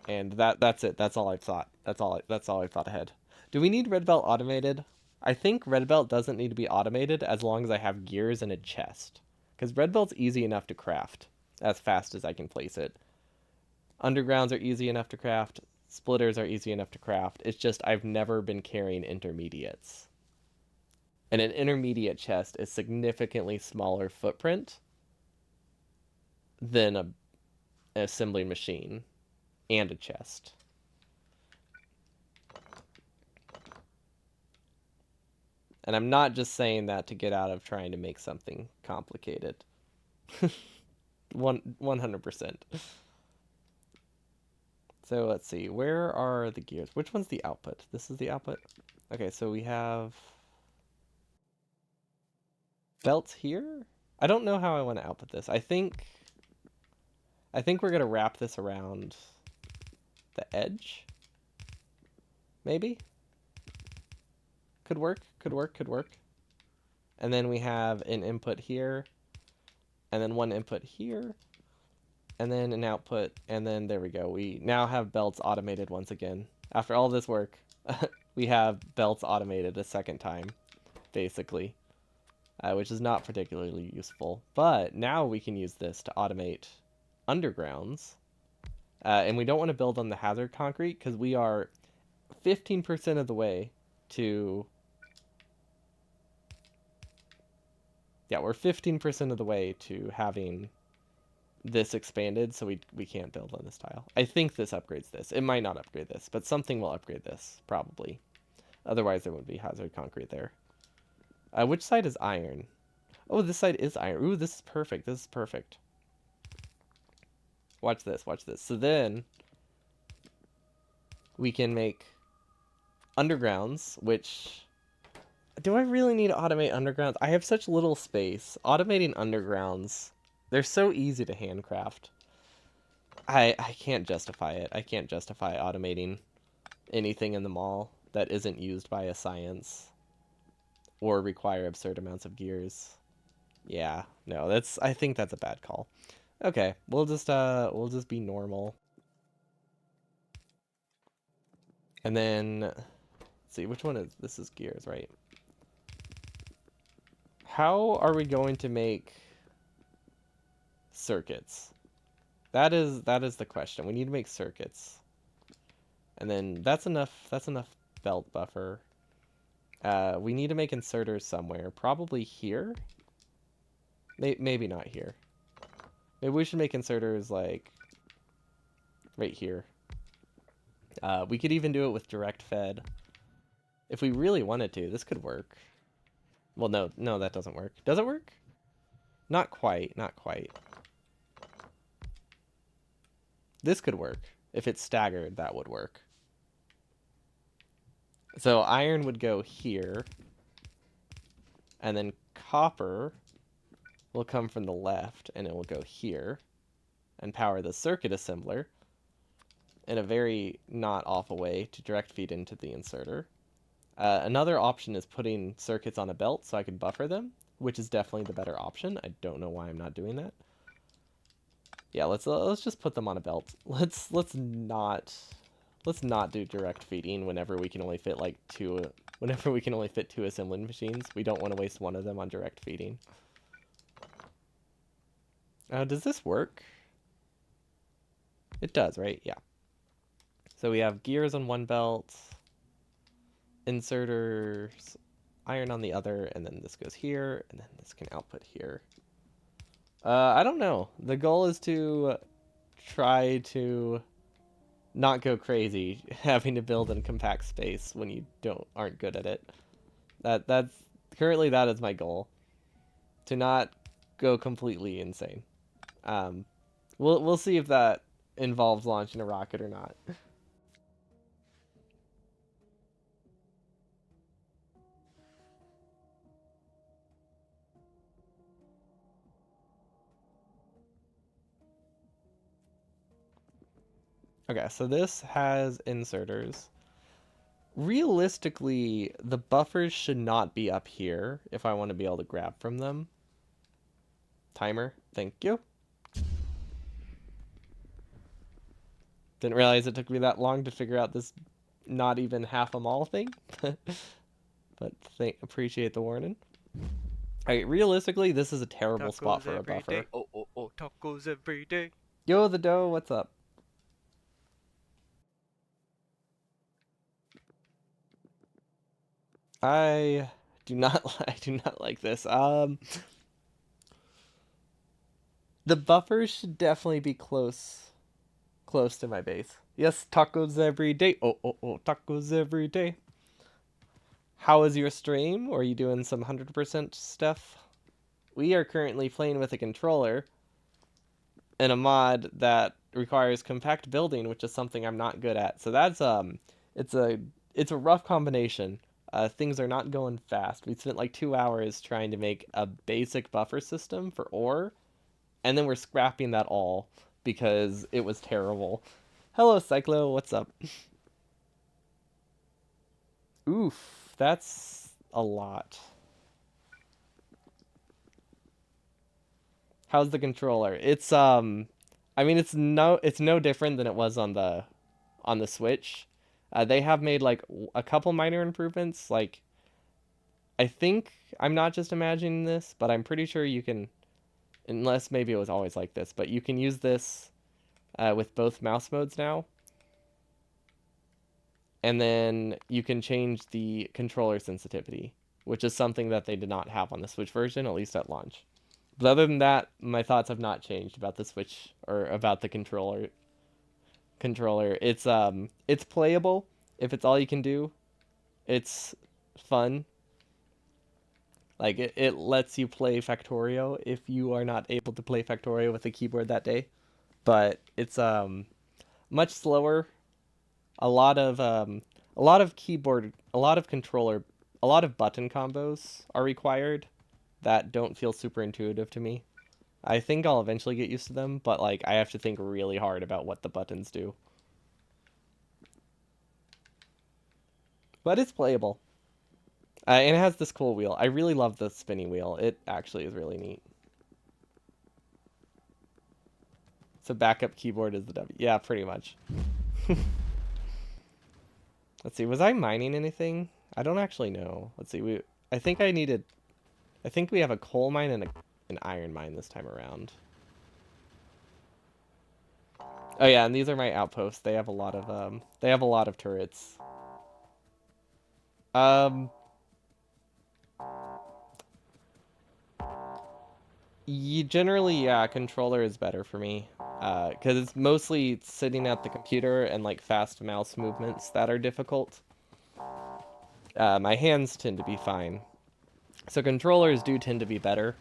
and that's it. That's all I thought. That's all I thought ahead. Do we need red belt automated? I think red belt doesn't need to be automated as long as I have gears and a chest, because red belt's easy enough to craft as fast as I can place it. Undergrounds are easy enough to craft. Splitters are easy enough to craft. It's just I've never been carrying intermediates. And an intermediate chest is significantly smaller footprint than an assembly machine and a chest. And I'm not just saying that to get out of trying to make something complicated. 100%. So let's see, where are the gears? Which one's the output? This is the output? Okay, so we have belts here? I don't know how I want to output this. I think we're gonna wrap this around the edge. Maybe? Could work, could work, could work. And then we have an input here, and then one input here, and then an output, and then there we go. We now have belts automated once again. After all this work, we have belts automated a second time, basically, which is not particularly useful. But now we can use this to automate undergrounds. And we don't want to build on the hazard concrete because we are 15% of the way to... Yeah, we're 15% of the way to having this expanded, so we can't build on this tile. I think this upgrades this. It might not upgrade this, but something will upgrade this, probably. Otherwise, there wouldn't be hazard concrete there. Which side is iron? Oh, this side is iron. Ooh, this is perfect. This is perfect. Watch this, watch this. So then, we can make undergrounds, which... Do I really need to automate undergrounds? I have such little space. Automating undergrounds, they're so easy to handcraft. I can't justify it. I can't justify automating anything in the mall that isn't used by a science or require absurd amounts of gears. Yeah, no, I think that's a bad call. Okay, we'll just be normal. And then let's see, which one is this is gears, right? How are we going to make circuits? That is the question. We need to make circuits. And then that's enough belt buffer. We need to make inserters somewhere. Probably here. Maybe not here. Maybe we should make inserters like right here. We could even do it with direct fed. If we really wanted to, this could work. Well, no, that doesn't work. Does it work? Not quite, not quite. This could work. If it's staggered, that would work. So iron would go here, and then copper will come from the left, and it will go here, and power the circuit assembler in a very not awful way to direct feed into the inserter. Another option is putting circuits on a belt so I can buffer them, which is definitely the better option. I don't know why I'm not doing that. Yeah, let's just put them on a belt. Let's not do direct feeding whenever we can only fit like two assembling machines. We don't want to waste one of them on direct feeding. Does this work? It does, right? Yeah. So we have gears on one belt, inserters, iron on the other, and then this goes here, and then this can output here. I don't know. The goal is to try to not go crazy having to build in compact space when you aren't good at it. That's currently that is my goal. To not go completely insane. We'll see if that involves launching a rocket or not. Okay, so this has inserters. Realistically, the buffers should not be up here if I want to be able to grab from them. Timer, thank you. Didn't realize it took me that long to figure out this not even half a mall thing. But appreciate the warning. Alright, realistically, this is a terrible spot for a buffer. Day. Oh, tacos every day. Yo, the dough, what's up? I do not like this. The buffers should definitely be close to my base. Yes, tacos every day. Oh, tacos every day. How is your stream? Or are you doing some 100% stuff? We are currently playing with a controller in a mod that requires compact building, which is something I'm not good at. So that's it's a it's a rough combination. Things are not going fast. We spent like 2 hours trying to make a basic buffer system for ore, and then we're scrapping that all because it was terrible. Hello, Cyclo. What's up? Oof, that's a lot. How's the controller? I mean it's no different than it was on the Switch. They have made like a couple minor improvements. Like I think I'm not just imagining this, but I'm pretty sure you can, unless maybe it was always like this, but you can use this with both mouse modes now, and then you can change the controller sensitivity, which is something that they did not have on the Switch version, at least at launch. But other than that, my thoughts have not changed about the Switch or about the controller. It's playable if it's all you can do. It's fun. Like it lets you play Factorio if you are not able to play Factorio with a keyboard that day. But it's much slower. A lot of keyboard, a lot of controller, a lot of button combos are required that don't feel super intuitive to me. I think I'll eventually get used to them, but like I have to think really hard about what the buttons do. But it's playable. And it has this cool wheel. I really love the spinny wheel. It actually is really neat. So backup keyboard is the W. Yeah, pretty much. Let's see. Was I mining anything? I don't actually know. Let's see. I think I needed. I think we have a coal mine and an iron mine this time around. Oh yeah, and these are my outposts. They have a lot of They have a lot of turrets. Um. Generally, yeah, controller is better for me. Because it's mostly sitting at the computer and like fast mouse movements that are difficult. My hands tend to be fine. So controllers do tend to be better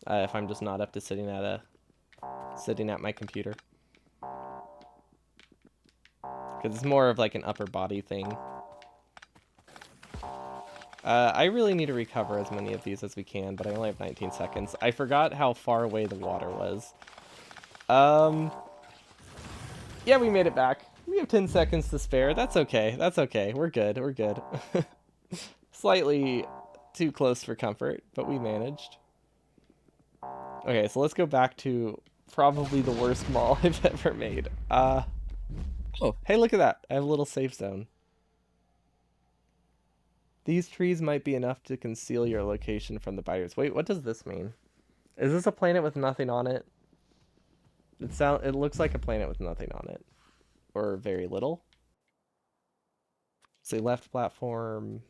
if I'm just not up to sitting at my computer. Because it's more of like an upper body thing. I really need to recover as many of these as we can, but I only have 19 seconds. I forgot how far away the water was. Um, yeah, we made it back. We have 10 seconds to spare. That's okay. That's okay. We're good. We're good. Slightly too close for comfort, but we managed. Okay, so let's go back to probably the worst mall I've ever made. Oh, hey, look at that. I have a little safe zone. These trees might be enough to conceal your location from the biters. Wait, what does this mean? Is this a planet with nothing on it? It looks like a planet with nothing on it. Or very little. Say left platform.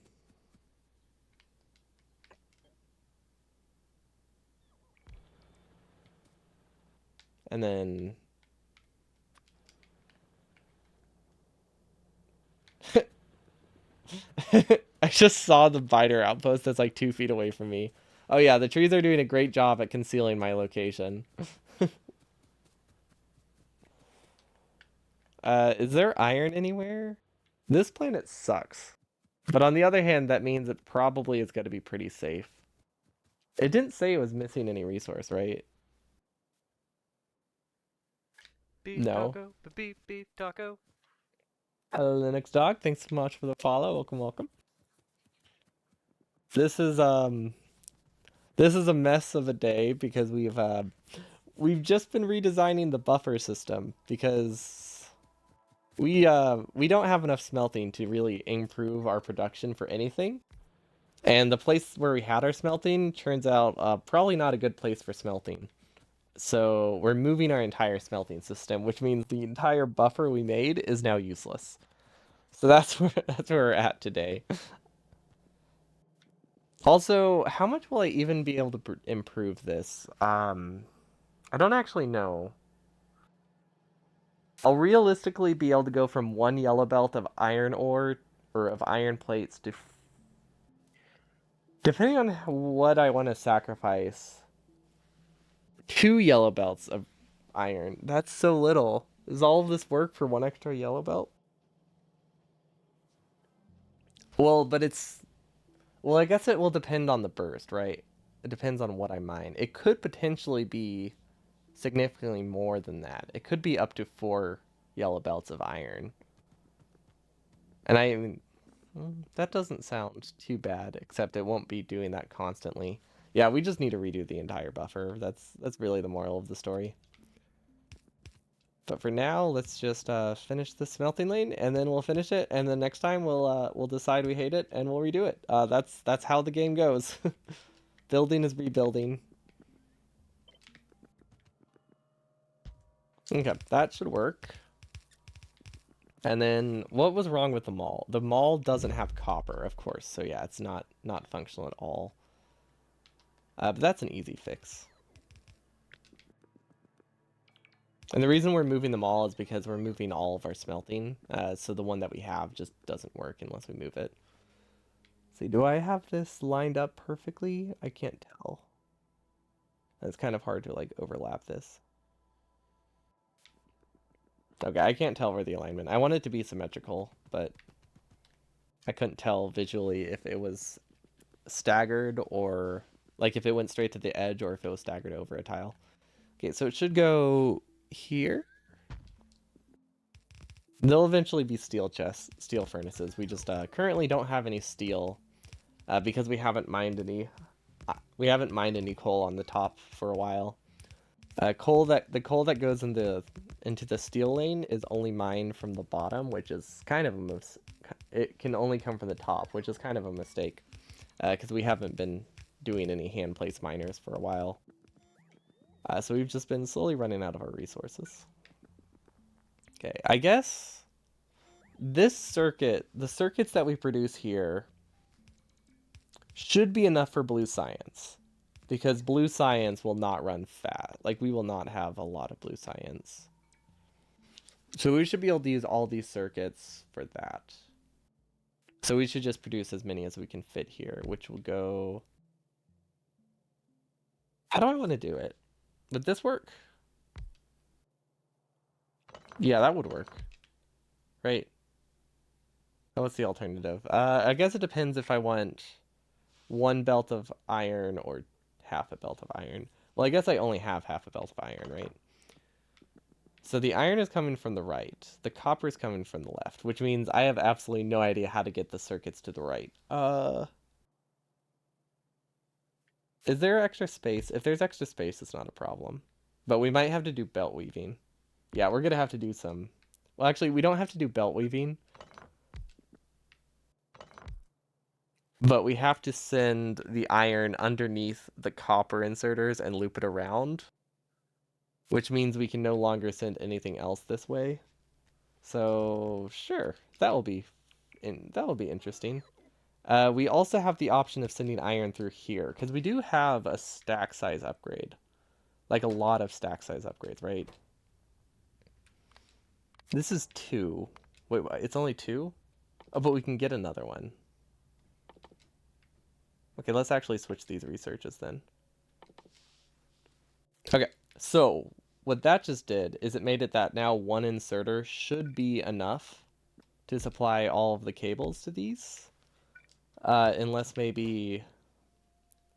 And then I just saw the biter outpost that's like 2 feet away from me. Oh yeah, the trees are doing a great job at concealing my location. Is there iron anywhere? This planet sucks. But on the other hand, that means it probably is going to be pretty safe. It didn't say it was missing any resource, right? Beef No. taco, beef taco. Hello, Linux Dog. Thanks so much for the follow. Welcome, welcome. This is um this is a mess of a day because we've just been redesigning the buffer system because we don't have enough smelting to really improve our production for anything. And the place where we had our smelting turns out probably not a good place for smelting. So we're moving our entire smelting system, which means the entire buffer we made is now useless. So that's where we're at today. Also, how much will I even be able to improve this? I don't actually know. I'll realistically be able to go from one yellow belt of iron ore or of iron plates to, depending on what I want to sacrifice, two yellow belts of iron. That's so little. Is all of this work for one extra yellow belt? Well, but it's well, I guess it will depend on the burst, right? It depends on what I mine. It could potentially be significantly more than that. It could be up to four yellow belts of iron. And that doesn't sound too bad, except it won't be doing that constantly. Yeah, we just need to redo the entire buffer. That's really the moral of the story. But for now, let's just finish the smelting lane, and then we'll finish it, and then next time we'll decide we hate it, and we'll redo it. That's how the game goes. Building is rebuilding. Okay, that should work. And then what was wrong with the mall? The mall doesn't have copper, of course. So yeah, it's not functional at all. But that's an easy fix. And the reason we're moving them all is because we're moving all of our smelting. So the one that we have just doesn't work unless we move it. See, do I have this lined up perfectly? I can't tell. It's kind of hard to like overlap this. Okay, I can't tell for the alignment. I want it to be symmetrical, but I couldn't tell visually if it was staggered or like if it went straight to the edge or if it was staggered over a tile. Okay, so it should go here. There'll eventually be steel chests, steel furnaces. We just currently don't have any steel because we haven't mined any coal on the top for a while. The coal that goes into the steel lane is only mined from the bottom, which is kind of it can only come from the top, which is kind of a mistake because we haven't been doing any hand place miners for a while. So we've just been slowly running out of our resources. Okay, I guess the circuits that we produce here, should be enough for blue science. Because blue science will not run fat. Like, we will not have a lot of blue science. So we should be able to use all these circuits for that. So we should just produce as many as we can fit here, which will go... How do I want to do it? Would this work? Yeah, that would work. Right. Oh, what's the alternative? I guess it depends if I want one belt of iron or half a belt of iron. Well, I guess I only have half a belt of iron, right? So the iron is coming from the right. The copper is coming from the left, which means I have absolutely no idea how to get the circuits to the right. Is there extra space? If there's extra space, it's not a problem. But we might have to do belt weaving. Yeah, we're gonna have to do some. Well, actually, we don't have to do belt weaving, but we have to send the iron underneath the copper inserters and loop it around, which means we can no longer send anything else this way. So sure, that will be interesting. We also have the option of sending iron through here because we do have a stack size upgrade, like a lot of stack size upgrades, right? This is two. Wait, what? It's only two? Oh, but we can get another one. Okay, let's actually switch these researches then. Okay, so what that just did is it made it that now one inserter should be enough to supply all of the cables to these. Unless maybe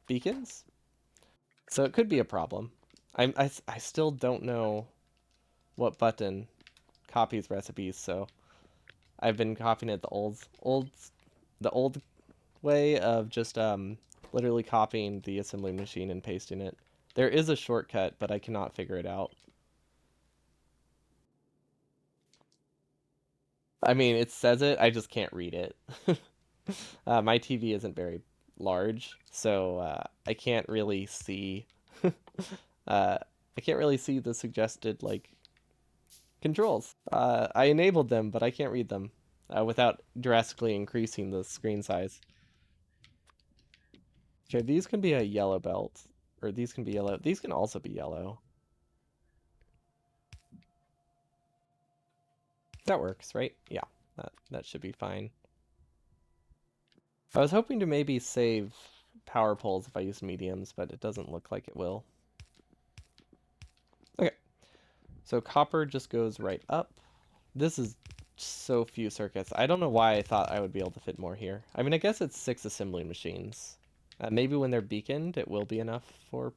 beacons. So it could be a problem. I still don't know what button copies recipes, so I've been copying it the old way of just literally copying the assembly machine and pasting it. There is a shortcut, but I cannot figure it out. I mean, it says it, I just can't read it. My TV isn't very large, so I can't really see I can't really see the suggested like controls. I enabled them, but I can't read them without drastically increasing the screen size. Okay, these can be a yellow belt, or these can be yellow. These can also be yellow. that works, right? Yeah, that should be fine. I was hoping to maybe save power poles if I use mediums, but it doesn't look like it will. Okay, so copper just goes right up. This is so few circuits. I don't know why I thought I would be able to fit more here. I mean, I guess it's 6 assembly machines. Maybe when they're beaconed, it will be enough for...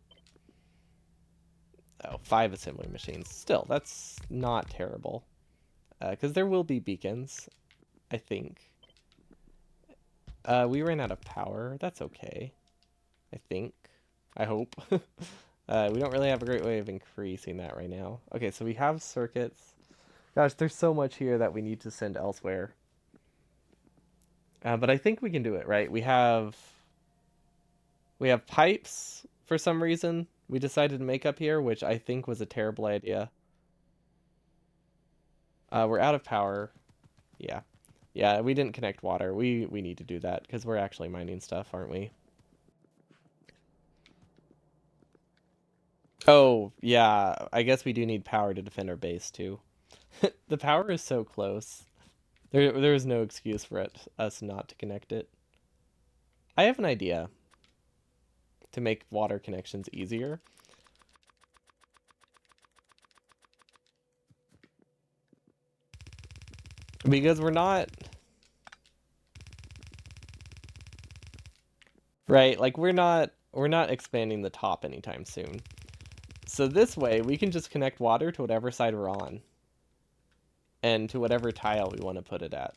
Oh, 5 assembly machines. Still, that's not terrible. Because there will be beacons, I think. We ran out of power. That's okay. I think. I hope. We don't really have a great way of increasing that right now. Okay, so we have circuits. Gosh, there's so much here that we need to send elsewhere. But I think we can do it, right? We have pipes for some reason. We decided to make up here, which I think was a terrible idea. We're out of power. Yeah. Yeah, we didn't connect water. We need to do that because we're actually mining stuff, aren't we? Oh, yeah. I guess we do need power to defend our base too. The power is so close. There's no excuse for us not to connect it. I have an idea to make water connections easier. Because we're not right, like we're not expanding the top anytime soon. So this way we can just connect water to whatever side we're on and to whatever tile we want to put it at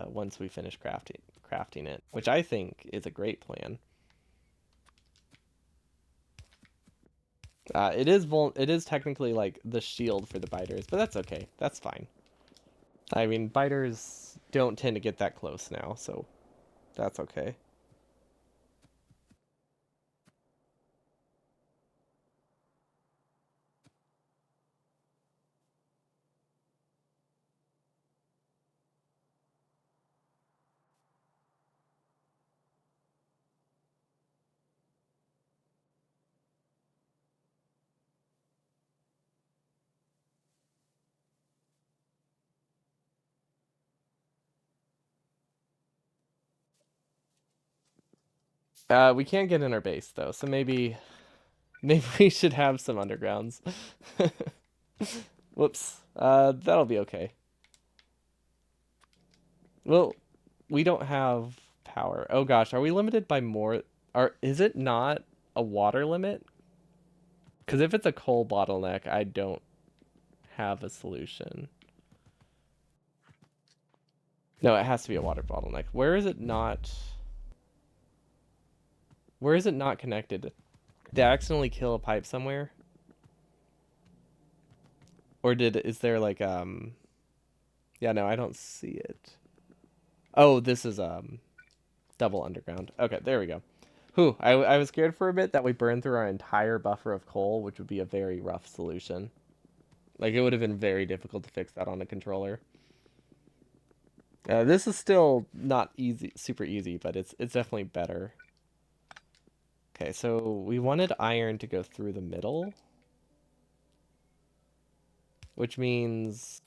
once we finish crafting it, which I think is a great plan. It is technically like the shield for the biters, but that's okay. That's fine. I mean, biters don't tend to get that close now, so that's okay. We can't get in our base though, so maybe we should have some undergrounds. Whoops. That'll be okay. Well, we don't have power. Oh gosh, are we limited by more? Is it not a water limit? Because if it's a coal bottleneck, I don't have a solution. No, it has to be a water bottleneck. Where is it not? Where is it not connected? Did I accidentally kill a pipe somewhere? Or is there like yeah, no, I don't see it. Oh, this is double underground. Okay, there we go. Whew, I was scared for a bit that we burned through our entire buffer of coal, which would be a very rough solution. Like it would have been very difficult to fix that on a controller. This is still not easy, super easy, but it's definitely better. Okay, so we wanted iron to go through the middle, which means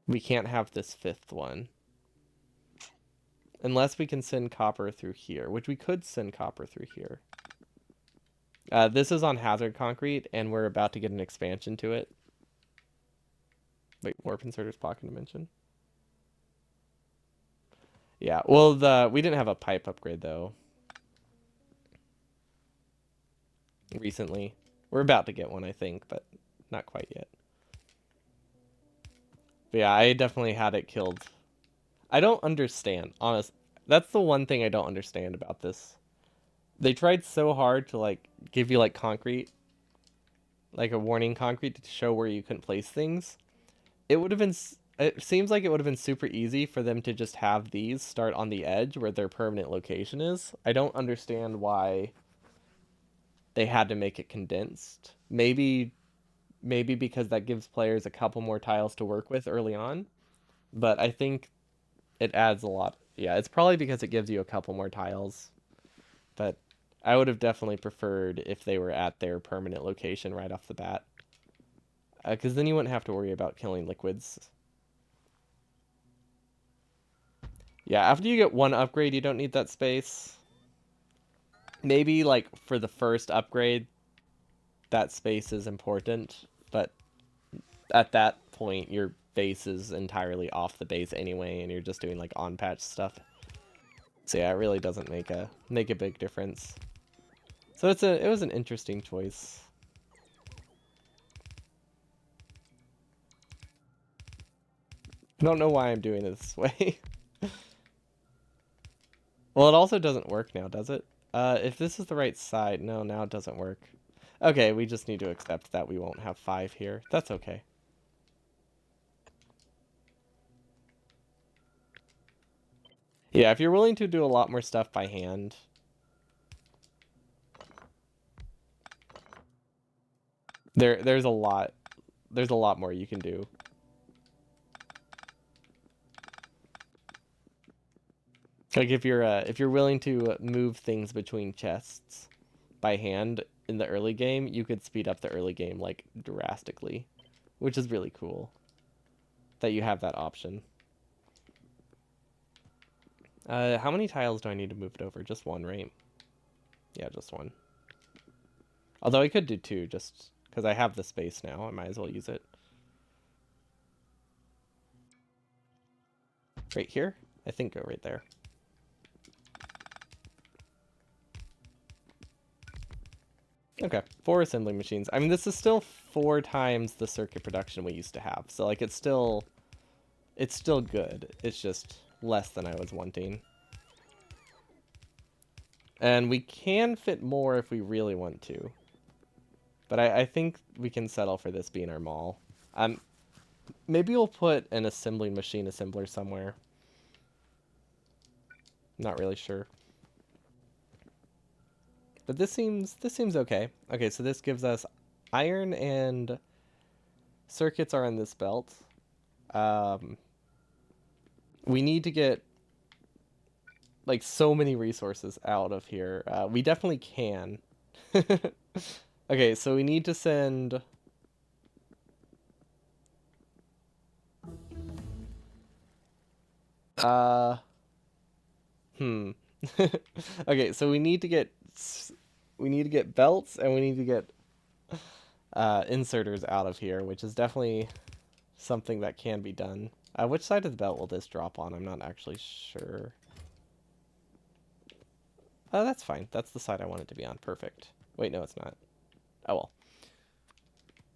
we can't have this fifth one. Unless we can send copper through here, which we could send copper through here. This is on hazard concrete, and we're about to get an expansion to it. Wait, warp inserters pocket dimension. Yeah, well, we didn't have a pipe upgrade though. Recently, we're about to get one, I think, but not quite yet. But yeah, I definitely had it killed. I don't understand, honest. That's the one thing I don't understand about this. They tried so hard to like give you like concrete, like a warning concrete to show where you couldn't place things. It would have been. It seems like it would have been super easy for them to just have these start on the edge where their permanent location is. I don't understand why they had to make it condensed. Maybe because that gives players a couple more tiles to work with early on, but I think it adds a lot. Yeah, it's probably because it gives you a couple more tiles, but I would have definitely preferred if they were at their permanent location right off the bat. Because then you wouldn't have to worry about killing liquids. Yeah, after you get one upgrade, you don't need that space. Maybe, like, for the first upgrade, that space is important, but at that point, your base is entirely off the base anyway, and you're just doing, like, on-patch stuff. So yeah, it really doesn't make a big difference. So it was an interesting choice. I don't know why I'm doing it this way. Well, it also doesn't work now, does it? If this is the right side, no, now it doesn't work. Okay, we just need to accept that we won't have 5 here. That's okay. Yeah, if you're willing to do a lot more stuff by hand, there's a lot more you can do. Like if you're willing to move things between chests by hand in the early game, you could speed up the early game like drastically, which is really cool that you have that option. How many tiles do I need to move it over? Just one, right? Yeah, just one. Although I could do two, just because I have the space now. I might as well use it. Right here? I think go right there. Okay, 4 assembly machines. I mean, this is still 4 times the circuit production we used to have. So, like, it's still good. It's just less than I was wanting. And we can fit more if we really want to. But I think we can settle for this being our mall. Maybe we'll put an assembly machine assembler somewhere. Not really sure. But this seems okay. Okay, so this gives us iron and circuits are in this belt. Um, we need to get like so many resources out of here. We definitely can. Okay, so we need to send uh hmm. Okay, so we need to get belts and we need to get inserters out of here, which is definitely something that can be done. Which side of the belt will this drop on? I'm not actually sure. Oh, that's fine. That's the side I want it to be on. Perfect. Wait, no, it's not. Oh well.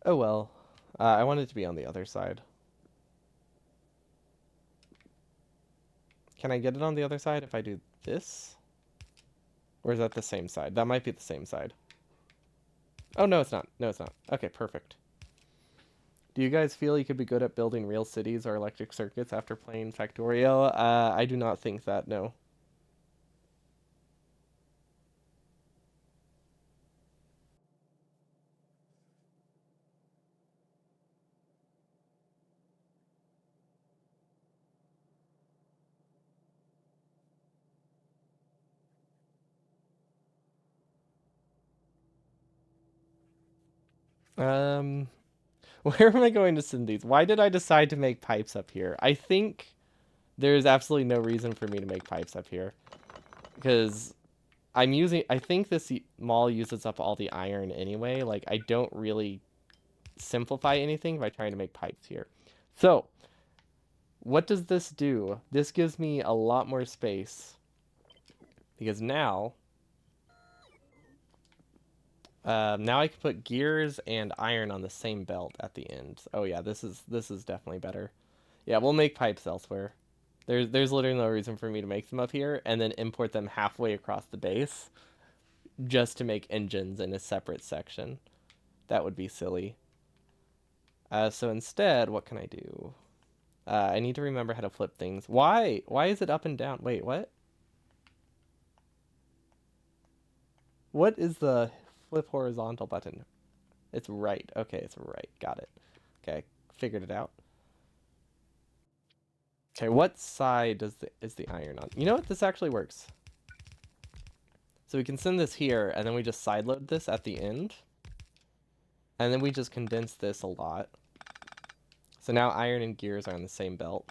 Oh well. I want it to be on the other side. Can I get it on the other side if I do this? Or is that the same side? That might be the same side. Oh, no, it's not. No, it's not. Okay, perfect. Do you guys feel you could be good at building real cities or electric circuits after playing Factorio? I do not think that, no. Um, where am I going to send these? Why did I decide to make pipes up here? I think there's absolutely no reason for me to make pipes up here. Because I think this mall uses up all the iron anyway. Like, I don't really simplify anything by trying to make pipes here. So, what does this do? This gives me a lot more space. Because now I can put gears and iron on the same belt at the end. Oh yeah, this is definitely better. Yeah, we'll make pipes elsewhere. There's literally no reason for me to make them up here and then import them halfway across the base just to make engines in a separate section. That would be silly. So instead, what can I do? I need to remember how to flip things. Why? Why is it up and down? Wait, what? What is the flip horizontal button? It's right. Okay, it's right. Got it. Okay, figured it out. Okay, what side is the iron on? You know what? This actually works. So we can send this here, and then we just sideload this at the end. And then we just condense this a lot. So now iron and gears are on the same belt.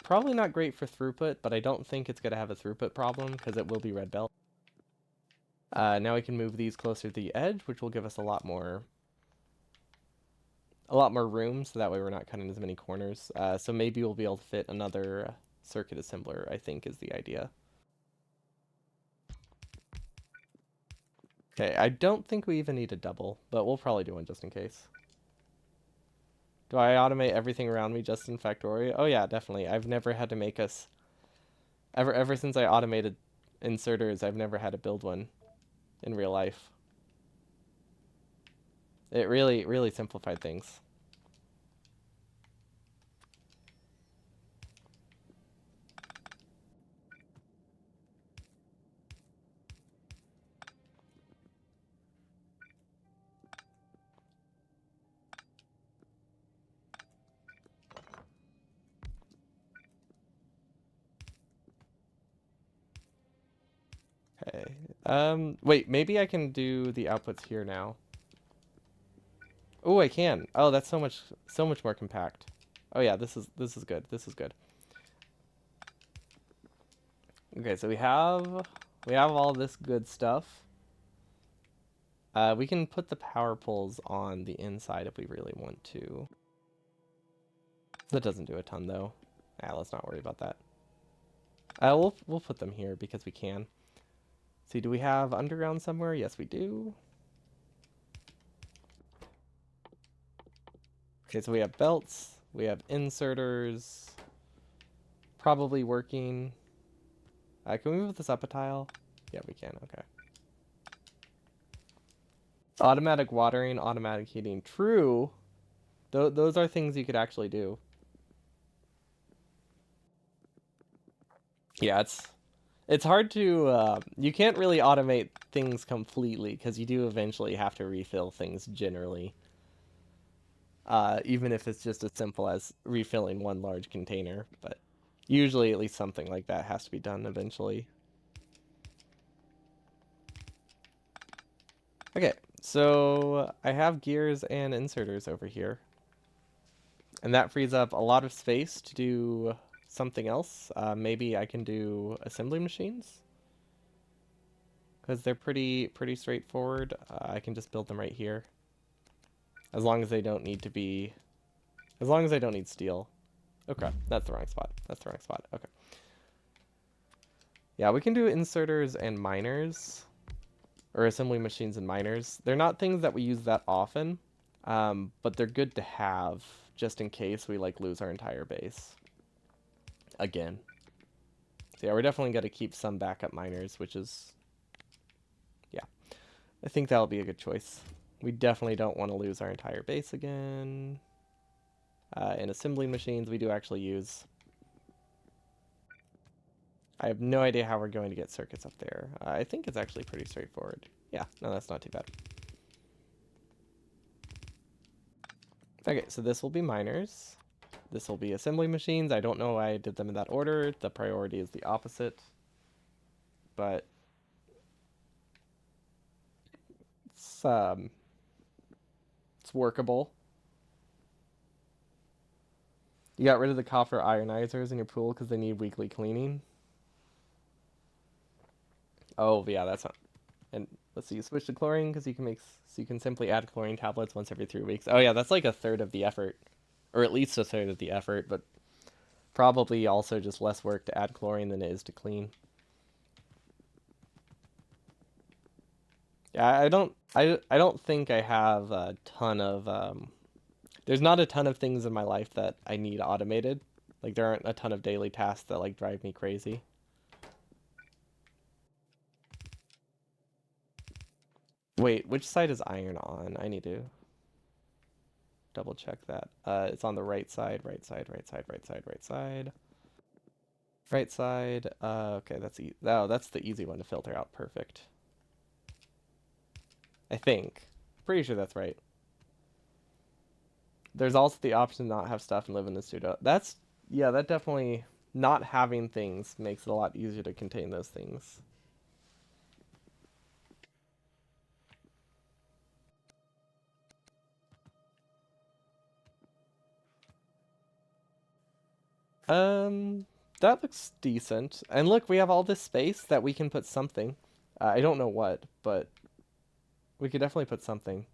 Probably not great for throughput, but I don't think it's going to have a throughput problem because it will be red belt. Now we can move these closer to the edge, which will give us a lot more room, so that way we're not cutting as many corners. So maybe we'll be able to fit another circuit assembler, I think is the idea. Okay, I don't think we even need a double, but we'll probably do one just in case. Do I automate everything around me just in Factorio? Oh yeah, definitely. I've never had to make us ever since I automated inserters, I've never had to build one in real life. It really simplified things. Okay. Wait, maybe I can do the outputs here now. Oh, I can. Oh, that's so much more compact. Oh yeah, this is good. This is good. Okay, so we have all this good stuff. We can put the power poles on the inside if we really want to. That doesn't do a ton though. Let's not worry about that. We'll put them here because we can. See, do we have underground somewhere? Yes, we do. Okay, so we have belts, we have inserters, probably working. Can we move this up a tile? Yeah, we can. Okay. Automatic watering, automatic heating. True. Those are things you could actually do. Yeah, it's hard to you can't really automate things completely because you do eventually have to refill things generally. Even if it's just as simple as refilling one large container, but usually at least something like that has to be done eventually. Okay, so I have gears and inserters over here. And that frees up a lot of space to do something else. Maybe I can do assembly machines because they're pretty straightforward. I can just build them right here as long as they don't need to be, as long as I don't need steel. Okay, that's the wrong spot. That's the wrong spot. Okay. Yeah, we can do inserters and miners, or assembly machines and miners. They're not things that we use that often, but they're good to have just in case we like lose our entire base again. So yeah, we're definitely going to keep some backup miners, which is, yeah, I think that'll be a good choice. We definitely don't want to lose our entire base again. In assembly machines, we do actually use. I have no idea how we're going to get circuits up there. I think it's actually pretty straightforward. Yeah, no, that's not too bad. Okay, so this will be miners. This will be assembly machines. I don't know why I did them in that order. The priority is the opposite. But it's um it's workable. You got rid of the copper ionizers in your pool because they need weekly cleaning. Oh yeah, that's not. And let's see, you switch to chlorine because you can make so you can simply add chlorine tablets once every 3 weeks. Oh yeah, that's like a third of the effort, or at least a third of the effort, but probably also just less work to add chlorine than it is to clean. Yeah, I don't think I have a ton of there's not a ton of things in my life that I need automated. Like there aren't a ton of daily tasks that like drive me crazy. Wait, which side is iron on? I need to double check that. It's on the right side, right side, right side, right side, right side. Right side. Okay, that's the easy one to filter out. Perfect. I think. Pretty sure that's right. There's also the option to not have stuff and live in the studio. That's yeah, that definitely not having things makes it a lot easier to contain those things. Um, that looks decent. And look, we have all this space that we can put something. I don't know what, but we could definitely put something.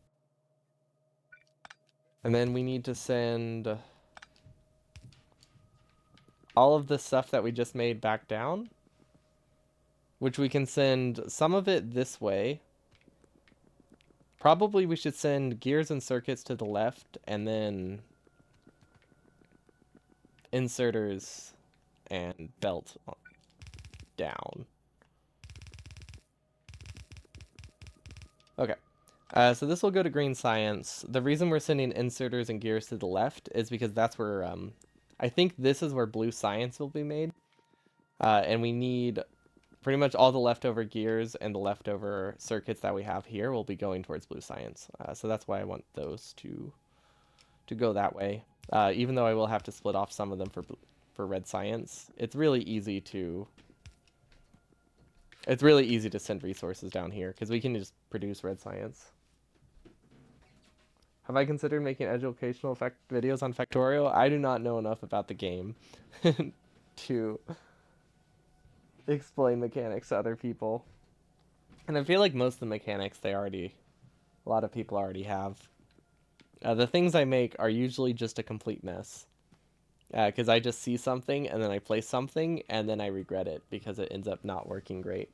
And then we need to send all of the stuff that we just made back down, which we can send some of it this way. Probably we should send gears and circuits to the left and then inserters and belt down. Okay. So this will go to green science. The reason we're sending inserters and gears to the left is because that's where I think this is where blue science will be made. And we need pretty much all the leftover gears and the leftover circuits that we have here will be going towards blue science. So that's why I want those to go that way. Even though I will have to split off some of them for red science, it's really easy to send resources down here because we can just produce red science. Have I considered making educational videos on Factorio? I do not know enough about the game to explain mechanics to other people. And I feel like most of the mechanics a lot of people already have. The things I make are usually just a complete mess. Because I just see something and then I play something and then I regret it because it ends up not working great.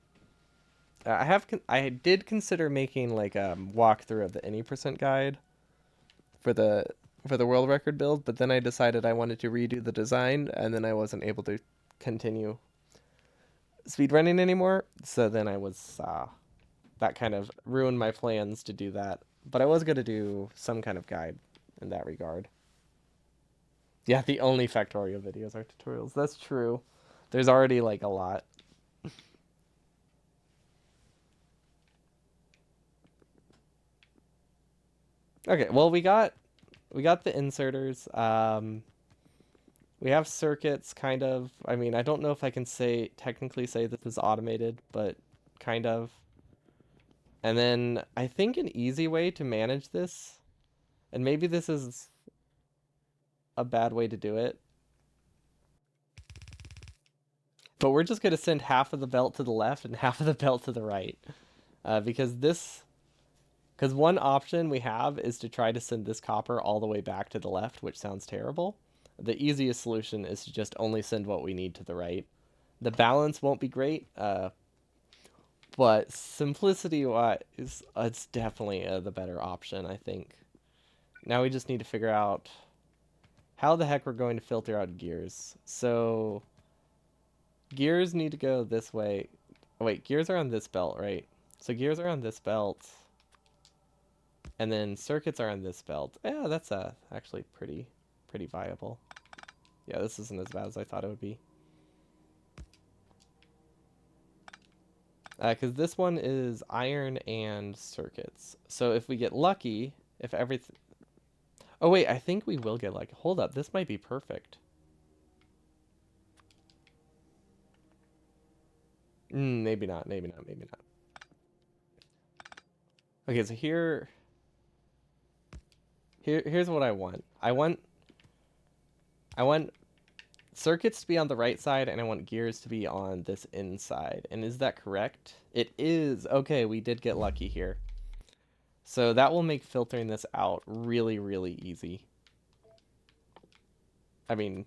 I did consider making like a walkthrough of the any percent guide for the world record build, but then I decided I wanted to redo the design and then I wasn't able to continue speedrunning anymore. So then I was that kind of ruined my plans to do that. But I was going to do some kind of guide in that regard. Yeah, the only Factorio videos are tutorials. That's true. There's already like a lot. Okay, well we got the inserters. We have circuits kind of. I mean, I don't know if I can technically say this is automated, but kind of. And then I think an easy way to manage this, and maybe this is a bad way to do it, but we're just going to send half of the belt to the left and half of the belt to the right. Because one option we have is to try to send this copper all the way back to the left, which sounds terrible. The easiest solution is to just only send what we need to the right. The balance won't be great, but simplicity wise, it's definitely the better option, I think. Now we just need to figure out how the heck we're going to filter out gears. So gears need to go this way. Oh, wait, gears are on this belt, right? So gears are on this belt, and then circuits are on this belt. Yeah, that's actually pretty viable. Yeah, this isn't as bad as I thought it would be. Because this one is iron and circuits. So if we get lucky, if everything... Oh wait, I think we will get lucky. Hold up, this might be perfect. Maybe not, maybe not, maybe not. Okay, so here's what I want. I want circuits to be on the right side, and I want gears to be on this inside. And is that correct? It is. Okay, we did get lucky here. So that will make filtering this out really, really easy. I mean,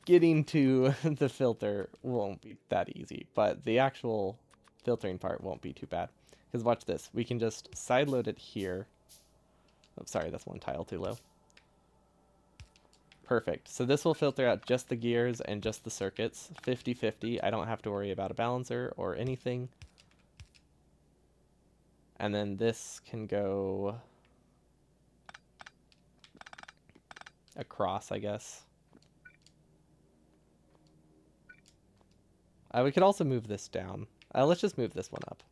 getting to the filter won't be that easy, but the actual filtering part won't be too bad. Because watch this. We can just sideload it here. Oh, sorry, that's one tile too low. Perfect. So this will filter out just the gears and just the circuits. 50-50. I don't have to worry about a balancer or anything. And then this can go across, I guess. We could also move this down. Let's just move this one up.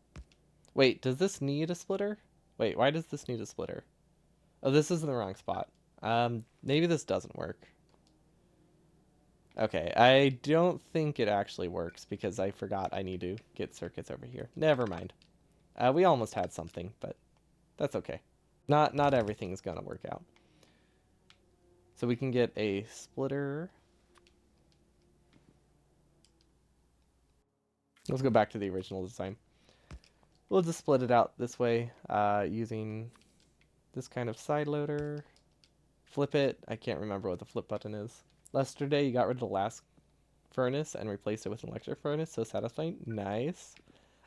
Wait, does this need a splitter? Wait, why does this need a splitter? Oh, this is in the wrong spot. Maybe this doesn't work. Okay, I don't think it actually works because I forgot I need to get circuits over here. Never mind. We almost had something, but that's okay. Not everything is gonna work out. So we can get a splitter. Let's go back to the original design. We'll just split it out this way using this kind of side loader. Flip it. I can't remember what the flip button is. Yesterday, you got rid of the last furnace and replaced it with an electric furnace, so satisfying. Nice.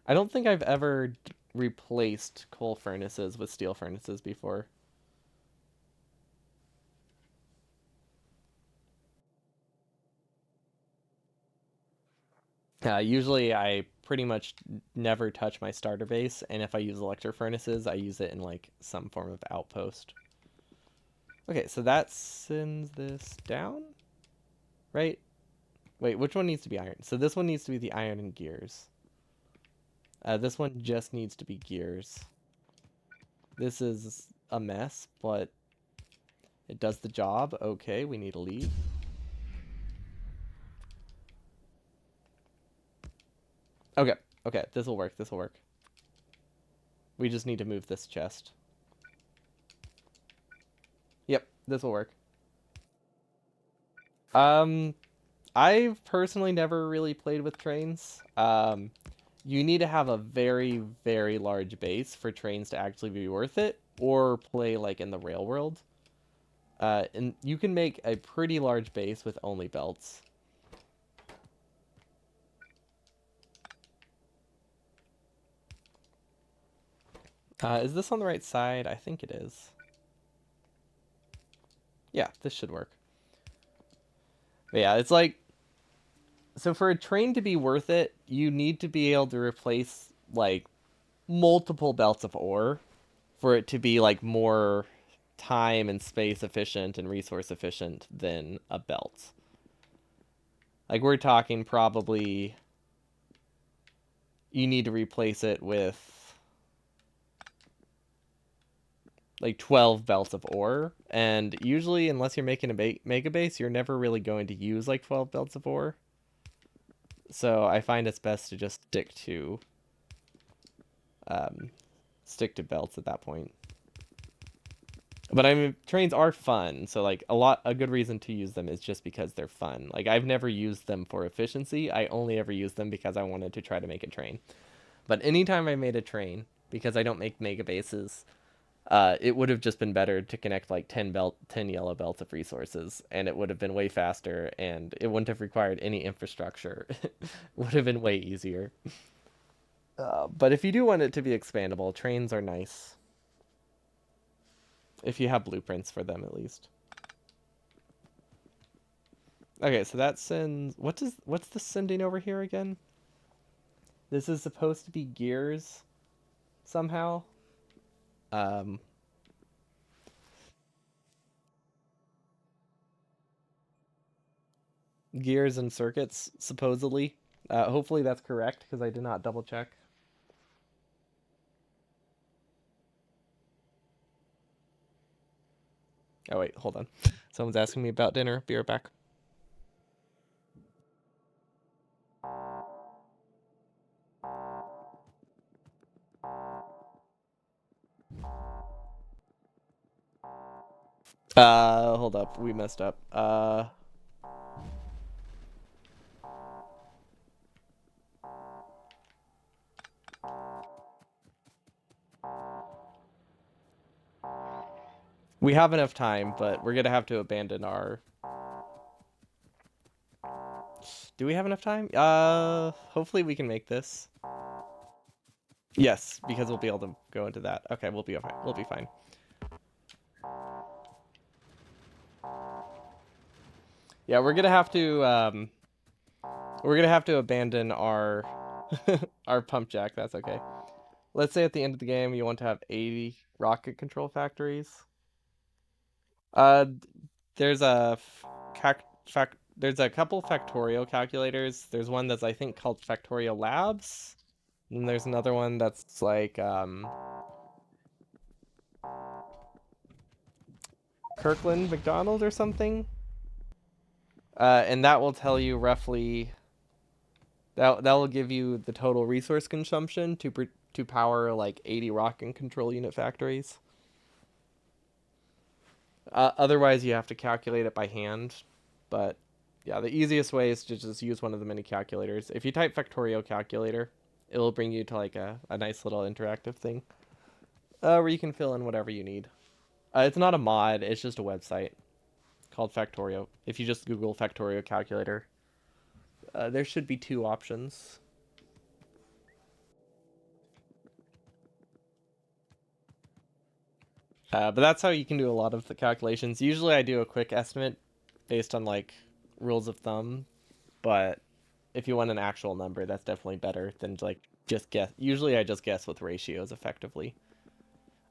I don't think I've ever replaced coal furnaces with steel furnaces before. Usually, I pretty much never touch my starter base, and if I use electric furnaces, I use it in like some form of outpost. Okay, so that sends this down, right? Wait, which one needs to be iron? So this one needs to be the iron and gears. This one just needs to be gears. This is a mess, but it does the job. Okay, we need a lead. Okay, okay, this will work. This will work. We just need to move this chest. Yep, this will work. Um, I've personally never really played with trains. You need to have a very, very large base for trains to actually be worth it, or play like in the rail world. And you can make a pretty large base with only belts. Is this on the right side? I think it is. Yeah, this should work. But yeah, it's like, so for a train to be worth it, you need to be able to replace like multiple belts of ore for it to be like more time and space efficient and resource efficient than a belt. Like we're talking probably you need to replace it with like 12 belts of ore, and usually unless you're making a mega base, you're never really going to use like 12 belts of ore. So I find it's best to just um, stick to belts at that point. But I mean, trains are fun, so like a good reason to use them is just because they're fun. Like I've never used them for efficiency. I only ever used them because I wanted to try to make a train. But anytime I made a train, because I don't make mega bases, it would have just been better to connect like 10 yellow belts of resources, and it would have been way faster, and it wouldn't have required any infrastructure. It would have been way easier. But if you do want it to be expandable, trains are nice. If you have blueprints for them, at least. Okay, so that sends. What's the sending over here again? This is supposed to be gears somehow. Um, Gears and circuits supposedly. Hopefully that's correct because I did not double check. Oh wait, hold on. Someone's asking me about dinner. Be right back. Hold up. We messed up. We have enough time, but we're gonna have to abandon our. Do we have enough time? Hopefully we can make this. Yes, because we'll be able to go into that. Okay, we'll be okay. We'll be fine. Yeah, we're gonna have to abandon our our pump jack. That's okay. Let's say at the end of the game you want to have 80 rocket control factories. Uh, there's a there's a couple factorial calculators. There's one that's I think called Factorial Labs, and there's another one that's like Kirkland McDonald or something. And that will tell you roughly that will give you the total resource consumption to power like 80 rocket control unit factories. Otherwise, you have to calculate it by hand, but Yeah, the easiest way is to just use one of the mini calculators. If you type Factorio calculator, it'll bring you to like a nice little interactive thing where you can fill in whatever you need. It's not a mod, it's just a website called Factorio. If you just Google Factorio calculator, there should be two options. But that's how you can do a lot of the calculations. Usually I do a quick estimate based on like rules of thumb, but if you want an actual number, that's definitely better than like just guess. Usually I just guess with ratios effectively.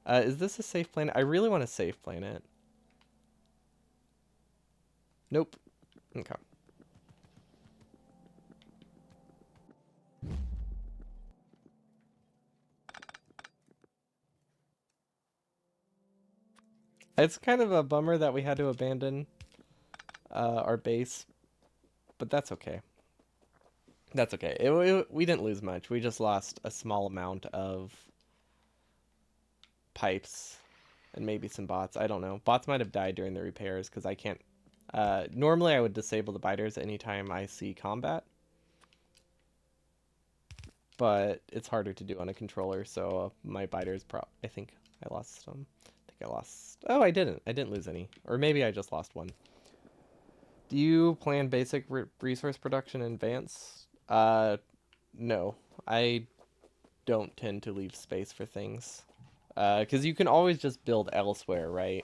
Is this a safe planet? I really want a safe planet. Nope. Okay. It's kind of a bummer that we had to abandon our base, but that's okay. That's okay. We didn't lose much. We just lost a small amount of pipes and maybe some bots. I don't know. Bots might have died during the repairs because I can't. Normally, I would disable the biters anytime I see combat, but it's harder to do on a controller. So my biters, I think I lost some. I think I lost. Oh, I didn't. I didn't lose any, or maybe I just lost one. Do you plan basic resource production in advance? No. I don't tend to leave space for things. Because you can always just build elsewhere, right?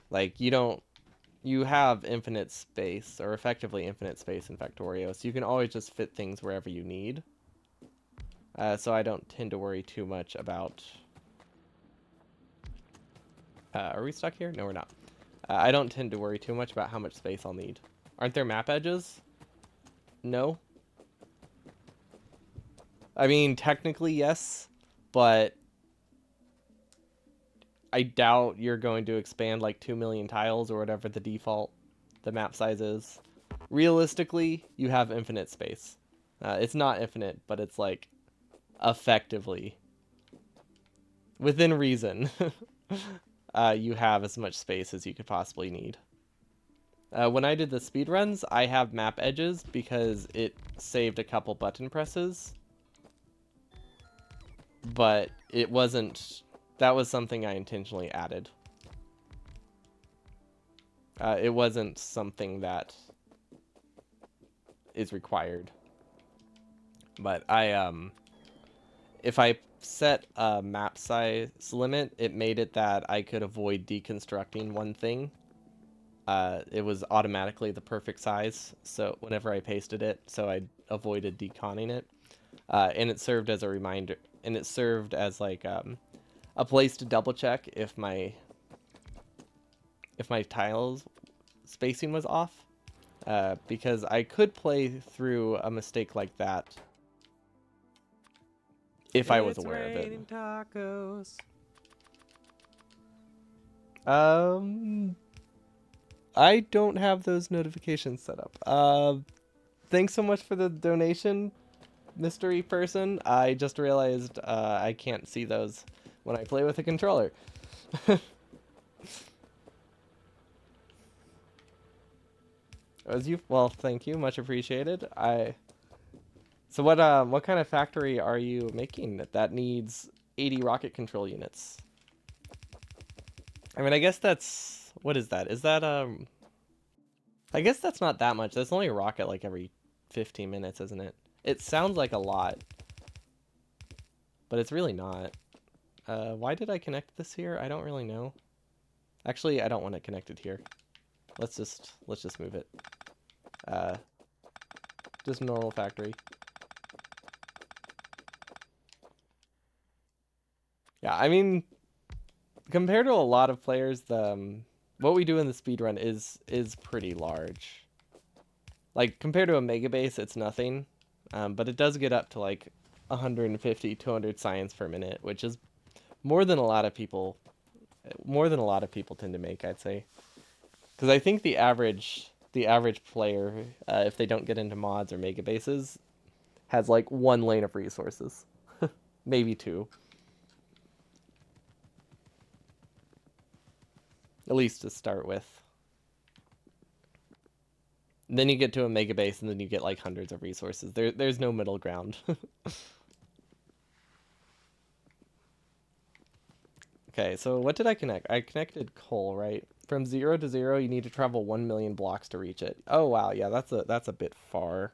Like, you have infinite space, or effectively infinite space in Factorio, so you can always just fit things wherever you need. So I don't tend to worry too much about... are we stuck here? No, we're not. I don't tend to worry too much about how much space I'll need. Aren't there map edges? No. I mean, technically, yes, but I doubt you're going to expand like 2 million tiles or whatever the map size is. Realistically, you have infinite space. It's not infinite, but it's like effectively within reason. You have as much space as you could possibly need. When I did the speed runs, I have map edges because it saved a couple button presses, but it wasn't. That was something I intentionally added. It wasn't something that is required. But if I set a map size limit, it made it that I could avoid deconstructing one thing. It was automatically the perfect size, so whenever I pasted it, so I avoided deconning it. And it served as a reminder, and it served as like a place to double check if my tiles spacing was off. Because I could play through a mistake like that if I was aware of it. It's raining tacos. Um, I don't have those notifications set up. Thanks so much for the donation, mystery person. I just realized I can't see those when I play with a controller. As you, well, thank you, much appreciated. So what kind of factory are you making that needs 80 rocket control units? I mean, I guess that's, what is that? Is that I guess that's not that much. That's only a rocket like every 15 minutes, isn't it? It sounds like a lot, but it's really not. Why did I connect this here? I don't really know. Actually, I don't want it connected here. Let's just move it. Uh, just normal factory. Yeah, I mean, compared to a lot of players, the what we do in the speedrun is pretty large. Like compared to a mega base, it's nothing, but it does get up to like 150, 200 science per minute, which is more than a lot of people, more than a lot of people tend to make, I'd say. Because I think the average player, if they don't get into mods or mega bases, has like one lane of resources, maybe two, at least to start with. Then you get to a mega base, and then you get like hundreds of resources. There's no middle ground. Okay, so what did I connect? I connected coal, right? From 0 to 0, you need to travel 1 million blocks to reach it. Oh wow, yeah, that's a bit far.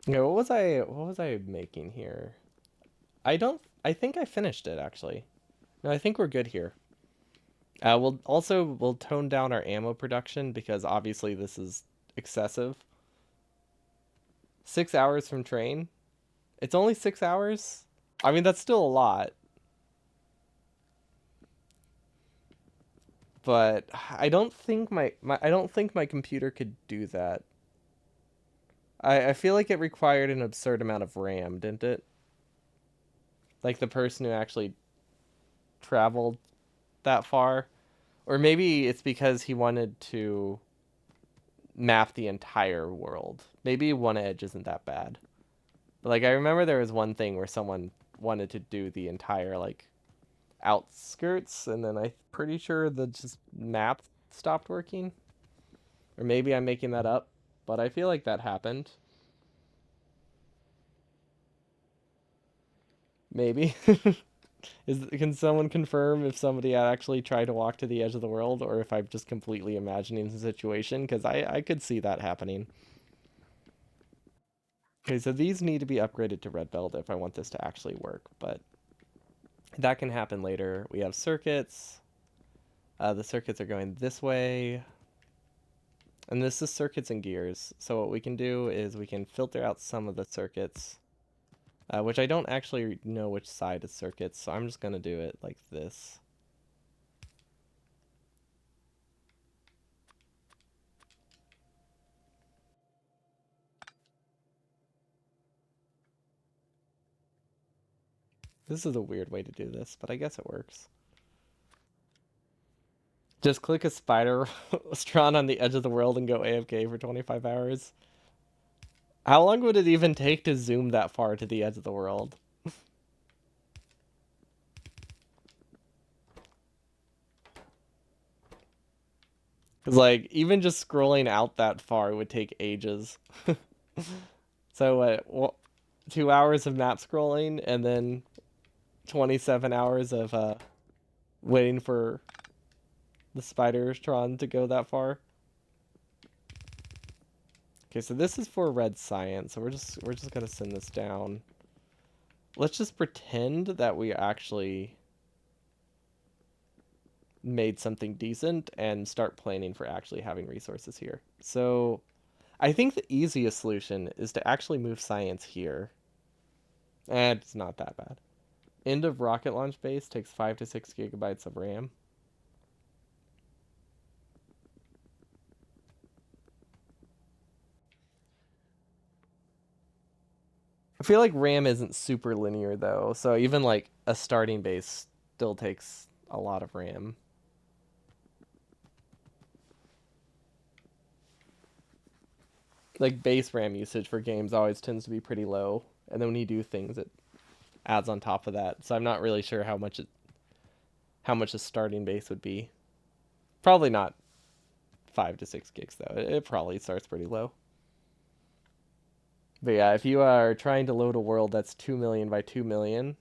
Okay, what was I making here? I think I finished it actually. No, I think we're good here. We'll tone down our ammo production because obviously this is excessive. 6 hours from train. It's only 6 hours. I mean that's still a lot, but I don't think my computer could do that. I feel like it required an absurd amount of RAM, didn't it? Like the person who actually traveled that far, or maybe it's because he wanted to map the entire world. Maybe one edge isn't that bad. But like I remember there was one thing where someone wanted to do the entire like outskirts, and then I'm pretty sure the just map stopped working. Or maybe I'm making that up, but I feel like that happened. Maybe. Can someone confirm if somebody actually tried to walk to the edge of the world, or if I'm just completely imagining the situation? Because I could see that happening. Okay, so these need to be upgraded to red belt if I want this to actually work, but that can happen later. We have circuits. The circuits are going this way, and this is circuits and gears. So what we can do is we can filter out some of the circuits, which I don't actually know which side is circuits, so I'm just gonna do it like this. This is a weird way to do this, but I guess it works. Just click a spider strawn on the edge of the world and go AFK for 25 hours. How long would it even take to zoom that far to the edge of the world? Because, like, even just scrolling out that far would take ages. So, what, 2 hours of map scrolling and then 27 hours of waiting for the Spidertron to go that far. Okay, so this is for red science, so we're just gonna send this down. Let's just pretend that we actually made something decent and start planning for actually having resources here. So I think the easiest solution is to actually move science here. And it's not that bad. End of rocket launch base takes 5 to 6 gigabytes of RAM. I feel like RAM isn't super linear though, so even like a starting base still takes a lot of RAM. Like base RAM usage for games always tends to be pretty low, and then when you do things, it adds on top of that. So I'm not really sure how much a starting base would be. Probably not 5 to 6 gigs though. It probably starts pretty low. But yeah, if you are trying to load a world that's 2 million by 2 million,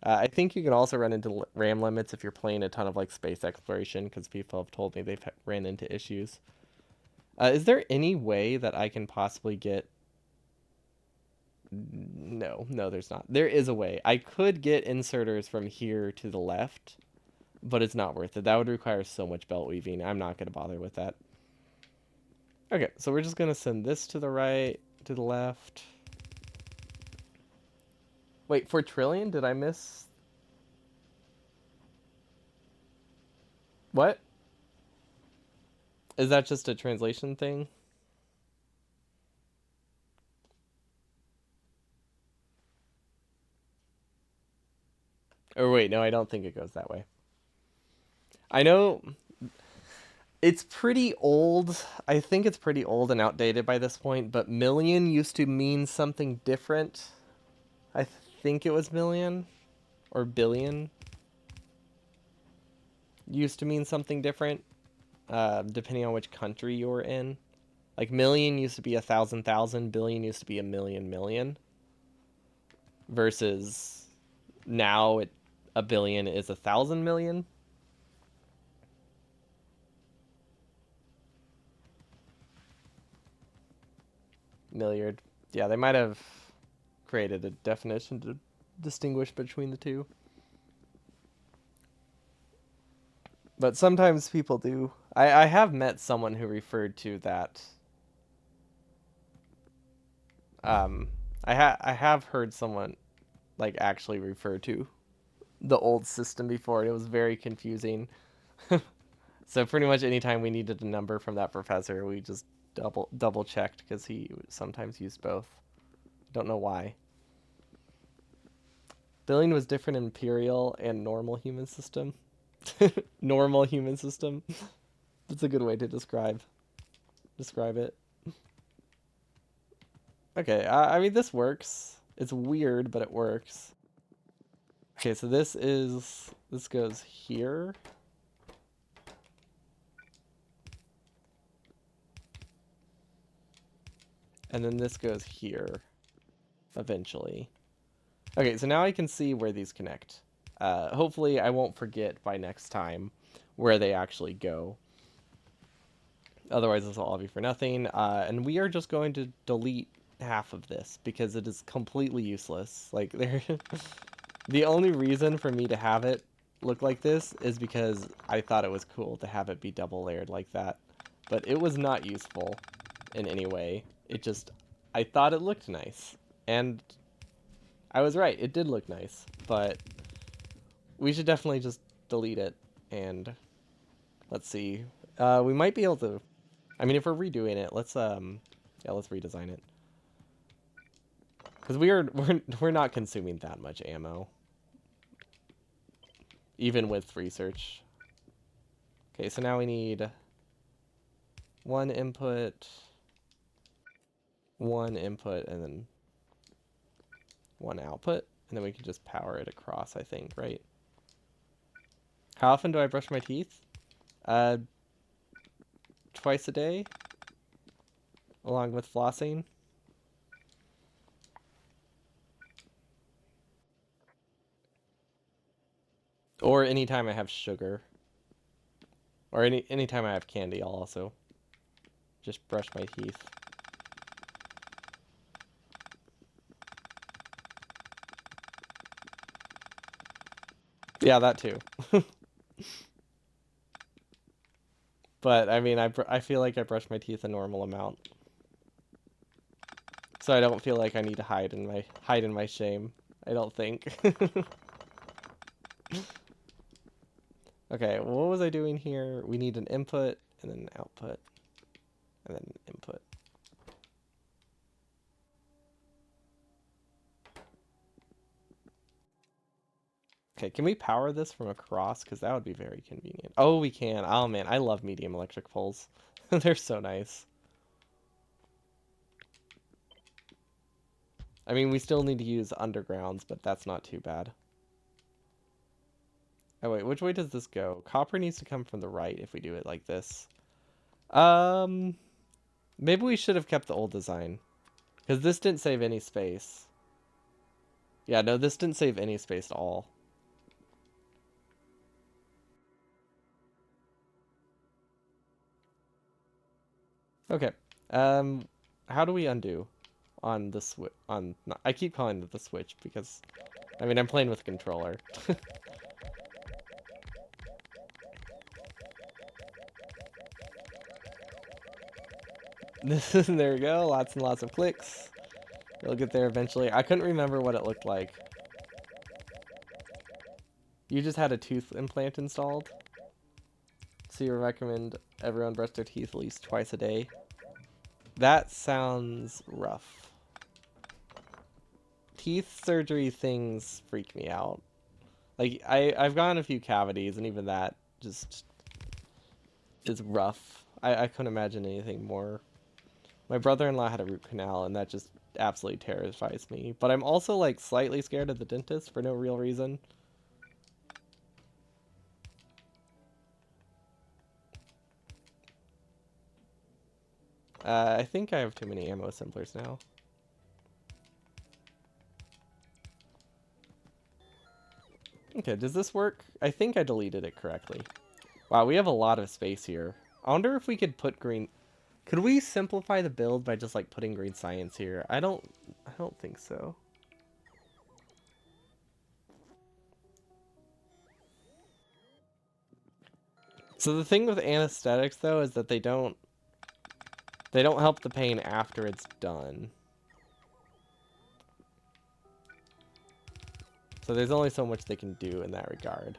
I think you can also run into RAM limits if you're playing a ton of like space exploration, because people have told me they've ran into issues. Is there any way that I can possibly get? No, no, there's not. There is a way. I could get inserters from here to the left, but it's not worth it. That would require so much belt weaving. I'm not going to bother with that. Okay, so we're just going to send this to the right, to the left. Wait, for trillion, did I miss? What? Is that just a translation thing? Or wait, no, I don't think it goes that way. I know it's pretty old. I think it's pretty old and outdated by this point, but million used to mean something different. I think it was million or billion used to mean something different, depending on which country you were in. Like million used to be 1,000,000, billion used to be a million million, versus now a billion is 1,000,000,000. Milliard. Yeah, they might have created a definition to distinguish between the two. But sometimes people do. I have met someone who referred to that. Um, I have heard someone like actually refer to the old system before. It was very confusing. So pretty much anytime we needed a number from that professor, we just double checked because he sometimes used both. Don't know why. Billing was different in imperial and normal human system. Normal human system. That's a good way to describe it. Okay, I mean this works. It's weird, but it works. Okay, so this goes here. And then this goes here eventually. Okay, so now I can see where these connect. Hopefully I won't forget by next time where they actually go. Otherwise this will all be for nothing. And we are just going to delete half of this because it is completely useless. Like the only reason for me to have it look like this is because I thought it was cool to have it be double layered like that. But it was not useful in any way. I thought it looked nice. And I was right, it did look nice. But we should definitely just delete it. And let's see. We might be able to, I mean, if we're redoing it, let's redesign it. Because we're not consuming that much ammo. Even with research. Okay, so now we need one input, and then one output. And then we can just power it across, I think, right? How often do I brush my teeth? Twice a day, along with flossing. Or anytime I have sugar. Or anytime I have candy, I'll also just brush my teeth. Yeah, that too. But I mean, I feel like I brush my teeth a normal amount, so I don't feel like I need to hide in my shame. I don't think. Okay, what was I doing here? We need an input and then an output and then an input. Okay, can we power this from across? Because that would be very convenient. Oh, we can. Oh man, I love medium electric poles. They're so nice. I mean, we still need to use undergrounds, but that's not too bad. Oh wait, which way does this go? Copper needs to come from the right if we do it like this. Um, Maybe we should have kept the old design. Because this didn't save any space. Yeah, no, this didn't save any space at all. Okay. Um, how do we undo on the switch? No, I keep calling it the switch because, I mean, I'm playing with a controller. There we go. Lots and lots of clicks. You'll get there eventually. I couldn't remember what it looked like. You just had a tooth implant installed? So you recommend everyone brush their teeth at least twice a day? That sounds rough. Teeth surgery things freak me out. Like, I've gotten a few cavities, and even that just is rough. I couldn't imagine anything more. My brother-in-law had a root canal, and that just absolutely terrifies me. But I'm also, like, slightly scared of the dentist for no real reason. I think I have too many ammo assemblers now. Okay, does this work? I think I deleted it correctly. Wow, we have a lot of space here. I wonder if we could put green... Could we simplify the build by just like putting green science here? I don't think so. So the thing with anesthetics though is that they don't help the pain after it's done. So there's only so much they can do in that regard.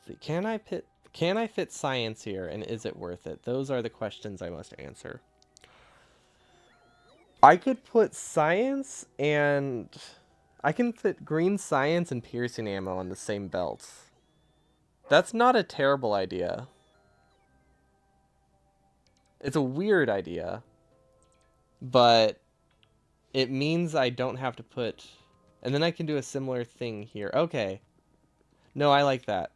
Let's see, can I fit science here and is it worth it? Those are the questions I must answer. I could put science and I can fit green science and piercing ammo on the same belt. That's not a terrible idea. It's a weird idea, but it means I don't have to put... And then I can do a similar thing here. Okay. No, I like that.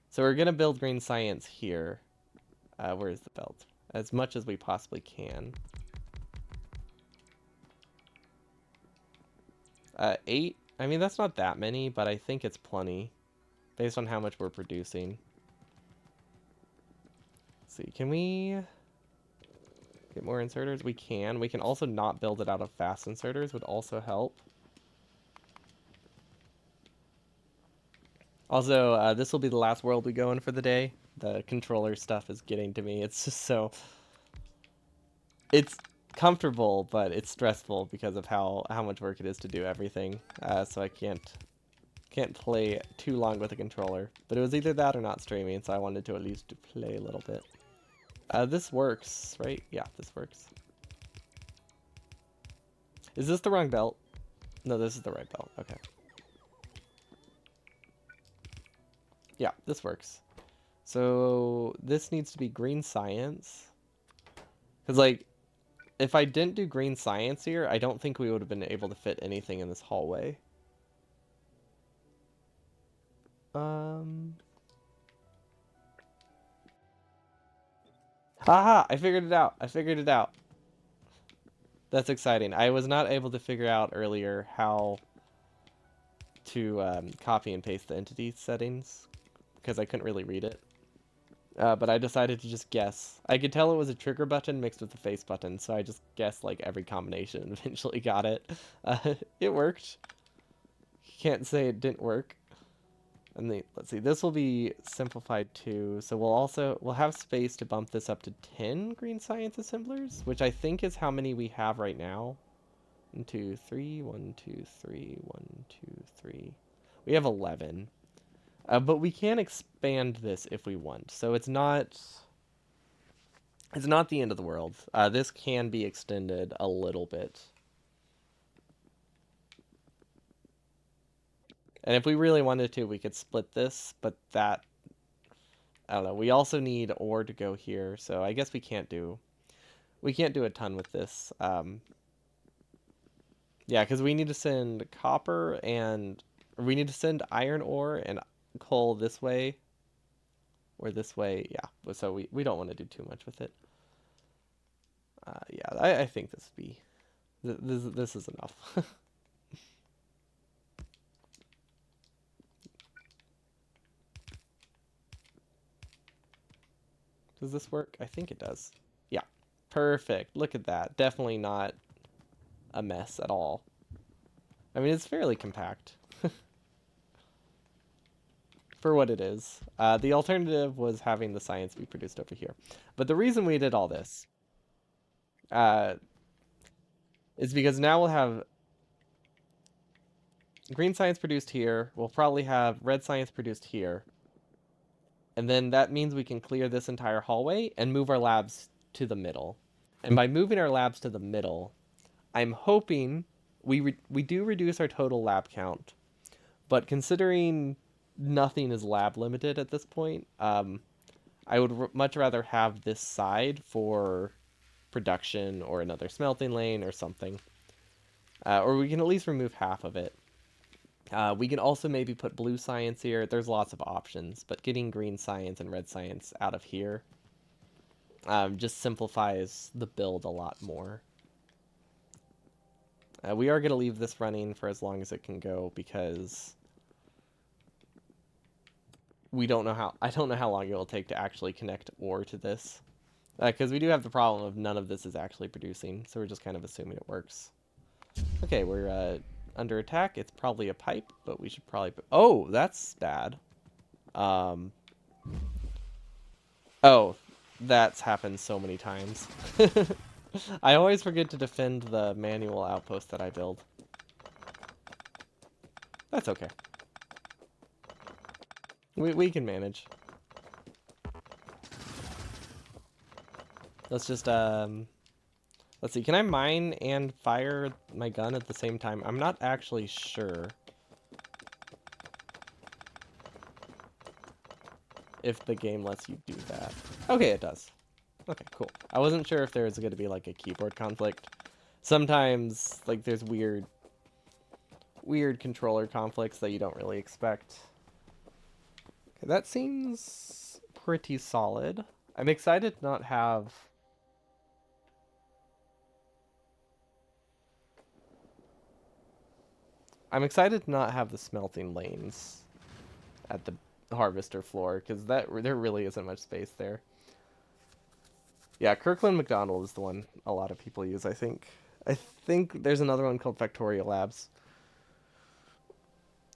So we're going to build green science here. Where's the belt? As much as we possibly can. 8? I mean, that's not that many, but I think it's plenty. Based on how much we're producing. Let's see, can we get more inserters? We can. We can also not build it out of fast inserters, would also help. Also, this will be the last world we go in for the day. The controller stuff is getting to me. It's just so... It's comfortable, but it's stressful because of how much work it is to do everything. So I can't play too long with a controller. But it was either that or not streaming, so I wanted to at least play a little bit. This works, right? Yeah, this works. Is this the wrong belt? No, this is the right belt. Okay. Yeah, this works. So this needs to be green science. Because, like, if I didn't do green science here, I don't think we would have been able to fit anything in this hallway. Haha! I figured it out. I figured it out. That's exciting. I was not able to figure out earlier how to copy and paste the entity settings because I couldn't really read it. But I decided to just guess. I could tell it was a trigger button mixed with a face button, so I just guessed like every combination and eventually got it. It worked. Can't say it didn't work. And let's see, this will be simplified too. So we'll have space to bump this up to 10 green science assemblers, which I think is how many we have right now. 1, 2, 3, 1, 2, 3, 1, 2, 3. We have 11. But we can expand this if we want. So it's not the end of the world. This can be extended a little bit. And if we really wanted to, we could split this, but that... I don't know. We also need ore to go here, so I guess we can't do a ton with this. Yeah, because we need to send copper and... Or we need to send iron ore and coal this way. Or this way, yeah. So we don't want to do too much with it. Yeah, I think this would be... This is enough. Does this work? I think it does. Yeah. Perfect. Look at that. Definitely not a mess at all. I mean, it's fairly compact. For what it is. The alternative was having the science be produced over here. But the reason we did all this is because now we'll have green science produced here. We'll probably have red science produced here. And then that means we can clear this entire hallway and move our labs to the middle. And by moving our labs to the middle, I'm hoping we do reduce our total lab count. But considering nothing is lab limited at this point, I would much rather have this side for production or another smelting lane or something. Or we can at least remove half of it. We can also maybe put blue science here. There's lots of options, but getting green science and red science out of here just simplifies the build a lot more. We are going to leave this running for as long as it can go because I don't know how long it will take to actually connect ore to this. Because we do have the problem of none of this is actually producing, so we're just kind of assuming it works. Okay, we're under attack. It's probably a pipe, but we should probably... Oh, that's bad. Um, oh, that's happened so many times. I always forget to defend the manual outpost that I build. That's okay. We can manage. Let's just, let's see. Can I mine and fire my gun at the same time? I'm not actually sure if the game lets you do that. Okay, it does. Okay, cool. I wasn't sure if there was going to be like a keyboard conflict. Sometimes, like, there's weird controller conflicts that you don't really expect. Okay, that seems pretty solid. I'm excited to not have... I'm excited to not have the smelting lanes at the harvester floor, because there really isn't much space there. Yeah, Kirkland McDonald is the one a lot of people use, I think. I think there's another one called Factoria Labs.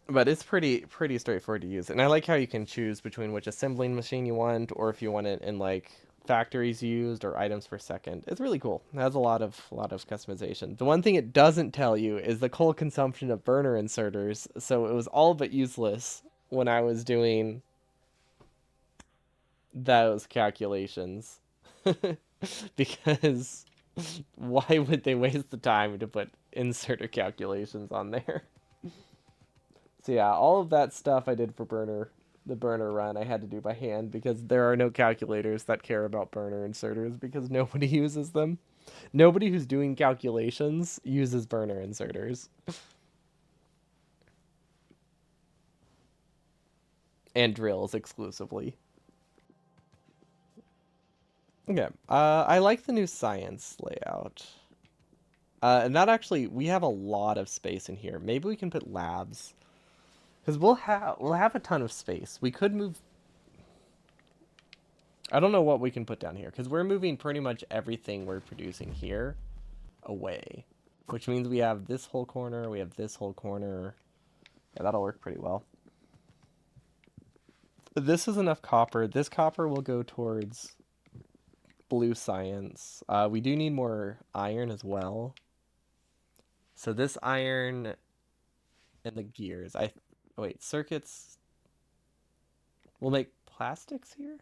But it's pretty straightforward to use. And I like how you can choose between which assembling machine you want, or if you want it in like factories used or items per second. It's really cool. It has a lot of customization. The one thing it doesn't tell you is the coal consumption of burner inserters, so it was all but useless when I was doing those calculations. Because why would they waste the time to put inserter calculations on there? So yeah, all of that stuff I did for the burner run, I had to do by hand because there are no calculators that care about burner inserters because nobody uses them. Nobody who's doing calculations uses burner inserters. And drills exclusively. Okay, I like the new science layout. And that actually, we have a lot of space in here. Maybe we can put labs. Because we'll have a ton of space. We could move... I don't know what we can put down here, because we're moving pretty much everything we're producing here away. Which means we have this whole corner, we have this whole corner. Yeah, that'll work pretty well. This is enough copper. This copper will go towards blue science. We do need more iron as well. So this iron and the gears. Wait, circuits. We'll make plastics here?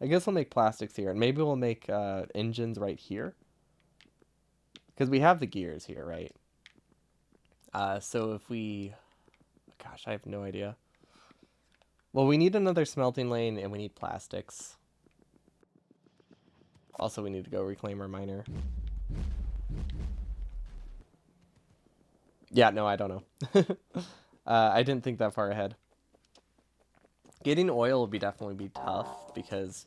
I guess we'll make plastics here, and maybe we'll make engines right here. Because we have the gears here, right? So if we... Gosh, I have no idea. Well, we need another smelting lane, and we need plastics. Also, we need to go reclaim our miner. Yeah, no, I don't know. I didn't think that far ahead. Getting oil will definitely be tough, because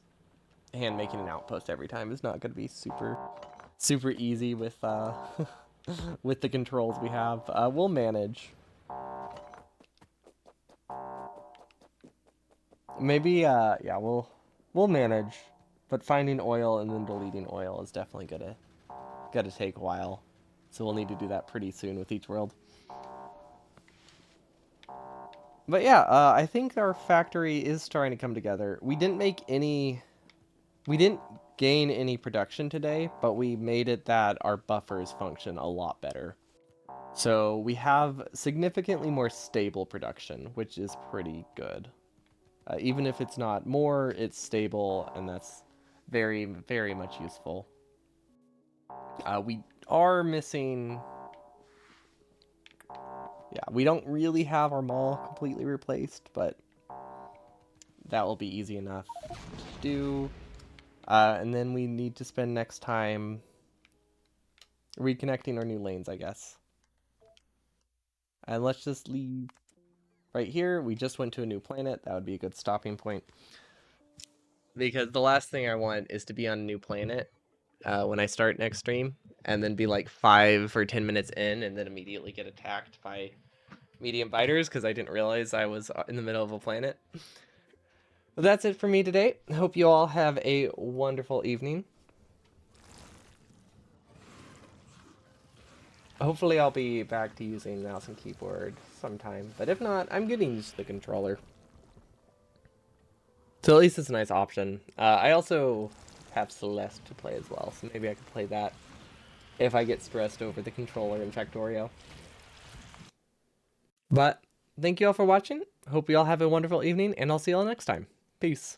hand making an outpost every time is not going to be super easy with with the controls we have. We'll manage. Maybe yeah, we'll manage. But finding oil and then deleting oil is definitely gonna take a while. So we'll need to do that pretty soon with each world. But yeah, I think our factory is starting to come together. We didn't gain any production today, but we made it that our buffers function a lot better. So we have significantly more stable production, which is pretty good. Even if it's not more, it's stable, and that's very much useful. We are missing... Yeah, we don't really have our mall completely replaced, but that will be easy enough to do. And then we need to spend next time reconnecting our new lanes, I guess. And let's just leave right here. We just went to a new planet. That would be a good stopping point. Because the last thing I want is to be on a new planet when I start next stream, and then be like 5 or 10 minutes in, and then immediately get attacked by medium biters because I didn't realize I was in the middle of a planet. Well, that's it for me today. Hope you all have a wonderful evening. Hopefully I'll be back to using mouse and keyboard sometime, but if not, I'm getting used to the controller. So at least it's a nice option. I also have Celeste to play as well, so maybe I could play that if I get stressed over the controller in Factorio. But thank you all for watching. Hope you all have a wonderful evening, and I'll see you all next time. Peace.